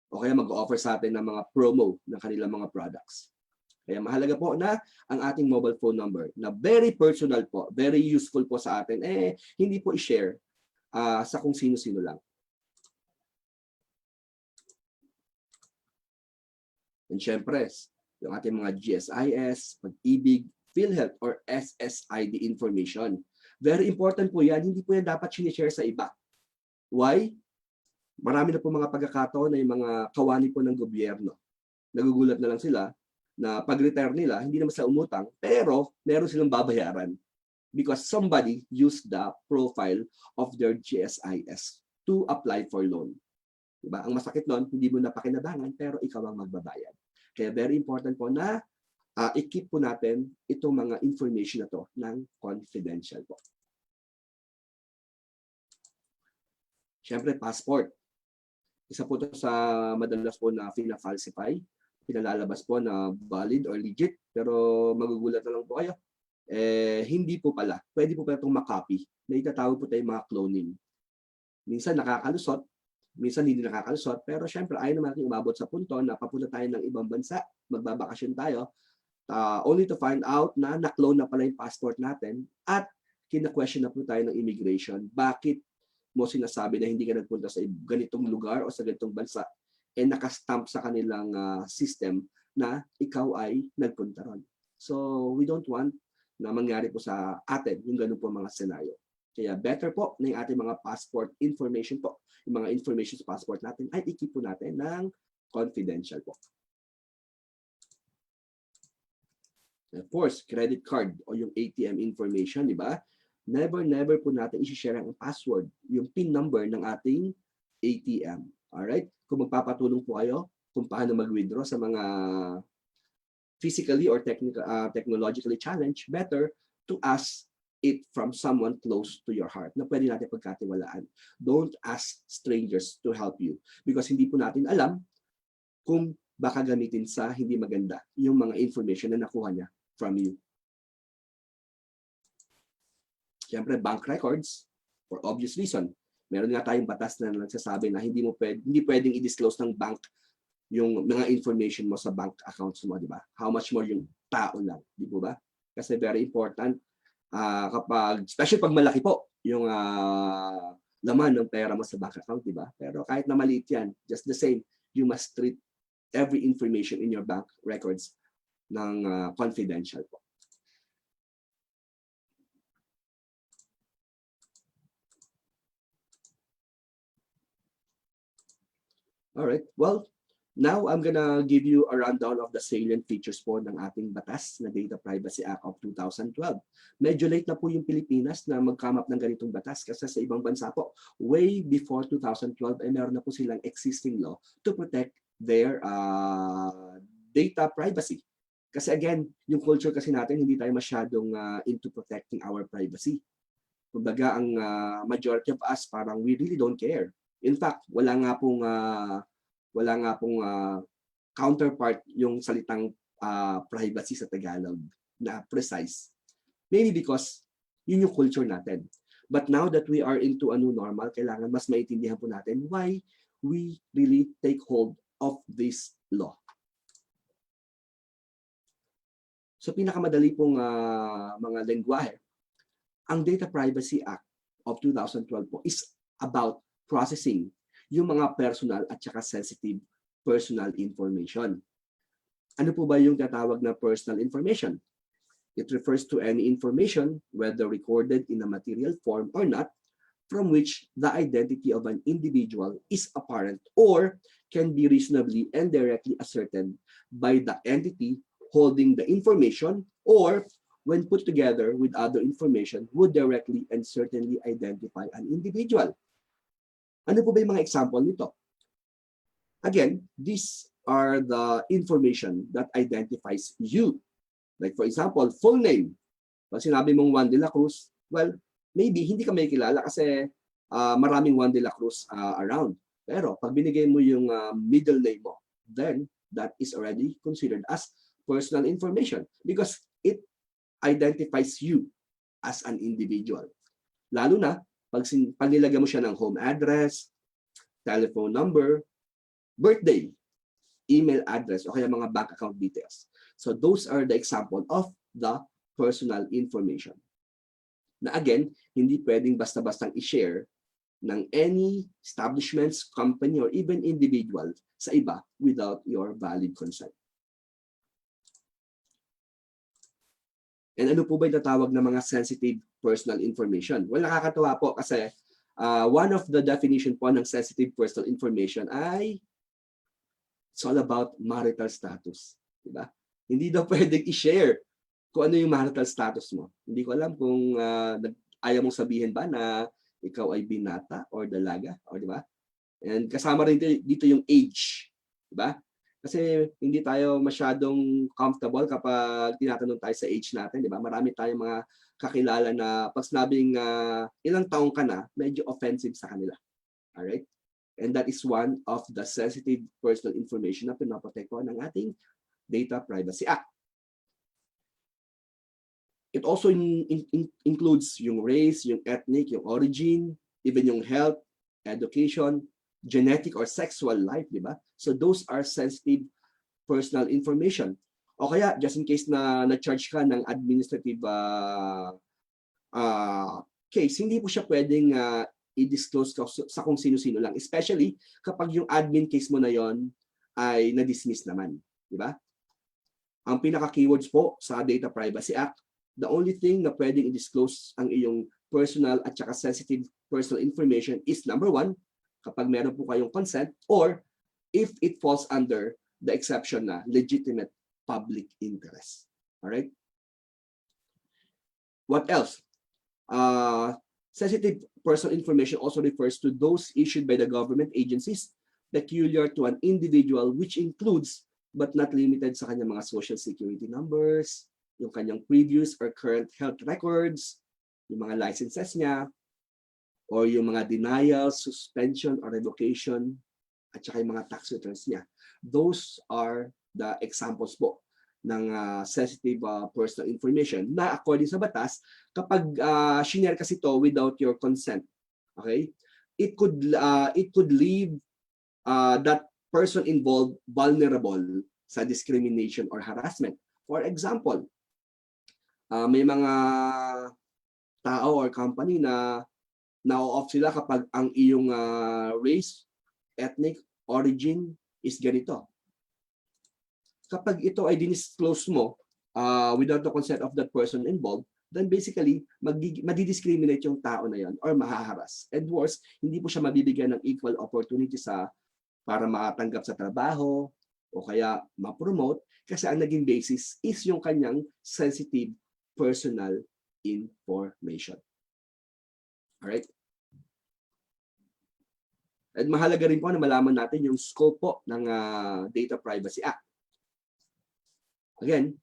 O kaya mag-o-offer sa atin ng mga promo ng kanilang mga products. Kaya mahalaga po na ang ating mobile phone number na very personal po, very useful po sa atin, hindi po i-share sa kung sino-sino lang. And syempre, yung ating mga GSIS, Pag-ibig, PhilHealth or SSID information. Very important po yan, hindi po yan dapat sinishare sa iba. Why? Marami na po mga pagkakataon na yung mga kawani po ng gobyerno. Nagugulat na lang sila na pag-retire nila, hindi naman sa umutang, pero meron silang babayaran. because somebody used the profile of their GSIS to apply for loan. Diba? Ang masakit nun, hindi mo napakinabangan, pero ikaw ang magbabayad. Kaya very important po na i-keep po natin itong mga information na to ng confidential po. Siyempre, passport. Isa po ito sa madalas po na fina-falsify, pinalalabas po na valid or legit, pero magugulat na lang po kayo. Hindi po pala. Pwede po pala itong makopy. Na itatawag po tayo mga cloning. Minsan nakakalusot, minsan hindi nakakalusot, pero syempre ayaw naman natin umabot sa punto na papunta tayo ng ibang bansa, magbabakasyon tayo, only to find out na na-clone na pala yung passport natin at kina-question na po tayo ng immigration. Bakit mo sinasabi na hindi ka nagpunta sa ganitong lugar o sa ganitong bansa nakastamp sa kanilang system na ikaw ay nagpunta ron. So we don't want na mangyari po sa atin yung ganun po mga senaryo. Kaya better po na yung ating mga passport information po, yung mga information sa passport natin ay i-keep po natin ng confidential po. Of course, credit card o yung ATM information, di ba? Never po natin i-share ang password, yung PIN number ng ating ATM. Alright? Kung magpapatulong po kayo kung paano mag-withdraw sa mga physically or technologically challenged, better to ask it from someone close to your heart na pwede natin pagkatiwalaan. Don't ask strangers to help you because hindi po natin alam kung baka gamitin sa hindi maganda yung mga information na nakuha niya from you. Siyempre, bank records, for obvious reason. Meron nga tayong batas na nagsasabi na hindi pwedeng i-disclose ng bank yung mga information mo sa bank accounts mo, di ba? How much more yung tao lang, di po ba? Kasi very important, kapag, especially pag malaki po, yung laman ng pera mo sa bank account, di ba? Pero kahit na maliit yan, just the same, you must treat every information in your bank records ng confidential po. All right, well, now I'm gonna give you a rundown of the salient features po ng ating batas na Data Privacy Act of 2012. Medyo late na po yung Pilipinas na mag-come up ng ganitong batas kasi sa ibang bansa po, way before 2012 ay meron na po silang existing law to protect their data privacy. Kasi again, yung culture kasi natin, hindi tayo masyadong into protecting our privacy. Kumbaga, ang majority of us, parang we really don't care. In fact, wala nga pong counterpart yung salitang privacy sa Tagalog na precise. Maybe because yun yung culture natin. But now that we are into a new normal, kailangan mas maintindihan po natin why we really take hold of this law. So pinakamadali pong mga lengguwahe, ang Data Privacy Act of 2012 po is about processing yung mga personal at saka sensitive personal information. Ano po ba yung tatawag na personal information? It refers to any information, whether recorded in a material form or not, from which the identity of an individual is apparent or can be reasonably and directly ascertained by the entity holding the information, or when put together with other information, would directly and certainly identify an individual. Ano po ba yung mga example nito? Again, these are the information that identifies you. Like for example, full name. Pag sinabi mong Juan de la Cruz, well, maybe hindi ka may kilala kasi maraming Juan de la Cruz around. Pero pag binigay mo yung middle name mo, then that is already considered as personal information because it identifies you as an individual. Lalo na pag nilagyan mo siya ng home address, telephone number, birthday, email address, o kaya mga bank account details. So those are the example of the personal information. Na again, hindi pwedeng basta-bastang i-share ng any establishments, company, or even individual sa iba without your valid consent. And ano po ba yung tatawag na mga sensitive personal information? Well, nakakatawa po kasi one of the definition po ng sensitive personal information ay it's all about marital status. Diba? Hindi daw pwedeng i-share kung ano yung marital status mo. Hindi ko alam kung ayaw mong sabihin ba na ikaw ay binata or dalaga, o di ba? And kasama rin dito yung age, di ba? Kasi hindi tayo masyadong comfortable kapag tinatanong tayo sa age natin, di ba? Marami tayong mga kakilala na pag sinabing ilang taong ka na, medyo offensive sa kanila. Alright? And that is one of the sensitive personal information na pinaprotektuhan ng ating Data Privacy Act. It also includes yung race, yung ethnic, yung origin, even yung health, education, genetic or sexual life, di ba? So those are sensitive personal information. O kaya, just in case na na-charge ka ng administrative case, hindi po siya pwedeng i-disclose sa kung sino-sino lang. Especially kapag yung admin case mo na yon ay na-dismiss naman. Di ba? Ang pinaka-keywords po sa Data Privacy Act, the only thing na pwedeng i-disclose ang iyong personal at saka sensitive personal information is number 1, kapag meron po kayong consent, or if it falls under the exception na legitimate public interest. Alright? What else? Sensitive personal information also refers to those issued by the government agencies peculiar to an individual, which includes but not limited sa kanyang mga social security numbers, yung kanyang previous or current health records, yung mga licenses niya, or yung mga denials, suspension, or revocation, at saka yung mga tax returns niya. Those are the examples po ng sensitive personal information na according sa batas, kapag shinare kasi ito without your consent, okay, it could leave that person involved vulnerable sa discrimination or harassment. For example, may mga tao or company na na-off sila kapag ang iyong race, ethnic, origin is ganito. Kapag ito ay dinisclose mo without the consent of that person involved, then basically, madidiscriminate yung tao na yon or mahaharas. And worse, hindi po siya mabibigyan ng equal opportunity para matanggap sa trabaho o kaya ma-promote kasi ang naging basis is yung kanyang sensitive personal information. Alright? At mahalaga rin po na malaman natin yung scope po ng Data Privacy Act. Again,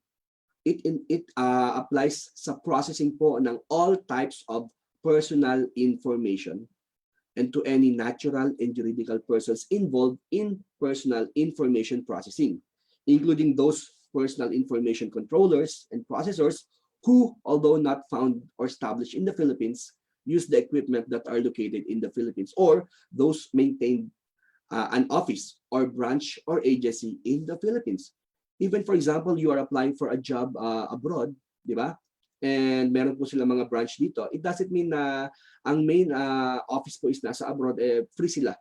it applies sa processing po ng all types of personal information and to any natural and juridical persons involved in personal information processing, including those personal information controllers and processors who, although not found or established in the Philippines, use the equipment that are located in the Philippines, or those maintain an office or branch or agency in the Philippines. Even for example, you are applying for a job abroad, di ba? And meron po sila mga branch dito. It doesn't mean na ang main office po is nasa abroad, free sila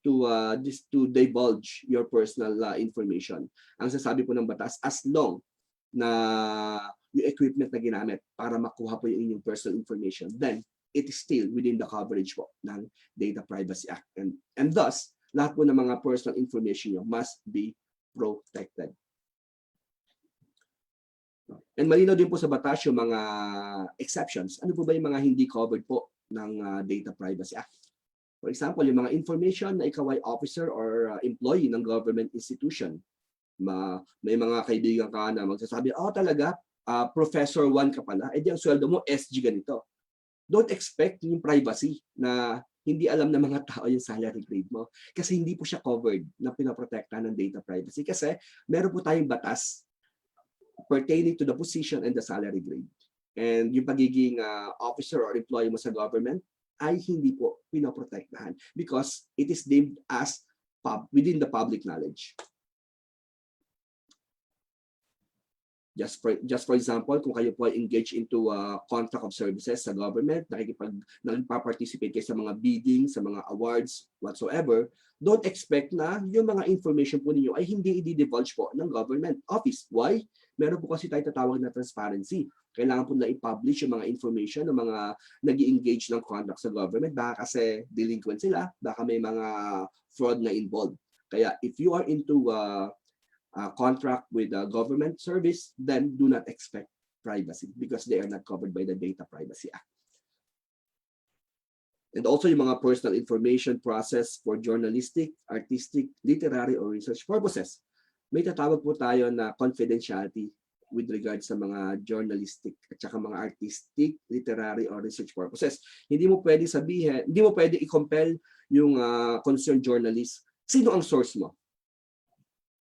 to divulge your personal information. Ang sasabi po ng batas, as long na yung equipment na ginamit para makuha po yung inyong personal information, then it is still within the coverage po ng Data Privacy Act. And thus, lahat po ng mga personal information nyo must be protected. And malinaw din po sa batas yung mga exceptions. Ano po ba yung mga hindi covered po ng Data Privacy Act? For example, yung mga information na ikaw ay officer or employee ng government institution. May mga kaibigan ka na magsasabi, talaga, Professor 1 ka pala, di ang sweldo mo SG ganito. Don't expect yung privacy na hindi alam ng mga tao yung salary grade mo. Kasi hindi po siya covered na pinaprotektahan ng data privacy. Kasi meron po tayong batas pertaining to the position and the salary grade. And yung pagiging officer or employee mo sa government ay hindi po pinoprotektahan because it is deemed as within the public knowledge. Just for example, kung kayo po ay engaged into contract of services sa government, nagpa-participate kayo sa mga bidding, sa mga awards, whatsoever, don't expect na yung mga information po ninyo ay hindi i-divulge po ng government office. Why? Meron po kasi tayo tatawag na transparency. Kailangan po na i-publish yung mga information ng mga nag-i-engage ng contract sa government. Baka kasi delinquent sila, baka may mga fraud na involved. Kaya if you are into contract with a government service, then do not expect privacy because they are not covered by the Data Privacy Act. And also yung mga personal information process for journalistic, artistic, literary, or research purposes. May tatawag po tayo na confidentiality with regard sa mga journalistic at saka mga artistic, literary, or research purposes. Hindi mo pwede sabihin, hindi mo pwede i-compel yung concerned journalist. Sino ang source mo?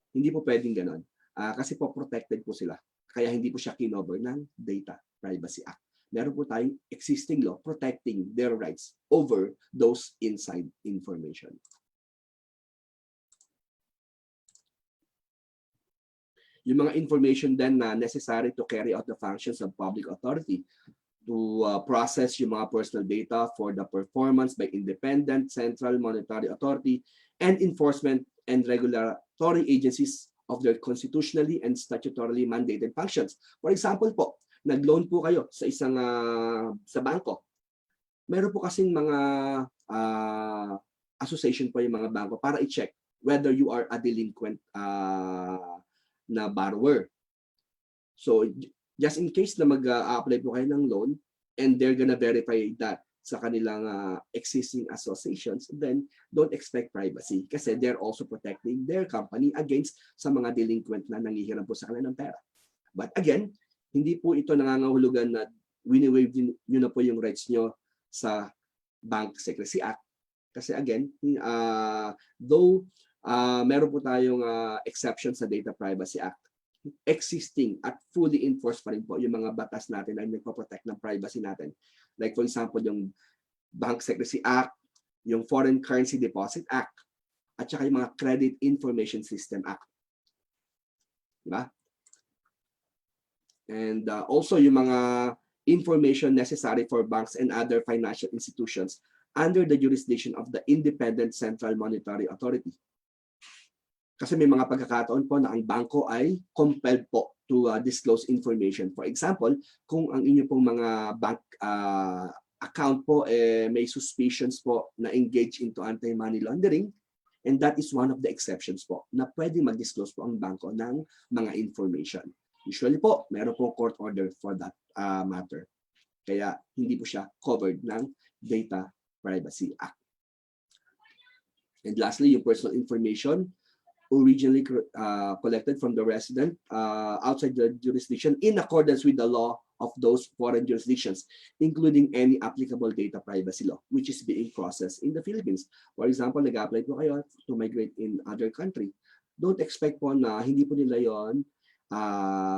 Hindi po pwedeng ganon. Kasi po protected po sila. Kaya hindi po siya kinover ng Data Privacy Act. Meron po tayong existing law protecting their rights over those inside information. Yung mga information then na necessary to carry out the functions of public authority to process yung mga personal data for the performance by independent central monetary authority and enforcement and regulatory agencies of their constitutionally and statutorily mandated functions. For example po, nag-loan po kayo sa isang sa bangko. Meron po kasing mga association po yung mga bangko para i-check whether you are a delinquent na borrower. So just in case na mag-apply po kayo ng loan and they're gonna verify that sa kanilang existing associations, then don't expect privacy kasi they're also protecting their company against sa mga delinquent na nangihiram po sa kanilang pera. But again, hindi po ito nangangahulugan na wini-waive nyo na po yung rights nyo sa Bank Secrecy Act. Kasi again, though meron po tayong exception sa Data Privacy Act, existing at fully enforced pa rin po yung mga batas natin na nagpo-protect ng privacy natin. Like for example, yung Bank Secrecy Act, yung Foreign Currency Deposit Act, at saka yung mga Credit Information System Act. Diba? And also yung mga information necessary for banks and other financial institutions under the jurisdiction of the Independent Central Monetary Authority. Kasi may mga pagkakataon po na ang bangko ay compelled po to disclose information. For example, kung ang inyo pong mga bank account po may suspicions po na engage into anti-money laundering, and that is one of the exceptions po na pwede mag-disclose po ang bangko ng mga information. Usually po, meron po court order for that matter. Kaya hindi po siya covered ng Data Privacy Act. And lastly, yung personal information originally collected from the resident outside the jurisdiction in accordance with the law of those foreign jurisdictions, including any applicable data privacy law, which is being processed in the Philippines. For example, nag-apply po kayo to migrate in other country. Don't expect po na hindi po nila yon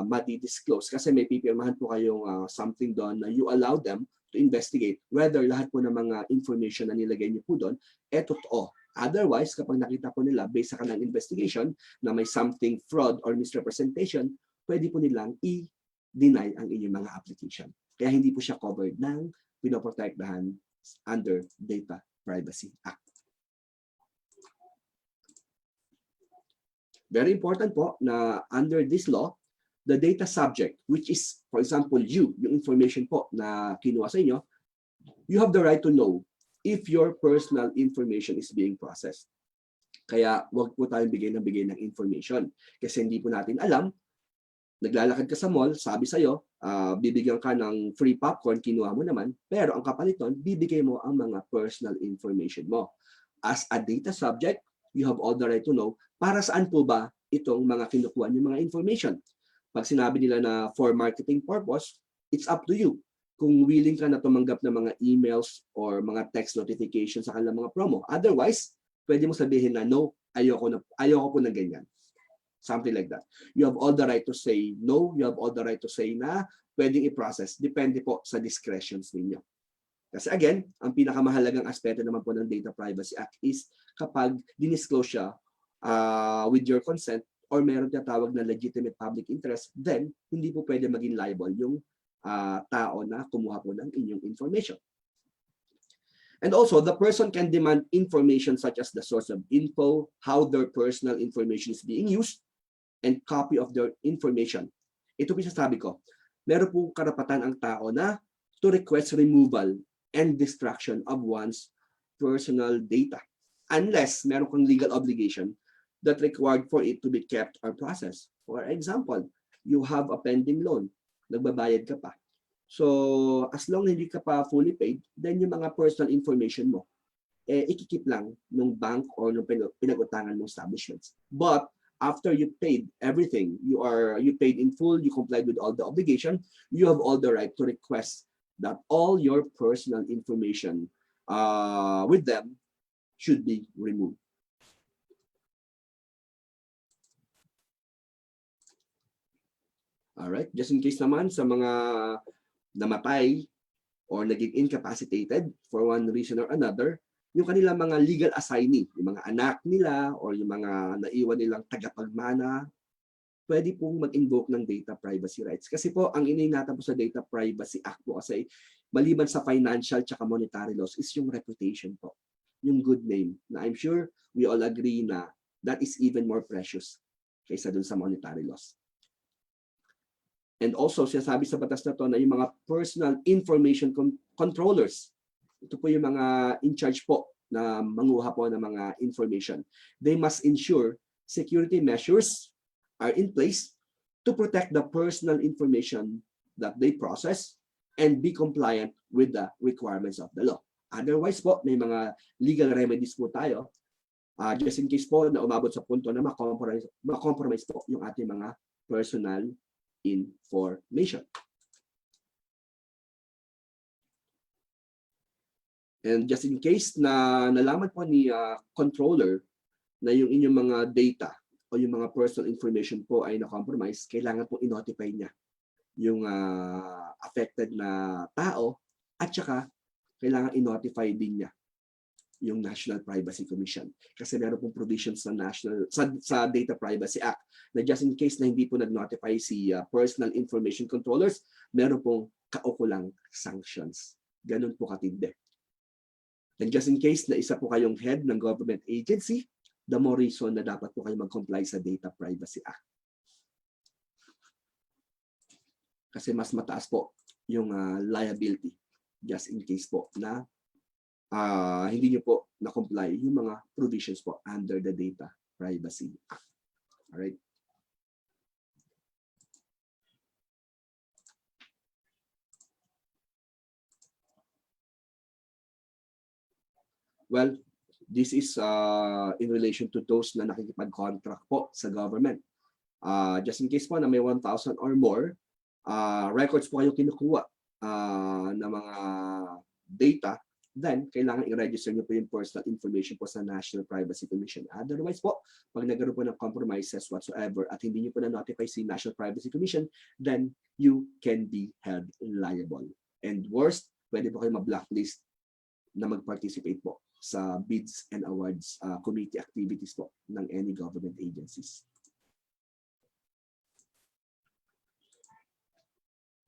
madi-disclose kasi may pipirmahan po kayong something doon na you allow them to investigate whether lahat po ng mga information na nilagay niyo po doon totoo. Otherwise, kapag nakita po nila based sa kanilang investigation na may something fraud or misrepresentation, pwede po nilang i-deny ang inyong mga application. Kaya hindi po siya covered ng pinoprotektahan under Data Privacy Act. Very important po na under this law, the data subject, which is, for example, yung information po na kinuha sa inyo, you have the right to know if your personal information is being processed. Kaya wag po tayong bigay ng information. Kasi hindi po natin alam, naglalakad ka sa mall, sabi sa'yo, bibigyan ka ng free popcorn, kinuha mo naman, pero ang kapalit nun, bibigay mo ang mga personal information mo. As a data subject, you have all the right to know para saan po ba itong mga kinukuha niyo mga information. Pag sinabi nila na for marketing purpose, it's up to you kung willing ka na tumanggap ng mga emails or mga text notifications sa kanilang mga promo. Otherwise, pwede mo sabihin na no, ayoko po na ganyan. Something like that. You have all the right to say no, you have all the right to say na pwedeng i-process. Depende po sa discretions ninyo. Kasi again, ang pinakamahalagang aspeto naman po ng Data Privacy Act is kapag dinisclose siya with your consent or meron tinatawag na legitimate public interest, then hindi po pwede maging liable yung tao na kumuha po ng inyong information. And also, the person can demand information such as the source of info, how their personal information is being used, and copy of their information. Ito po sasabi ko, meron po karapatan ang tao na to request removal and destruction of one's personal data unless meron kang legal obligation that required for it to be kept or processed. For example, you have a pending loan. nagbabayad ka pa. So, as long hindi ka pa fully paid, then yung mga personal information mo, ikikip lang ng bank or ng pinag-utangan ng establishments. But after you paid everything, you paid in full, you complied with all the obligation, you have all the right to request that all your personal information with them should be removed. Alright, just in case naman sa mga namatay or naging incapacitated for one reason or another, yung kanilang mga legal assignee, yung mga anak nila or yung mga naiwan nilang tagapagmana, pwede pong mag-invoke ng data privacy rights. Kasi po, ang iniingatan po sa Data Privacy Act po kasi maliban sa financial tsaka monetary laws is yung reputation po, yung good name. Na I'm sure we all agree na that is even more precious kaysa dun sa monetary laws. And also, sinasabi sa batas na to na yung mga personal information controllers, ito po yung mga in charge po na manguha po ng mga information. They must ensure security measures are in place to protect the personal information that they process and be compliant with the requirements of the law. Otherwise po, may mga legal remedies po tayo just in case po na umabot sa punto na ma-compromise po yung ating mga personal information. And just in case na nalaman po ni controller na yung inyong mga data o yung mga personal information po ay na-compromise, kailangan po i-notify niya yung affected na tao at saka kailangan i-notify din niya yung National Privacy Commission. Kasi meron pong provisions sa Data Privacy Act na just in case na hindi po nag-notify si personal information controllers, meron pong kaukulang sanctions. Ganun po katindi. And just in case na isa po kayong head ng government agency, the more reason na dapat po kayo mag-comply sa Data Privacy Act. Kasi mas mataas po yung liability just in case po na hindi nyo po na-comply yung mga provisions po under the Data Privacy Act. Alright? Well, this is in relation to those na nakikipag-contract po sa government. Just in case po na may 1,000 or more, records po kayo kinukuha na mga data, then kailangan i-register nyo po yung personal information po sa National Privacy Commission. Otherwise po, pag nagkaroon po ng compromises whatsoever at hindi nyo po na-notify si National Privacy Commission, then you can be held liable. And worst, pwede po kayo ma-blacklist na mag-participate po sa bids and awards committee activities po ng any government agencies.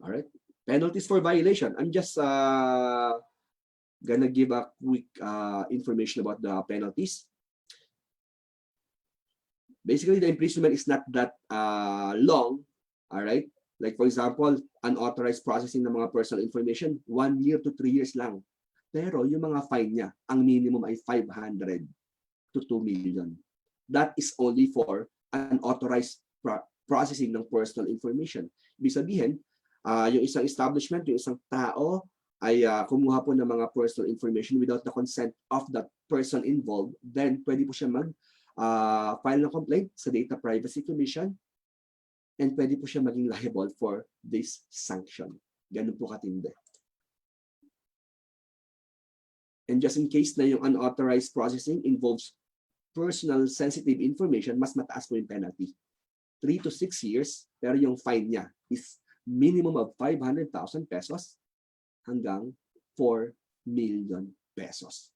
Alright. Penalties for violation. I'm just gonna give a quick information about the penalties. Basically, the imprisonment is not that long. Alright. Like for example, unauthorized processing ng mga personal information, 1 year to 3 years lang. Pero yung mga fine niya, ang minimum ay 500 to 2 million. That is only for unauthorized processing ng personal information. Ibig sabihin, yung isang establishment, yung isang tao ay kumuha po ng mga personal information without the consent of that person involved, then pwede po siya mag-file ng complaint sa Data Privacy Commission and pwede po siya maging liable for this sanction. Ganun po katindi. And just in case na yung unauthorized processing involves personal sensitive information, mas mataas po yung penalty. 3 to 6 years, pero yung fine niya is minimum of 500,000 pesos hanggang 4 million pesos.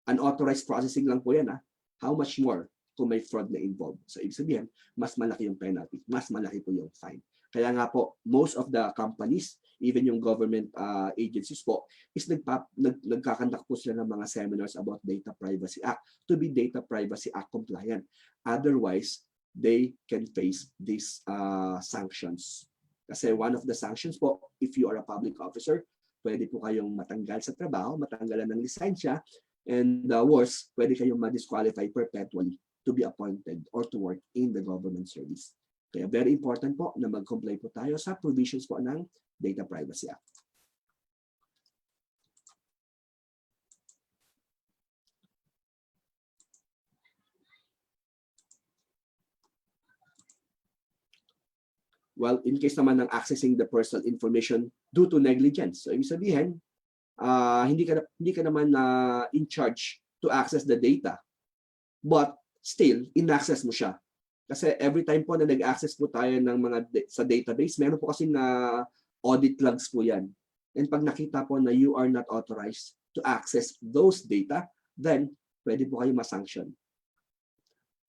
Unauthorized processing lang po yan. How much more kung may fraud na involved? So, ibig sabihin, mas malaki yung penalty, mas malaki po yung fine. Kaya nga po, most of the companies, even yung government agencies po, is nagkakandak po sila ng mga seminars about Data Privacy Act to be Data Privacy Act compliant. Otherwise, they can face these sanctions. Kasi one of the sanctions po, if you are a public officer, pwede po kayong matanggal sa trabaho, matanggalan ng lisensya, and worse, pwede kayong ma-disqualify perpetually to be appointed or to work in the government service. Kaya very important po na mag-comply po tayo sa provisions po ng Data Privacy Act. Well, in case naman ng accessing the personal information due to negligence. So, ibig sabihin, hindi ka naman in charge to access the data, but still, in-access mo siya. Kasi every time po na nag-access po tayo ng sa database, meron po kasi na audit logs po yan. And pag nakita po na you are not authorized to access those data, then pwede po kayo ma-sanction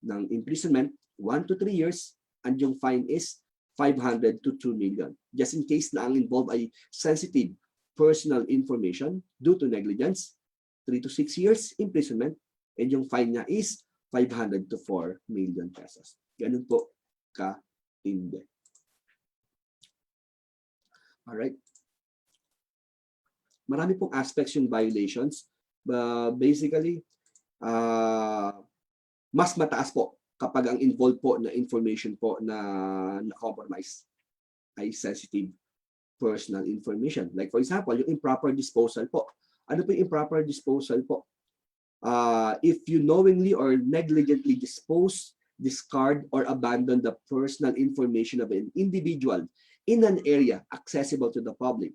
ng imprisonment 1 to 3 years, and yung fine is 500 to 2 million. Just in case na ang involved ay sensitive personal information due to negligence, 3 to 6 years imprisonment, and yung fine niya is 500 to 4 million pesos. Ganun po ka-hindi. Alright. Marami pong aspects yung violations. But basically, mas mataas po kapag ang involved po na information po na compromise ay sensitive personal information. Like for example, yung improper disposal po. Ano po yung improper disposal po? If you knowingly or negligently dispose, discard, or abandon the personal information of an individual in an area accessible to the public,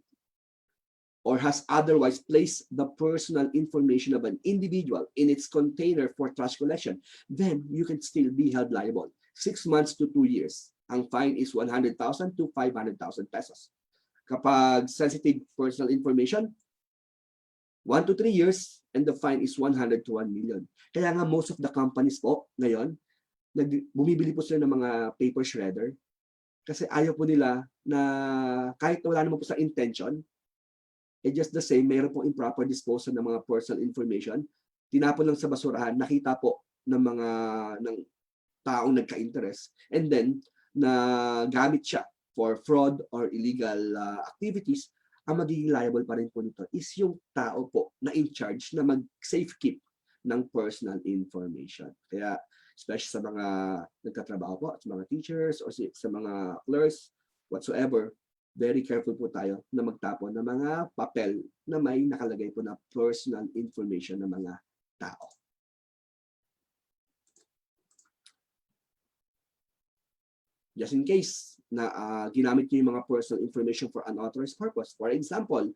or has otherwise placed the personal information of an individual in its container for trash collection, then you can still be held liable. 6 months to 2 years. Ang fine is 100,000 to 500,000 pesos. Kapag sensitive personal information, 1 to 3 years, and the fine is 100 to 1 million. Kaya nga most of the companies po ngayon, bumibili po sila ng mga paper shredder kasi ayaw po nila na kahit wala naman po sa intention, just the same, mayroon pong improper disposal ng mga personal information, tinapon lang sa basurahan, nakita po ng taong nagka-interest, and then na gamit siya for fraud or illegal activities, ang magiging liable pa rin po nito is yung tao po na in charge na mag-safekeep ng personal information. Kaya, especially sa mga nagtatrabaho po, sa mga teachers or sa mga clerks, whatsoever, very careful po tayo na magtapon ng mga papel na may nakalagay po na personal information ng mga tao. Just in case na ginamit niyo yung mga personal information for unauthorized purpose. For example,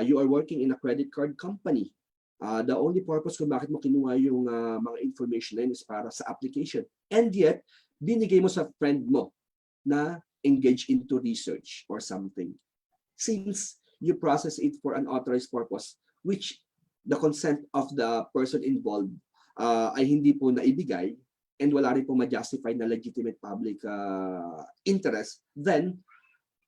you are working in a credit card company. The only purpose kung bakit mo kinuha yung mga information na yun is para sa application. And yet, binigay mo sa friend mo na engage into research or something. Since you process it for an authorized purpose, which the consent of the person involved ay hindi po naibigay, and wala rin po ma-justify na legitimate public interest, then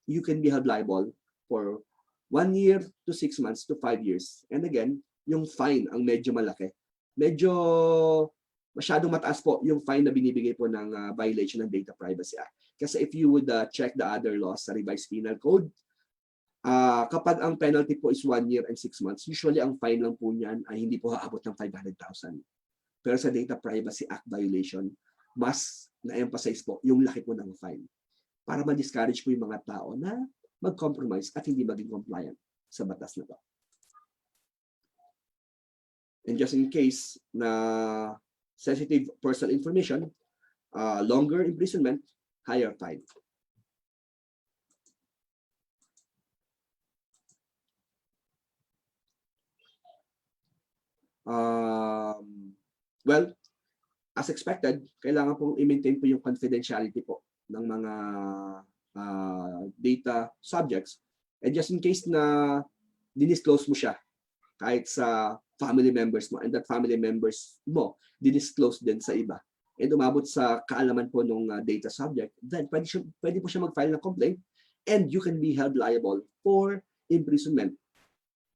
you can be held liable for 1 year to 6 months to 5 years. And again, yung fine ang medyo malaki. Medyo masyadong mataas po yung fine na binibigay po ng violation ng Data Privacy Act. Kasi if you would check the other laws sa revised penal code, kapag ang penalty po is 1 year and 6 months, usually ang fine lang po niyan ay hindi po haabot ng 500,000. Pero sa Data Privacy Act violation, mas na-emphasize po yung laki po ng fine para ma-discourage po yung mga tao na mag-compromise at hindi maging compliant sa batas na to. And just in case na sensitive personal information, longer imprisonment, higher fine. Well, as expected, kailangan pong i-maintain po yung confidentiality po ng mga data subjects. And just in case na dinisclose mo siya kahit sa family members mo, and that family members mo dinisclose din sa iba, and umabot sa kaalaman po ng data subject, then pwede po siya mag-file ng complaint, and you can be held liable for imprisonment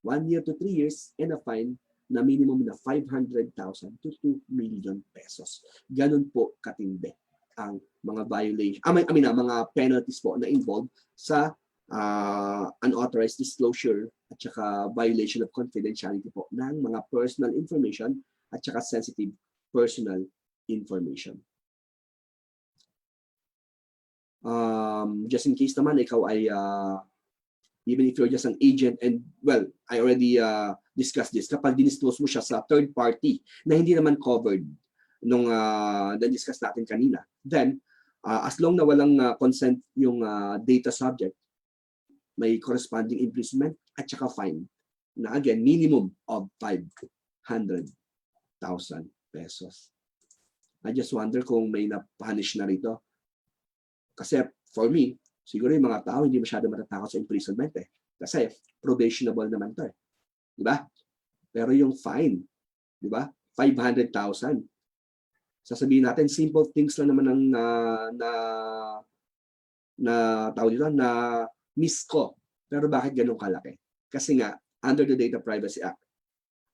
1 year to 3 years and a fine na minimum na 500,000 to 2 million pesos. Ganun po katindi ang mga violation, mga penalties po na involved sa unauthorized disclosure at saka violation of confidentiality po ng mga personal information at saka sensitive personal information. Just in case naman ikaw ay even if you're just an agent, and well, I already discussed this, kapag dinisclose mo siya sa third party na hindi naman covered nung na-discuss natin kanina, then as long na walang consent yung data subject, may corresponding imprisonment at saka fine na again, minimum of 500,000 pesos. I just wonder kung may na-punish na rito. Kasi for me, siguro yung mga tao hindi masyado matatakot sa imprisonment eh. Kasi probationable naman to eh. Di ba? Pero yung fine, di ba? 500,000. Sasabihin natin, simple things lang naman ang tawag dito, na miss ko. Pero bakit ganun kalaki? Kasi nga, under the Data Privacy Act,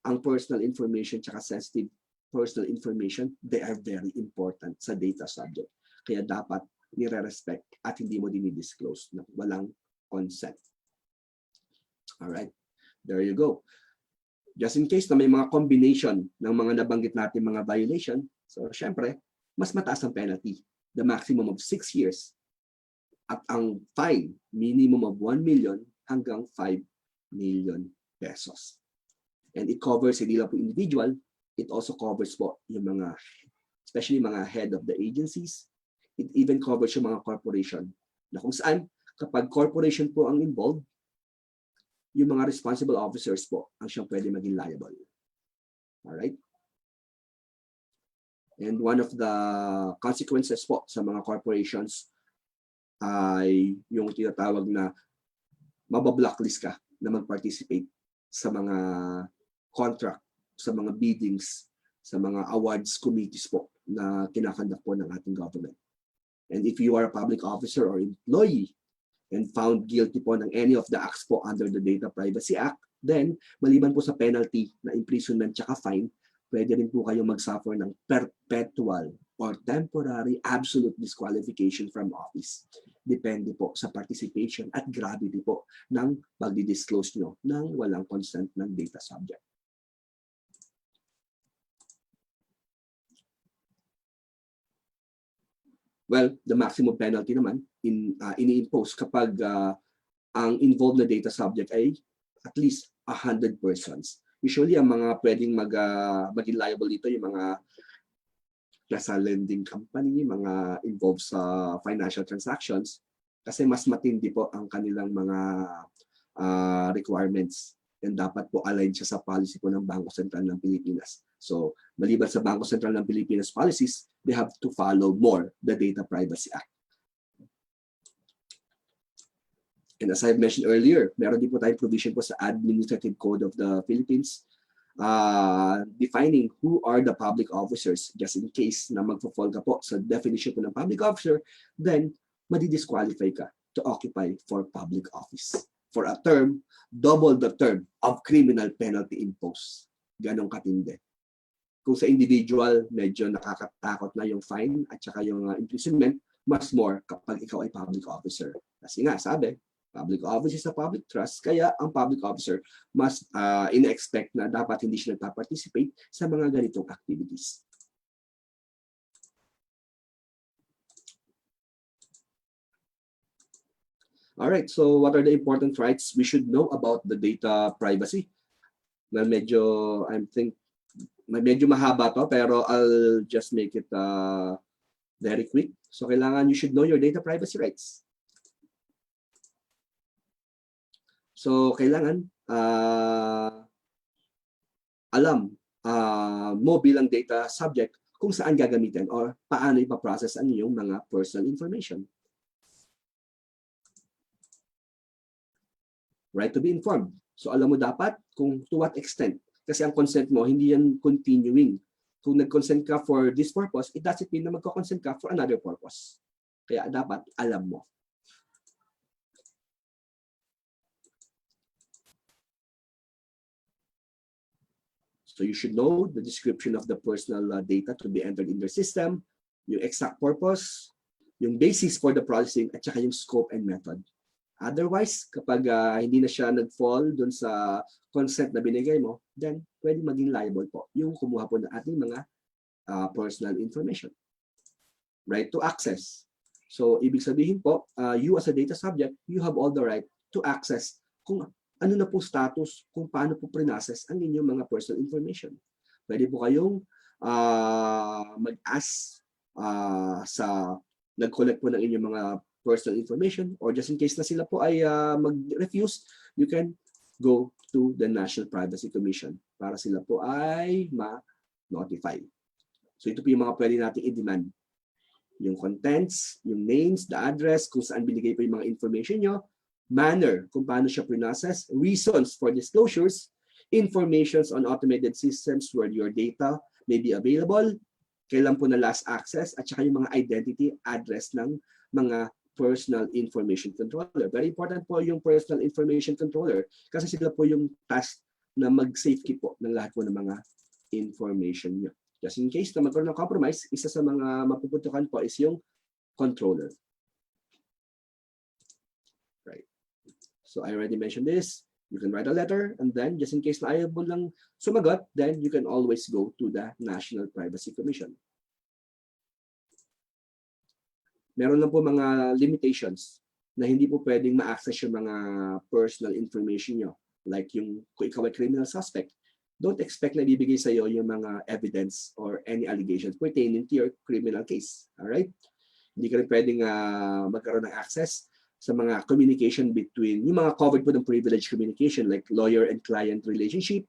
ang personal information tsaka sensitive personal information, they are very important sa data subject. Kaya dapat nire-respect at hindi mo dinidisclose na walang consent. Alright, there you go. Just in case na may mga combination ng mga nabanggit natin mga violation, so syempre, mas mataas ang penalty. The maximum of 6 years. At ang fine, minimum of 1 million hanggang 5 million pesos. And it covers hindi lang po individual, it also covers po yung mga, especially mga head of the agencies. It even covers yung mga corporation na kung saan kapag corporation po ang involved, yung mga responsible officers po ang siyang pwede maging liable. Alright? And one of the consequences po sa mga corporations ay yung tinatawag na mabablocklist ka na mag-participate sa mga contract, sa mga biddings, sa mga awards committees po na kinakandak po ng ating government. And if you are a public officer or employee and found guilty po ng any of the acts po under the Data Privacy Act, then maliban po sa penalty na imprisonment tsaka fine, pwede rin po kayo mag-suffer ng perpetual or temporary absolute disqualification from office. Depende po sa participation at gravity po ng pag-disclose nyo ng walang consent ng data subject. Well, the maximum penalty naman ini-impose kapag ang involved na data subject ay at least 100 persons. Usually, ang mga pwedeng maging liable dito yung mga nasa lending company, mga involved sa financial transactions, kasi mas matindi po ang kanilang mga requirements and dapat po aligned siya sa policy po ng Bangko Sentral ng Pilipinas. So, maliban sa Bangko Sentral ng Pilipinas policies, they have to follow more the Data Privacy Act. And as I've mentioned earlier, meron din po tayong provision po sa Administrative Code of the Philippines defining who are the public officers. Just in case na magpo-fall ka po sa definition po ng public officer, then madi-disqualify ka to occupy for public office for a term, double the term of criminal penalty imposed. Ganong katindi. Kung sa individual, medyo nakakatakot na yung fine at saka yung imprisonment, mas more kapag ikaw ay public officer. Kasi nga, sabi, public office is a public trust, kaya ang public officer must in-expect na dapat hindi siya nagpa-participate sa mga ganitong activities. Alright, so what are the important rights we should know about the data privacy? Well, medyo mahaba to, pero I'll just make it very quick. So kailangan you should know your data privacy rights. So kailangan alam mo bilang data subject kung saan gagamitin or paano ipaprocess ang iyong mga personal information. Right to be informed. So alam mo dapat kung to what extent. Kasi ang consent mo, hindi yan continuing. Kung nag-consent ka for this purpose, it doesn't mean na magko-consent ka for another purpose. Kaya dapat alam mo. So you should know the description of the personal data to be entered in their system, yung exact purpose, yung basis for the processing, at saka yung scope and method. Otherwise, kapag hindi na siya nag-fall dun sa consent na binigay mo, then pwede maging liable po yung kumuha po ng ating mga personal information. Right to access. So, ibig sabihin po, you as a data subject, you have all the right to access kung ano na po status, kung paano po pre-process ang inyong mga personal information. Pwede po kayong mag-ask sa nag-collect po ng inyong mga personal information, or just in case na sila po ay mag-refuse, you can go to the National Privacy Commission para sila po ay ma-notify. So ito po yung mga pwede natin i-demand. Yung contents, yung names, the address, kung saan binigay po yung mga information nyo, manner, kung paano siya pre-process, reasons for disclosures, informations on automated systems where your data may be available, kailan po na last access, at saka yung mga identity address ng mga personal information controller. Very important po yung personal information controller kasi sila po yung task na mag-safekeep po ng lahat po ng mga information nyo. Just in case na magkaroon ng compromise, isa sa mga mapupuntukan po is yung controller. Right. So I already mentioned this. You can write a letter, and then just in case na ayaw mo lang sumagot, then you can always go to the National Privacy Commission. Meron lang po mga limitations na hindi po pwedeng ma-access yung mga personal information nyo. Like yung kung ikaw ay criminal suspect, don't expect na ibibigay sa iyo yung mga evidence or any allegations pertaining to your criminal case. Alright? Hindi ka rin pwedeng magkaroon ng access sa mga communication between, yung mga covered po ng privileged communication like lawyer and client relationship,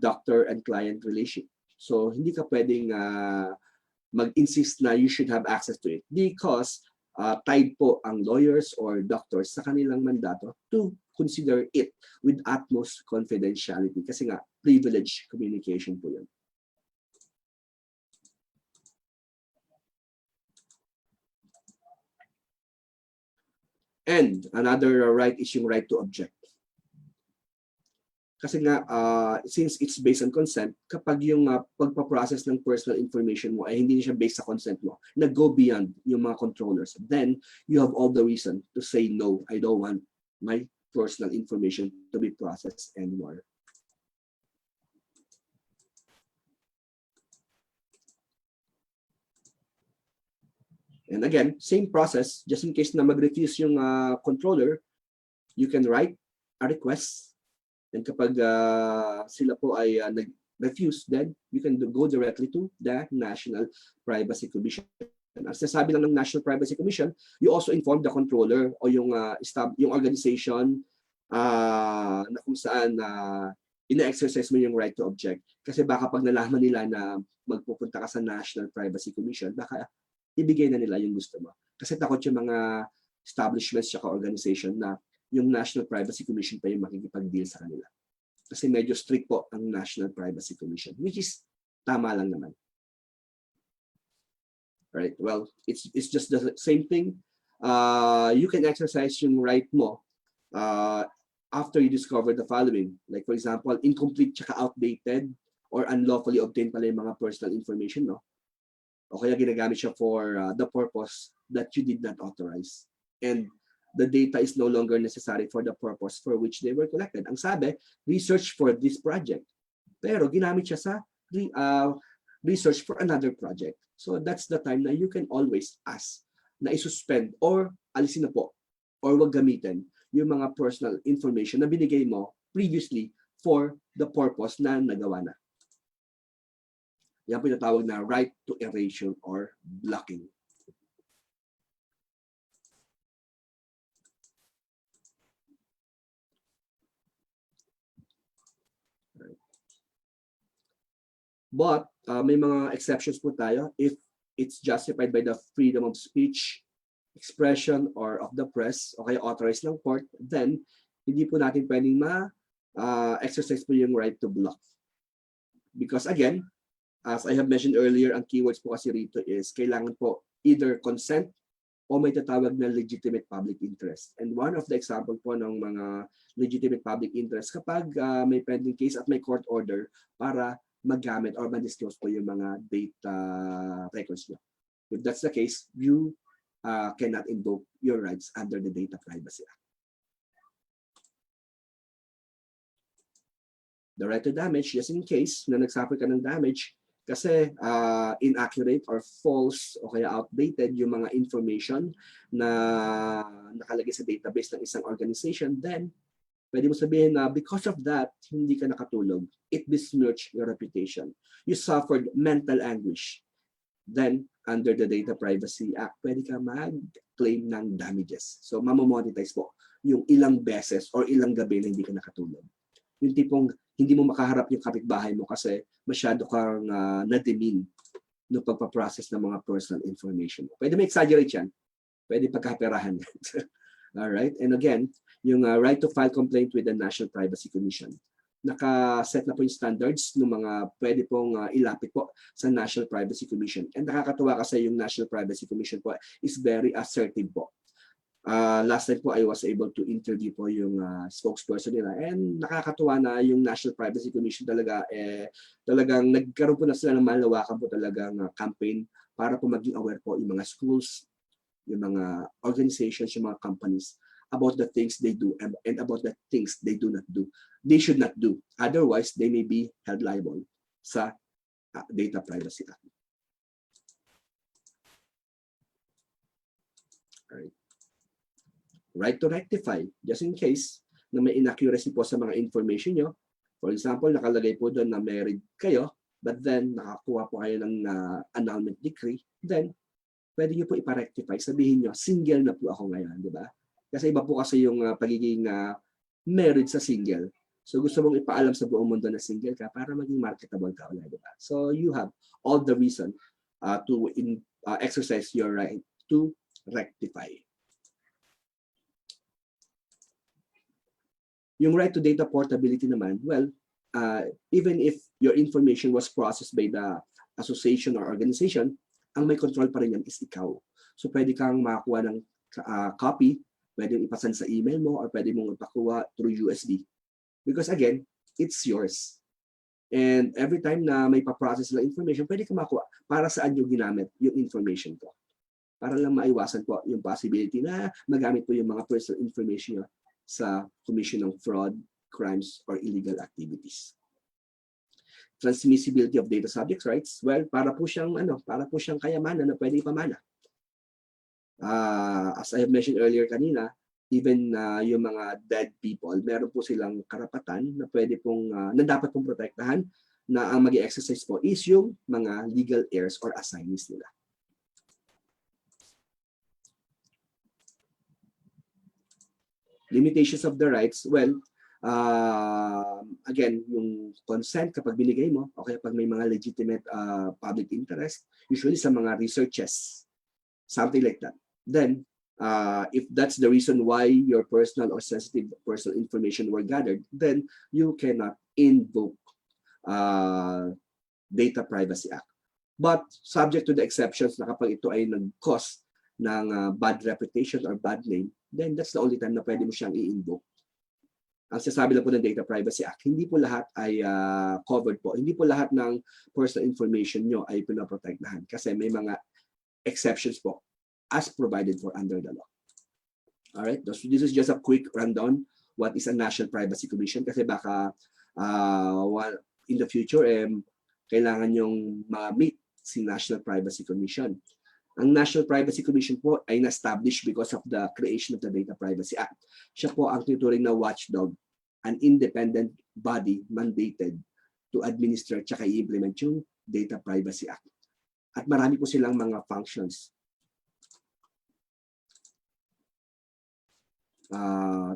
doctor and client relationship. So hindi ka pwedeng mag-insist na you should have access to it because tied po ang lawyers or doctors sa kanilang mandato to consider it with utmost confidentiality kasi nga privileged communication po yun. And another right is yung right to object. Kasi nga, since it's based on consent, kapag yung pagpaprocess ng personal information mo ay hindi siya based sa consent mo, nag-go beyond yung mga controllers, then you have all the reason to say, no, I don't want my personal information to be processed anymore. And again, same process, just in case na mag-refuse yung controller, you can write a request. And kapag sila po ay nag-refuse, then you can go directly to the National Privacy Commission. As nasabi lang ng National Privacy Commission, you also inform the controller o yung organization na kung saan ina-exercise mo yung right to object. Kasi baka pag nalaman nila na magpupunta ka sa National Privacy Commission, baka ibigay na nila yung gusto mo. Kasi takot yung mga establishments at organization na yung National Privacy Commission pa yung makikipag-deal sa kanila. Kasi medyo strict po ang National Privacy Commission, which is tama lang naman. Right? Well, it's just the same thing. You can exercise yung right mo after you discover the following. Like for example, incomplete tsaka outdated or unlawfully obtained pala yung mga personal information, no? O kaya ginagamit siya for the purpose that you did not authorize. And the data is no longer necessary for the purpose for which they were collected. Ang sabi, research for this project. Pero ginamit siya sa research for another project. So that's the time na you can always ask na isuspend or alisin na po or wag gamitin yung mga personal information na binigay mo previously for the purpose na nagawa na. Yan po yung tawag na right to erasure or blocking. But may mga exceptions po tayo if it's justified by the freedom of speech, expression, or of the press, o kaya authorized ng court, then hindi po natin pwedeng exercise po yung right to block. Because again, as I have mentioned earlier, ang keywords po kasi rito is kailangan po either consent o may tatawag na legitimate public interest. And one of the example po ng mga legitimate public interest kapag may pending case at may court order para magamit or ma-disclose po yung mga data records nyo. If that's the case, you cannot invoke your rights under the Data Privacy Act. The right to damage, just in case na nagsuffer ka ng damage Kasi inaccurate or false o kaya outdated yung mga information na nakalagay sa database ng isang organization, then pwede mo sabihin na because of that, hindi ka nakatulog. It besmirched your reputation. You suffered mental anguish. Then, under the Data Privacy Act, pwede ka mag-claim ng damages. So, mamamonetize po yung ilang beses or ilang gabi na hindi ka nakatulog. Yung tipong hindi mo makaharap yung kapitbahay mo kasi masyado kang na-demean no pagpaprocess ng mga personal information. Pwede ma-exaggerate yan. Pwede pagkaperahan. Alright? And again, yung right to file complaint with the National Privacy Commission. Naka-set na po yung standards ng mga pwede pong ilapit po sa National Privacy Commission. And nakakatuwa kasi yung National Privacy Commission po is very assertive po. Last time po I was able to interview po yung spokesperson nila, and nakakatuwa na yung National Privacy Commission talaga talagang nagkaroon po na sila ng malawakan po talagang campaign para po maging aware po yung mga schools, yung mga organizations, yung mga companies about the things they do and about the things they do not do. They should not do. Otherwise, they may be held liable sa Data Privacy Act. Alright. Right to rectify, just in case na may inaccuracy po sa mga information nyo. For example, nakalagay po doon na married kayo, but then nakakuha po kayo ng annulment decree, then pwede nyo po ipa-rectify. Sabihin nyo, single na po ako ngayon, di ba? Kasi iba po kasi yung pagiging married sa single. So gusto mong ipaalam sa buong mundo na single ka para maging marketable ka ulit, di ba? So you have all the reason to exercise your right to rectify. Yung right to data portability naman, well, even if your information was processed by the association or organization, ang may control pa rin yan is ikaw. So pwede kang makakuha ng copy, pwede ipasan sa email mo, or pwede mong ipakuha through USB. Because again, it's yours. And every time na may pa-process na information, pwede ka makuha para saan yung ginamit yung information ko. Para lang maiwasan po yung possibility na magamit po yung mga personal information nyo sa commission ng fraud, crimes, or illegal activities. Transmissibility of data subjects rights, well, para po siyang kayamanan na pwede ipamana. As I have mentioned earlier kanina, even yung mga dead people, meron po silang karapatan na pwede pong na dapat pong protektahan, na ang mag-exercise po is yung mga legal heirs or assignees nila. Limitations of the rights, well, again, yung consent kapag binigay mo, okay, pag may mga legitimate public interest, usually sa mga researches, something like that. Then, if that's the reason why your personal or sensitive personal information were gathered, then you cannot invoke Data Privacy Act. But subject to the exceptions na kapag ito ay nag-cause ng bad reputation or bad name, then that's the only time na pwede mo siyang i-invoke. Ang sasabi lang po ng Data Privacy Act, hindi po lahat ay covered po. Hindi po lahat ng personal information nyo ay pinaprotektahan kasi may mga exceptions po as provided for under the law. Alright, so this is just a quick rundown what is a National Privacy Commission kasi baka in the future kailangan yung ma-meet si National Privacy Commission. Ang National Privacy Commission po ay na-establish because of the creation of the Data Privacy Act. Siya po ang tinuturing na watchdog, an independent body mandated to administer at i-implement yung Data Privacy Act. At marami po silang mga functions.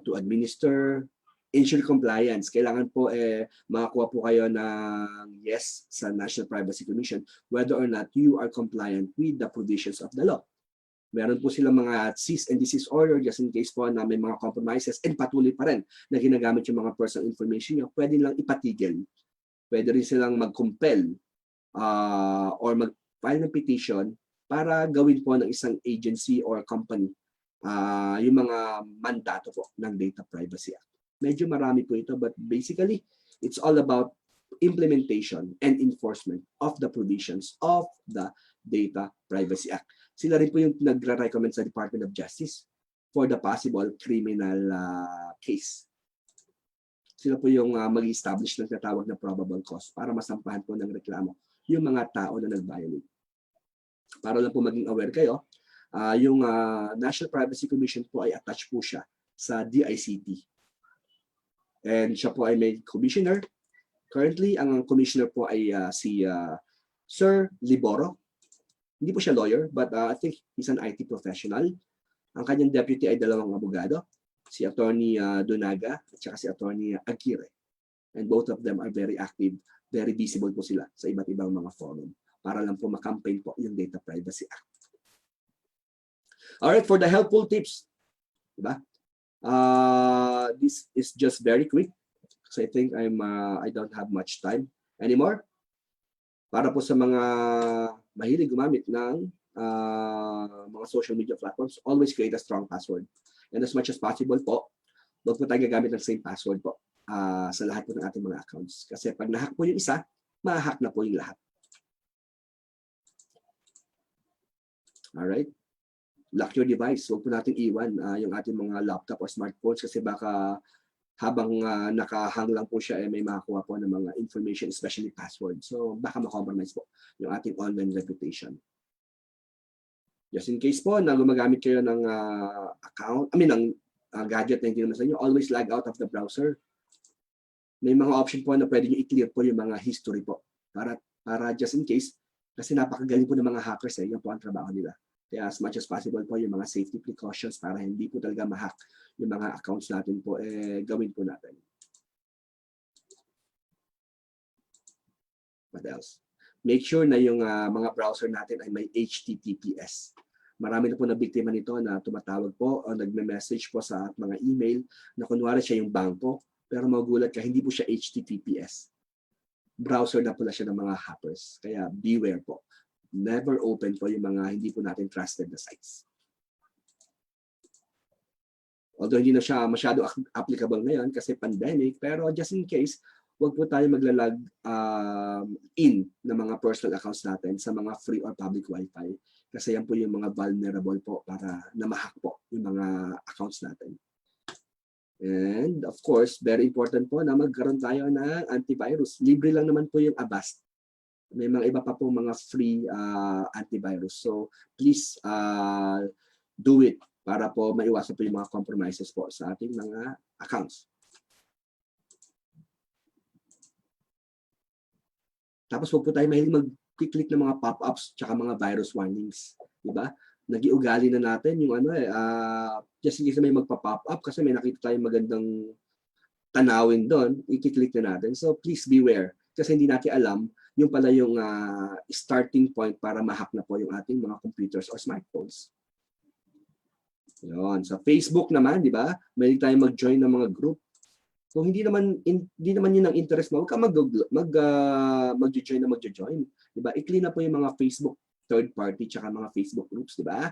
To administer, ensure compliance. Kailangan po makakuha po kayo ng yes sa National Privacy Commission whether or not you are compliant with the provisions of the law. Meron po silang mga cease and desist order just in case po na may mga compromises and patuloy pa rin na ginagamit yung mga personal information nyo, pwede lang ipatigil. Pwede rin silang mag-compel or mag-file ng petition para gawin po ng isang agency or company yung mga mandato po ng Data Privacy Act. Medyo marami po ito, but basically, it's all about implementation and enforcement of the provisions of the Data Privacy Act. Sila rin po yung nagre-recommend sa Department of Justice for the possible criminal case. Sila po yung mag-establish ng tatawag na probable cause para masampahan po ng reklamo yung mga tao na nag-violate. Para lang po maging aware kayo, yung National Privacy Commission po ay attached po siya sa DICT. And siya po ay may commissioner. Currently, ang commissioner po ay si Sir Liboro. Hindi po siya lawyer, but I think he's an IT professional. Ang kanyang deputy ay dalawang abogado, si Atty. Donaga at saka si Atty. Aguirre. And both of them are very active, very visible po sila sa iba't ibang mga forum para lang po makampaign po yung Data Privacy Act. Alright, for the helpful tips, diba? This is just very quick because I think I don't have much time anymore. Para po sa mga mahilig gumamit ng mga social media platforms, always create a strong password. And as much as possible po, huwag po tayo gagamit ng same password po sa lahat po ng ating mga accounts. Kasi pag nahack po yung isa, ma-hack na po yung lahat. Alright? Lock your device. Huwag po natin iwan yung ating mga laptop or smartphones kasi baka habang nakahang lang po siya, may makakuha po ng mga information, especially password. So baka ma-compromise po yung ating online reputation. Just in case po na gumagamit kayo ng account, ng gadget na hindi naman sa inyo, always log out of the browser. May mga option po na pwede nyo i-clear po yung mga history po. Para just in case, kasi napakagaling po ng mga hackers yan po ang trabaho nila. Kaya as much as possible po yung mga safety precautions para hindi po talaga ma-hack yung mga accounts natin po, gawin po natin. What else? Make sure na yung mga browser natin ay may HTTPS. Marami na po na biktima nito na tumatawag po o nagme-message po sa mga email na kunwari siya yung bangko, pero magulat ka, hindi po siya HTTPS. Browser na pala siya ng mga hackers. Kaya beware po. Never open po yung mga hindi po natin trusted na sites. Although hindi na siya masyado applicable ngayon kasi pandemic, pero just in case, huwag po tayo maglalag in ng mga personal accounts natin sa mga free or public wifi. Kasi yan po yung mga vulnerable po para na-hack po yung mga accounts natin. And of course, very important po na magkaroon tayo ng antivirus. Libre lang naman po yung Avast. May mga iba pa po mga free antivirus. So please do it para po maiwasan po yung mga compromises po sa ating mga accounts. Tapos huwag po tayo mahilig mag-click ng mga pop-ups tsaka mga virus warnings. Diba? Nag-iugali na natin yung just in case may magpa-pop up kasi may nakita tayong magandang tanawin doon, i-click na natin. So please beware kasi hindi natin alam yung pala yung starting point para ma-hack na po yung ating mga computers or smartphones. Yun. Sa Facebook naman, di ba? May tayong mag-join ng mga group. Kung hindi naman yun ang interest mo, huwag ka mag-join na mag-join. Di ba? I-clean na po yung mga Facebook third party tsaka mga Facebook groups, di ba?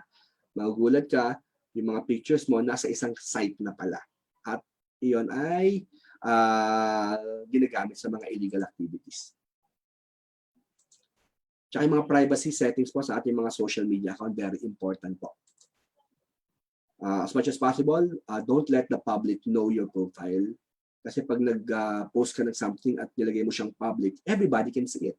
Magugulat ka, yung mga pictures mo nasa isang site na pala. At iyon ay ginagamit sa mga illegal activities. Tsaka yung mga privacy settings po sa ating mga social media account, very important po. As much as possible, don't let the public know your profile. Kasi pag nag-post ka ng something at nilagay mo siyang public, everybody can see it.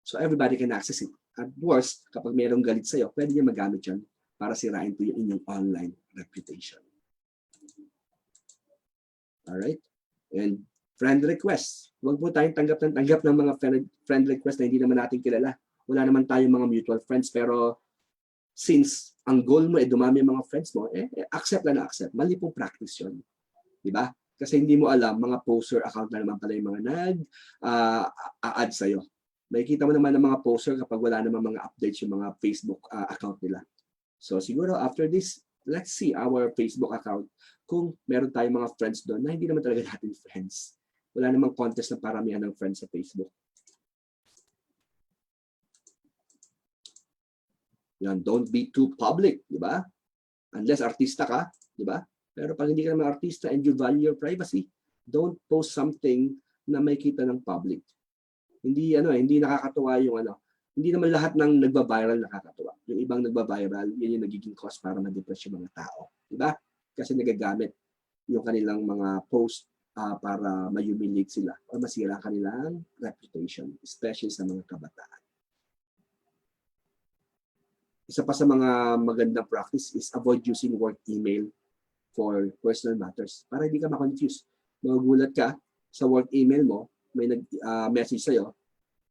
So everybody can access it. At worst, kapag mayroong galit sa'yo, pwede niya magamit yan para sirain po yung inyong online reputation. Alright? And friend requests. Huwag po tayong tanggap ng mga friend requests na hindi naman natin kilala. Wala naman tayong mga mutual friends, pero since ang goal mo ay dumami ang mga friends mo, accept na accept. Mali pong practice yun. Diba? Kasi hindi mo alam, mga poster account na naman pala yung mga nag-add sa'yo. Makikita mo naman ng mga poster kapag wala naman mga updates yung mga Facebook account nila. So siguro after this, let's see our Facebook account kung meron tayong mga friends doon na hindi naman talaga natin friends. Wala namang contest na paramihan ng friends sa Facebook. Yan, don't be too public, di ba? Unless artista ka, di ba? Pero pag hindi ka naman artista and you value your privacy, don't post something na may kita ng public. Hindi hindi nakakatuwa yung hindi naman lahat ng nagba-viral nakakatuwa. Yung ibang nagba-viral, yun yung nagiging cause para ma-depress yung mga tao, di ba? Kasi nagagamit yung kanilang mga post para ma-humiliate sila o masira ang kanilang reputation, especially sa mga kabataan. Isa pa sa mga magandang practice is avoid using work email for personal matters para hindi ka ma-confuse. Magugulat ka sa work email mo, may nag-message sa'yo,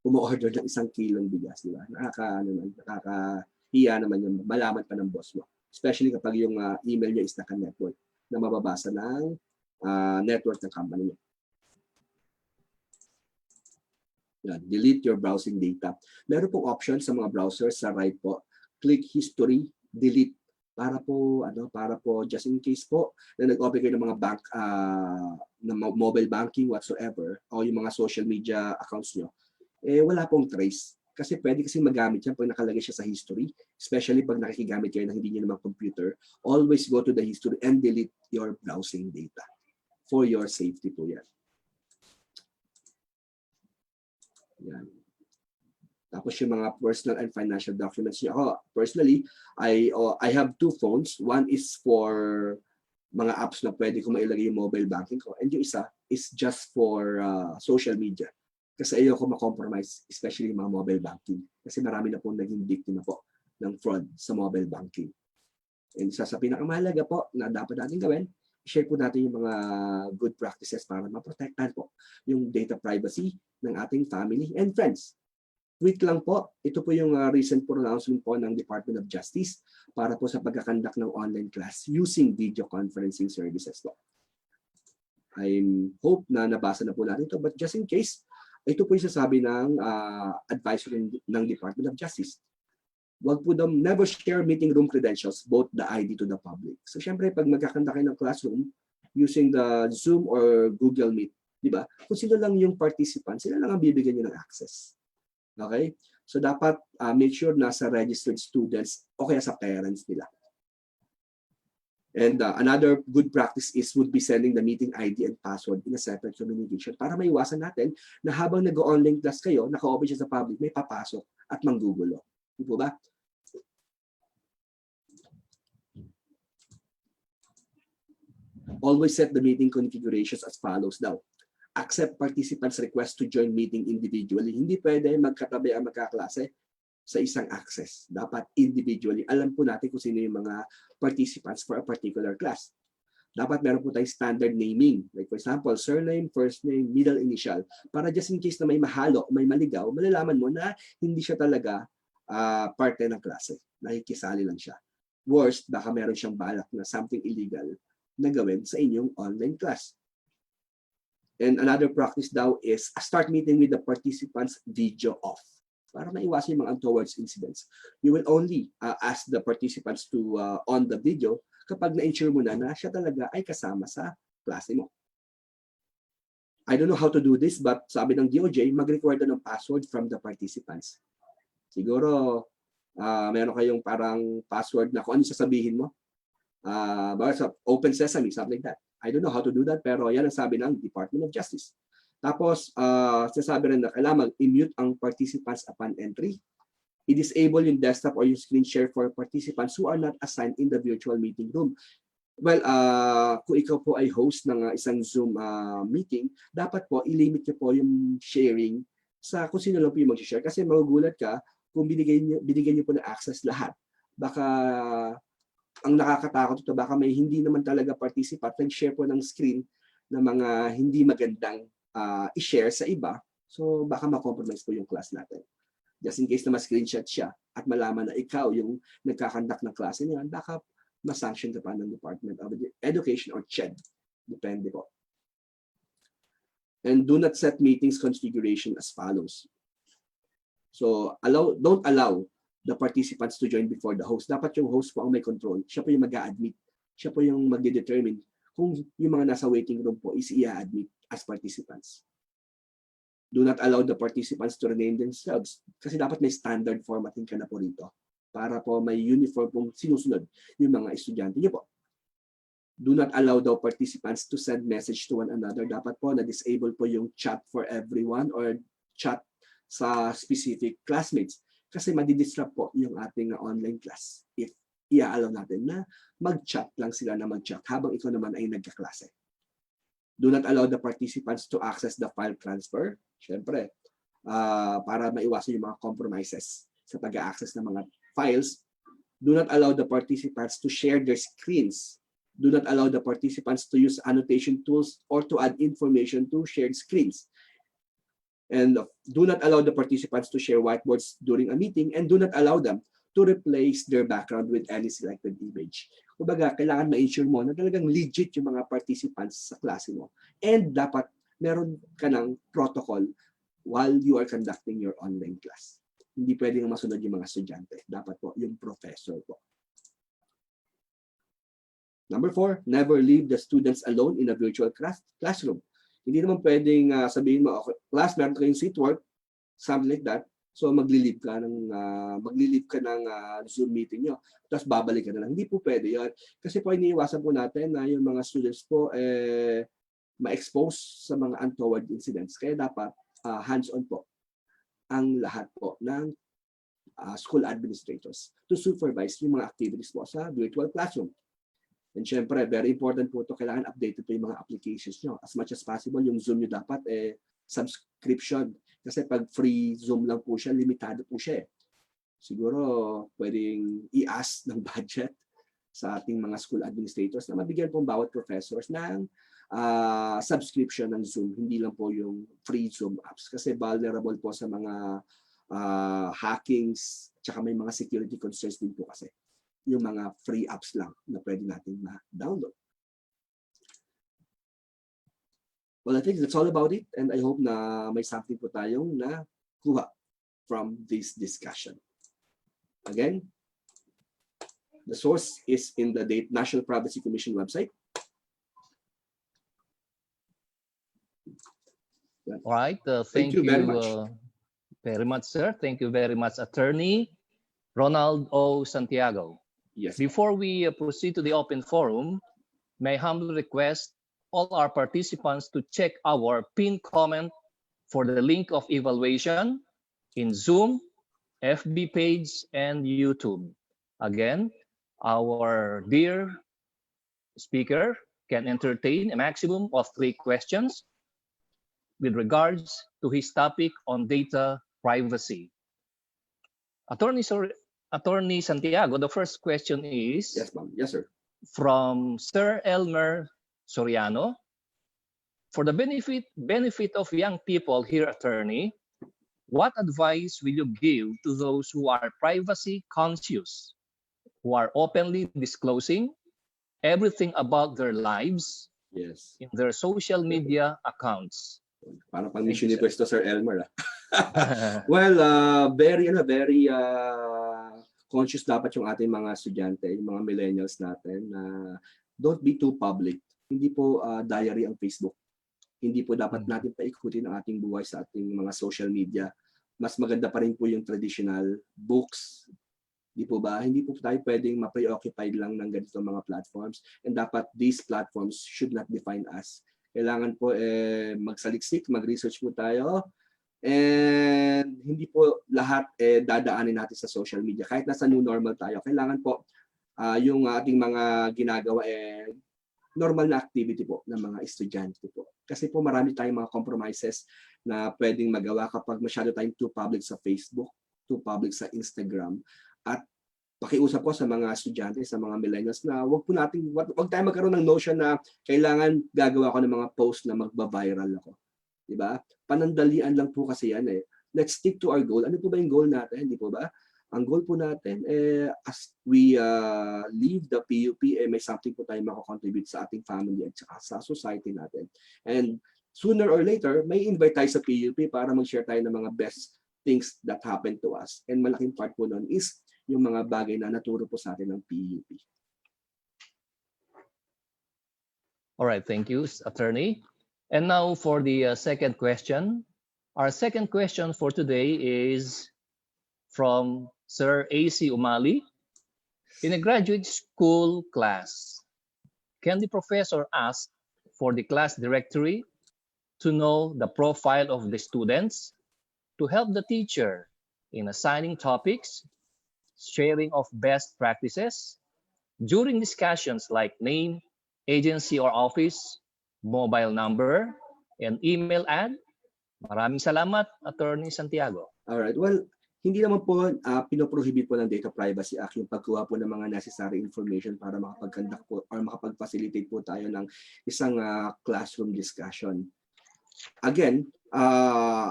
umu-order ng 1 kilong bigas, di ba? Nakakahiya naman yung malaman pa ng boss mo. Especially kapag yung email nyo is naka-network na mababasa ng network ng company nyo. Yan, delete your browsing data. Meron pong option sa mga browsers sa right po. Click history, delete para po just in case po na nag-open kayo ng mga bank ng mobile banking whatsoever o yung mga social media accounts nyo, wala pong trace. Kasi pwede kasi magamit yan pag nakalagay siya sa history, especially pag nakikigamit kayo na hindi nyo naman computer. Always go to the history and delete your browsing data for your safety po yan. Yan. Tapos yung mga personal and financial documents niya. Ako, personally, I have 2 phones. One is for mga apps na pwede ko mailagay yung mobile banking ko. And yung isa is just for social media. Kasi ayoko ma-compromise, especially yung mga mobile banking. Kasi marami na po naging biktima po ng fraud sa mobile banking. And isa sa pinakamahalaga po na dapat natin gawin, share po natin yung mga good practices para maprotektahan po yung data privacy ng ating family and friends. Quick lang po, ito po yung recent pronouncement po ng Department of Justice para po sa pagkakandak ng online class using video conferencing services po. I hope na nabasa na po natin ito, but just in case, ito po yung sasabi ng advisory ng Department of Justice. Wag po daw, never share meeting room credentials, both the ID to the public. So syempre, pag magkakandak kayo ng classroom using the Zoom or Google Meet, di ba? Kung sino lang yung participant, sila lang ang bibigyan nyo ng access. Okay? So dapat make sure na sa registered students o kaya sa parents nila. And another good practice would be sending the meeting ID and password in a separate communication para maiwasan natin na habang nag-online class kayo, naka-open siya sa public, may papasok at manggugulo. Di po ba? Always set the meeting configurations as follows daw. Accept participants' request to join meeting individually. Hindi pwede magkatabi ang magkaklase sa isang access. Dapat individually. Alam po natin kung sino yung mga participants for a particular class. Dapat meron po tayong standard naming. Like for example, surname, first name, middle initial. Para just in case na may mahalo, may maligaw, malalaman mo na hindi siya talaga parte ng klase. Nakikisali lang siya. Worst, baka meron siyang balak na something illegal na gawin sa inyong online class. And another practice daw is start meeting with the participants video off para maiwasan yung mga untoward incidents. You will only ask the participants to on the video kapag na-ensure mo na siya talaga ay kasama sa klase mo. I don't know how to do this, but sabi ng DOJ, mag-require ng password from the participants. Siguro, meron kayong parang password na kung ano sasabihin mo. Sa open sesame, something like that. I don't know how to do that, pero yan ang sabi ng Department of Justice. Tapos, sasabi rin na kailangan i-mute ang participants upon entry. I-disable yung desktop or yung screen share for participants who are not assigned in the virtual meeting room. Well, kung ikaw po ay host ng isang Zoom meeting, dapat po i-limit niyo po yung sharing sa kung sino lang po yung mag-share. Kasi magugulat ka kung binigyan niyo po na access lahat. Baka ang nakakatakot ito, baka may hindi naman talaga participant, nag-share po ng screen na mga hindi magandang i-share sa iba. So baka ma-compromise po yung class natin. Just in case na ma-screenshot siya at malaman na ikaw yung nagkakandak ng klase niya, baka ma-sanction ka pa ng Department of Education or CHED. Depende po. And do not set meetings configuration as follows. So don't allow the participants to join before the host. Dapat yung host po ang may control. Siya po yung mag-a-admit. Siya po yung mag-determine kung yung mga nasa waiting room po is i-admit as participants. Do not allow the participants to rename themselves. Kasi dapat may standard formatting ka na po rito para po may uniform pong sinusunod yung mga estudyante niyo po. Do not allow the participants to send message to one another. Dapat po na-disable po yung chat for everyone or chat sa specific classmates. Kasi madi-disrupt po yung ating online class if i-allow natin na mag-chat lang sila na mag-chat habang ikaw naman ay nagkaklase. Do not allow the participants to access the file transfer. Siyempre, para maiwasan yung mga compromises sa pag-access ng mga files Do not allow the participants to share their screens. Do not allow the participants to use annotation tools or to add information to shared screens. And do not allow the participants to share whiteboards during a meeting, and do not allow them to replace their background with any selected image. Kumbaga, kailangan ma-ensure mo na talagang legit yung mga participants sa klase mo. And dapat meron ka ng protocol while you are conducting your online class. Hindi pwedeng masunod yung mga estudyante. Dapat po yung professor po. Number 4, never leave the students alone in a virtual classroom. Hindi naman pwedeng sabihin mo, okay, class, meron kayong seat work, something like that. So maglilib ka ng Zoom meeting nyo. Tapos babalik ka na lang. Hindi po pwede yun. Kasi po iniiwasan po natin na yung mga students po ma-expose sa mga untoward incidents. Kaya dapat hands-on po ang lahat po ng school administrators to supervise yung mga activities po sa virtual classroom. And syempre, very important po ito, kailangan updated po yung mga applications nyo. As much as possible, yung Zoom nyo dapat subscription. Kasi pag free Zoom lang po siya, limitado po siya. Siguro, pwedeng i-ask ng budget sa ating mga school administrators na mabigyan po bawat professors ng subscription ng Zoom, hindi lang po yung free Zoom apps. Kasi vulnerable po sa mga hackings, tsaka may mga security concerns din po kasi yung mga free apps lang na pwede natin ma-download. Well, I think that's all about it, and I hope na may something po tayong nakuha from this discussion. Again, the source is in the National Privacy Commission website. All right. Thank you very much, sir. Thank you very much, Attorney Ronald O. Santiago. Yes. Before we proceed to the open forum, may I humbly request all our participants to check our pinned comment for the link of evaluation in Zoom, FB page, and YouTube. Again, our dear speaker can entertain a maximum of 3 questions with regards to his topic on data privacy. Attorney Santiago, the first question is... Yes, ma'am. Yes, sir. From Sir Elmer Soriano. For the benefit of young people here, attorney, what advice will you give to those who are privacy conscious, who are openly disclosing everything about their lives in their social media accounts? Parang pang Mission Universe to, Sir Elmer. Well, very conscious dapat yung ating mga estudyante, yung mga millennials natin na don't be too public. Hindi po diary ang Facebook. Hindi po dapat natin paikutin ang ating buhay sa ating mga social media. Mas maganda pa rin po yung traditional books. Di po ba? Hindi po tayo pwedeng ma-preoccupied lang ng ganito mga platforms. And dapat these platforms should not define us. Kailangan po magsaliksik, mag-research po tayo. And hindi po lahat dadaanin natin sa social media. Kahit nasa new normal tayo, kailangan po yung ating mga ginagawa normal na activity po ng mga estudyante po. Kasi po marami tayong mga compromises na pwedeng magawa kapag masyado tayong too public sa Facebook, too public sa Instagram. At pakiusap po sa mga estudyante, sa mga millennials na wag tayo magkaroon ng notion na kailangan gagawa ko ng mga post na magba-viral ako. Diba? Panandalian lang po kasi yan Let's stick to our goal. Ano po ba yung goal natin? Hindi po ba? Ang goal po natin, as we leave the PUP, may something po tayo makakontribute sa ating family at sa society natin. And sooner or later, may invite tayo sa PUP para mag-share tayo ng mga best things that happened to us. And malaking part po nun is yung mga bagay na naturo po sa atin ng PUP. All right, thank you, Attorney. And now for the second question. Our second question for today is from Sir A.C. Umali. In a graduate school class, can the professor ask for the class directory to know the profile of the students, to help the teacher in assigning topics, sharing of best practices, during discussions like name, agency or office, mobile number, and email ad? Maraming salamat, Attorney Santiago. All right. Well, Hindi naman po pinoprohibit po ng Data Privacy Act yung pagkuha po ng mga necessary information para makapag-conduct po or makapag-facilitate po tayo ng isang classroom discussion. Again,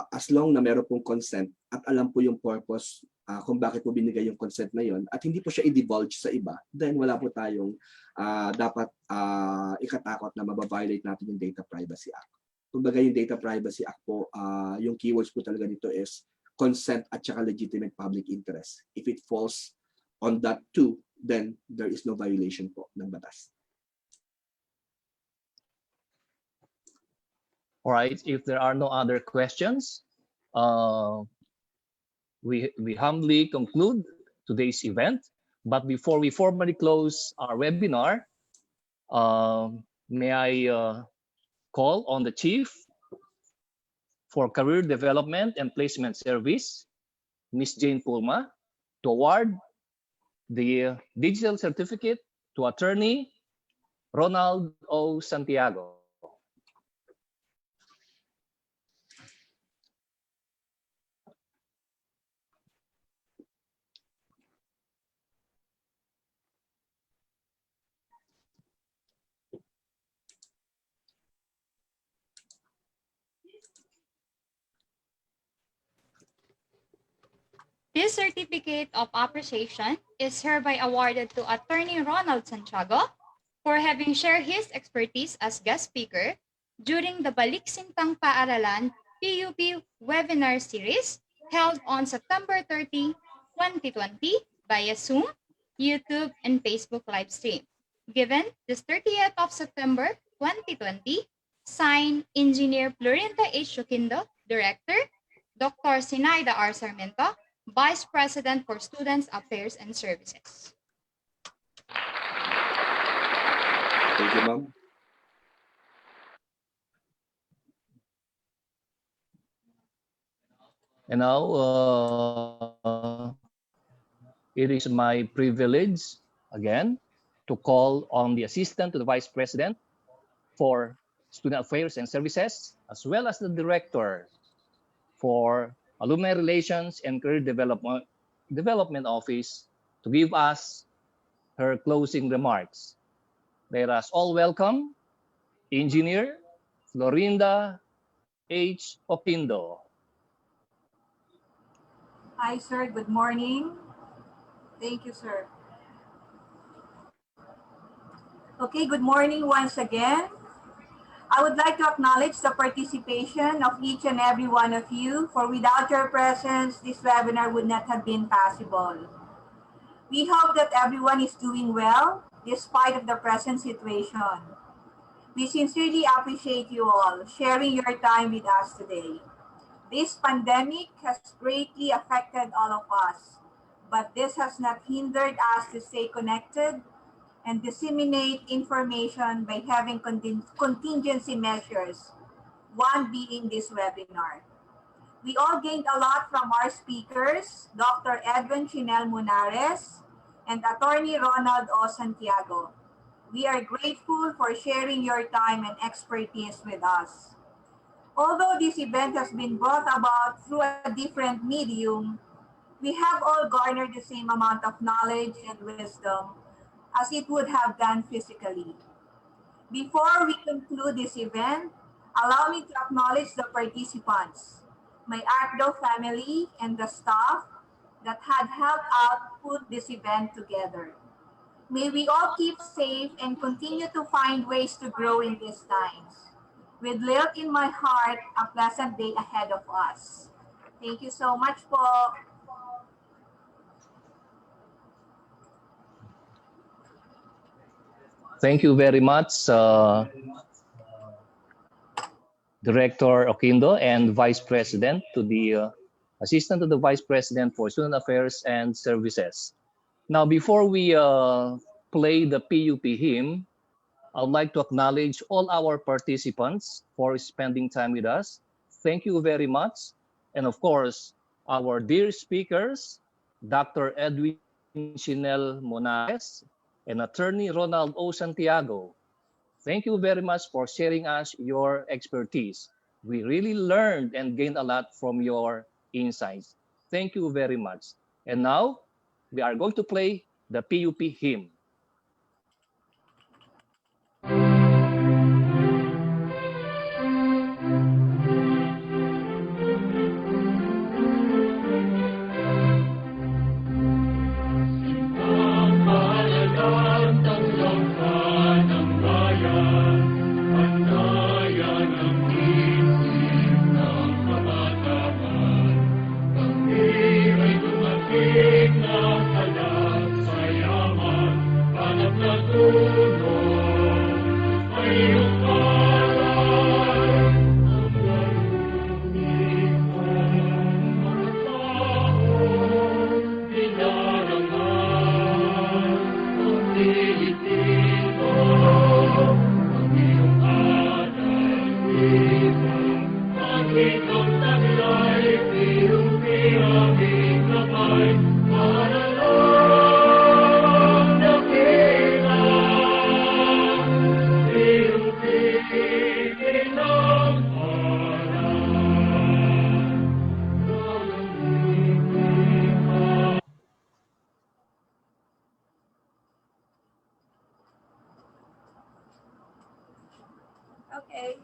as long na meron pong consent at alam po yung purpose kung bakit po binigay yung consent na yon at hindi po siya i-divulge sa iba, then wala po tayong dapat ikatakot na mababiolate natin yung Data Privacy Act. Kumbaga yung Data Privacy Act po, yung keywords po talaga nito is consent at saka legitimate public interest. If it falls on that two, then there is no violation po ng batas. All right, if there are no other questions, we humbly conclude today's event. But before we formally close our webinar, may I call on the Chief for Career Development and Placement Service, Ms. Jane Pulma, to award the digital certificate to Attorney Ronald O. Santiago. This certificate of appreciation is hereby awarded to Attorney Ronald Santiago for having shared his expertise as guest speaker during the BALIK SINTANG PAARALAN PUP webinar series held on September 30, 2020 via Zoom, YouTube, and Facebook live stream. Given this 30th of September 2020, signed Engineer Florinda H. Joquindo, Director, Dr. Sinaida R. Sarmiento, Vice President for Students Affairs and Services. Thank you, ma'am. And now, it is my privilege, again, to call on the Assistant to the Vice President for Student Affairs and Services, as well as the Director for Alumni Relations and Career Development Office to give us her closing remarks. Let us all welcome Engineer Florinda H. Joquindo. Hi, sir. Good morning. Thank you, sir. Okay, good morning once again. I would like to acknowledge the participation of each and every one of you, for without your presence, this webinar would not have been possible. We hope that everyone is doing well, despite of the present situation. We sincerely appreciate you all sharing your time with us today. This pandemic has greatly affected all of us, but this has not hindered us to stay connected and disseminate information by having contingency measures, one being this webinar. We all gained a lot from our speakers, Dr. Edwin Chinel Monares and Attorney Ronald O. Santiago. We are grateful for sharing your time and expertise with us. Although this event has been brought about through a different medium, we have all garnered the same amount of knowledge and wisdom as it would have done physically. Before we conclude this event, allow me to acknowledge the participants, my ARCDO family, and the staff that had helped out put this event together. May we all keep safe and continue to find ways to grow in these times. With little in my heart, a pleasant day ahead of us. Thank you so much po. Thank you very much, Director Joquindo and Vice President, to the Assistant to the Vice President for Student Affairs and Services. Now, before we play the PUP hymn, I'd like to acknowledge all our participants for spending time with us. Thank you very much. And of course, our dear speakers, Dr. Edwin Chinel Monares and Attorney Ronald O. Santiago. Thank you very much for sharing us your expertise. We really learned and gained a lot from your insights. Thank you very much. And now, we are going to play the PUP hymn. Okay,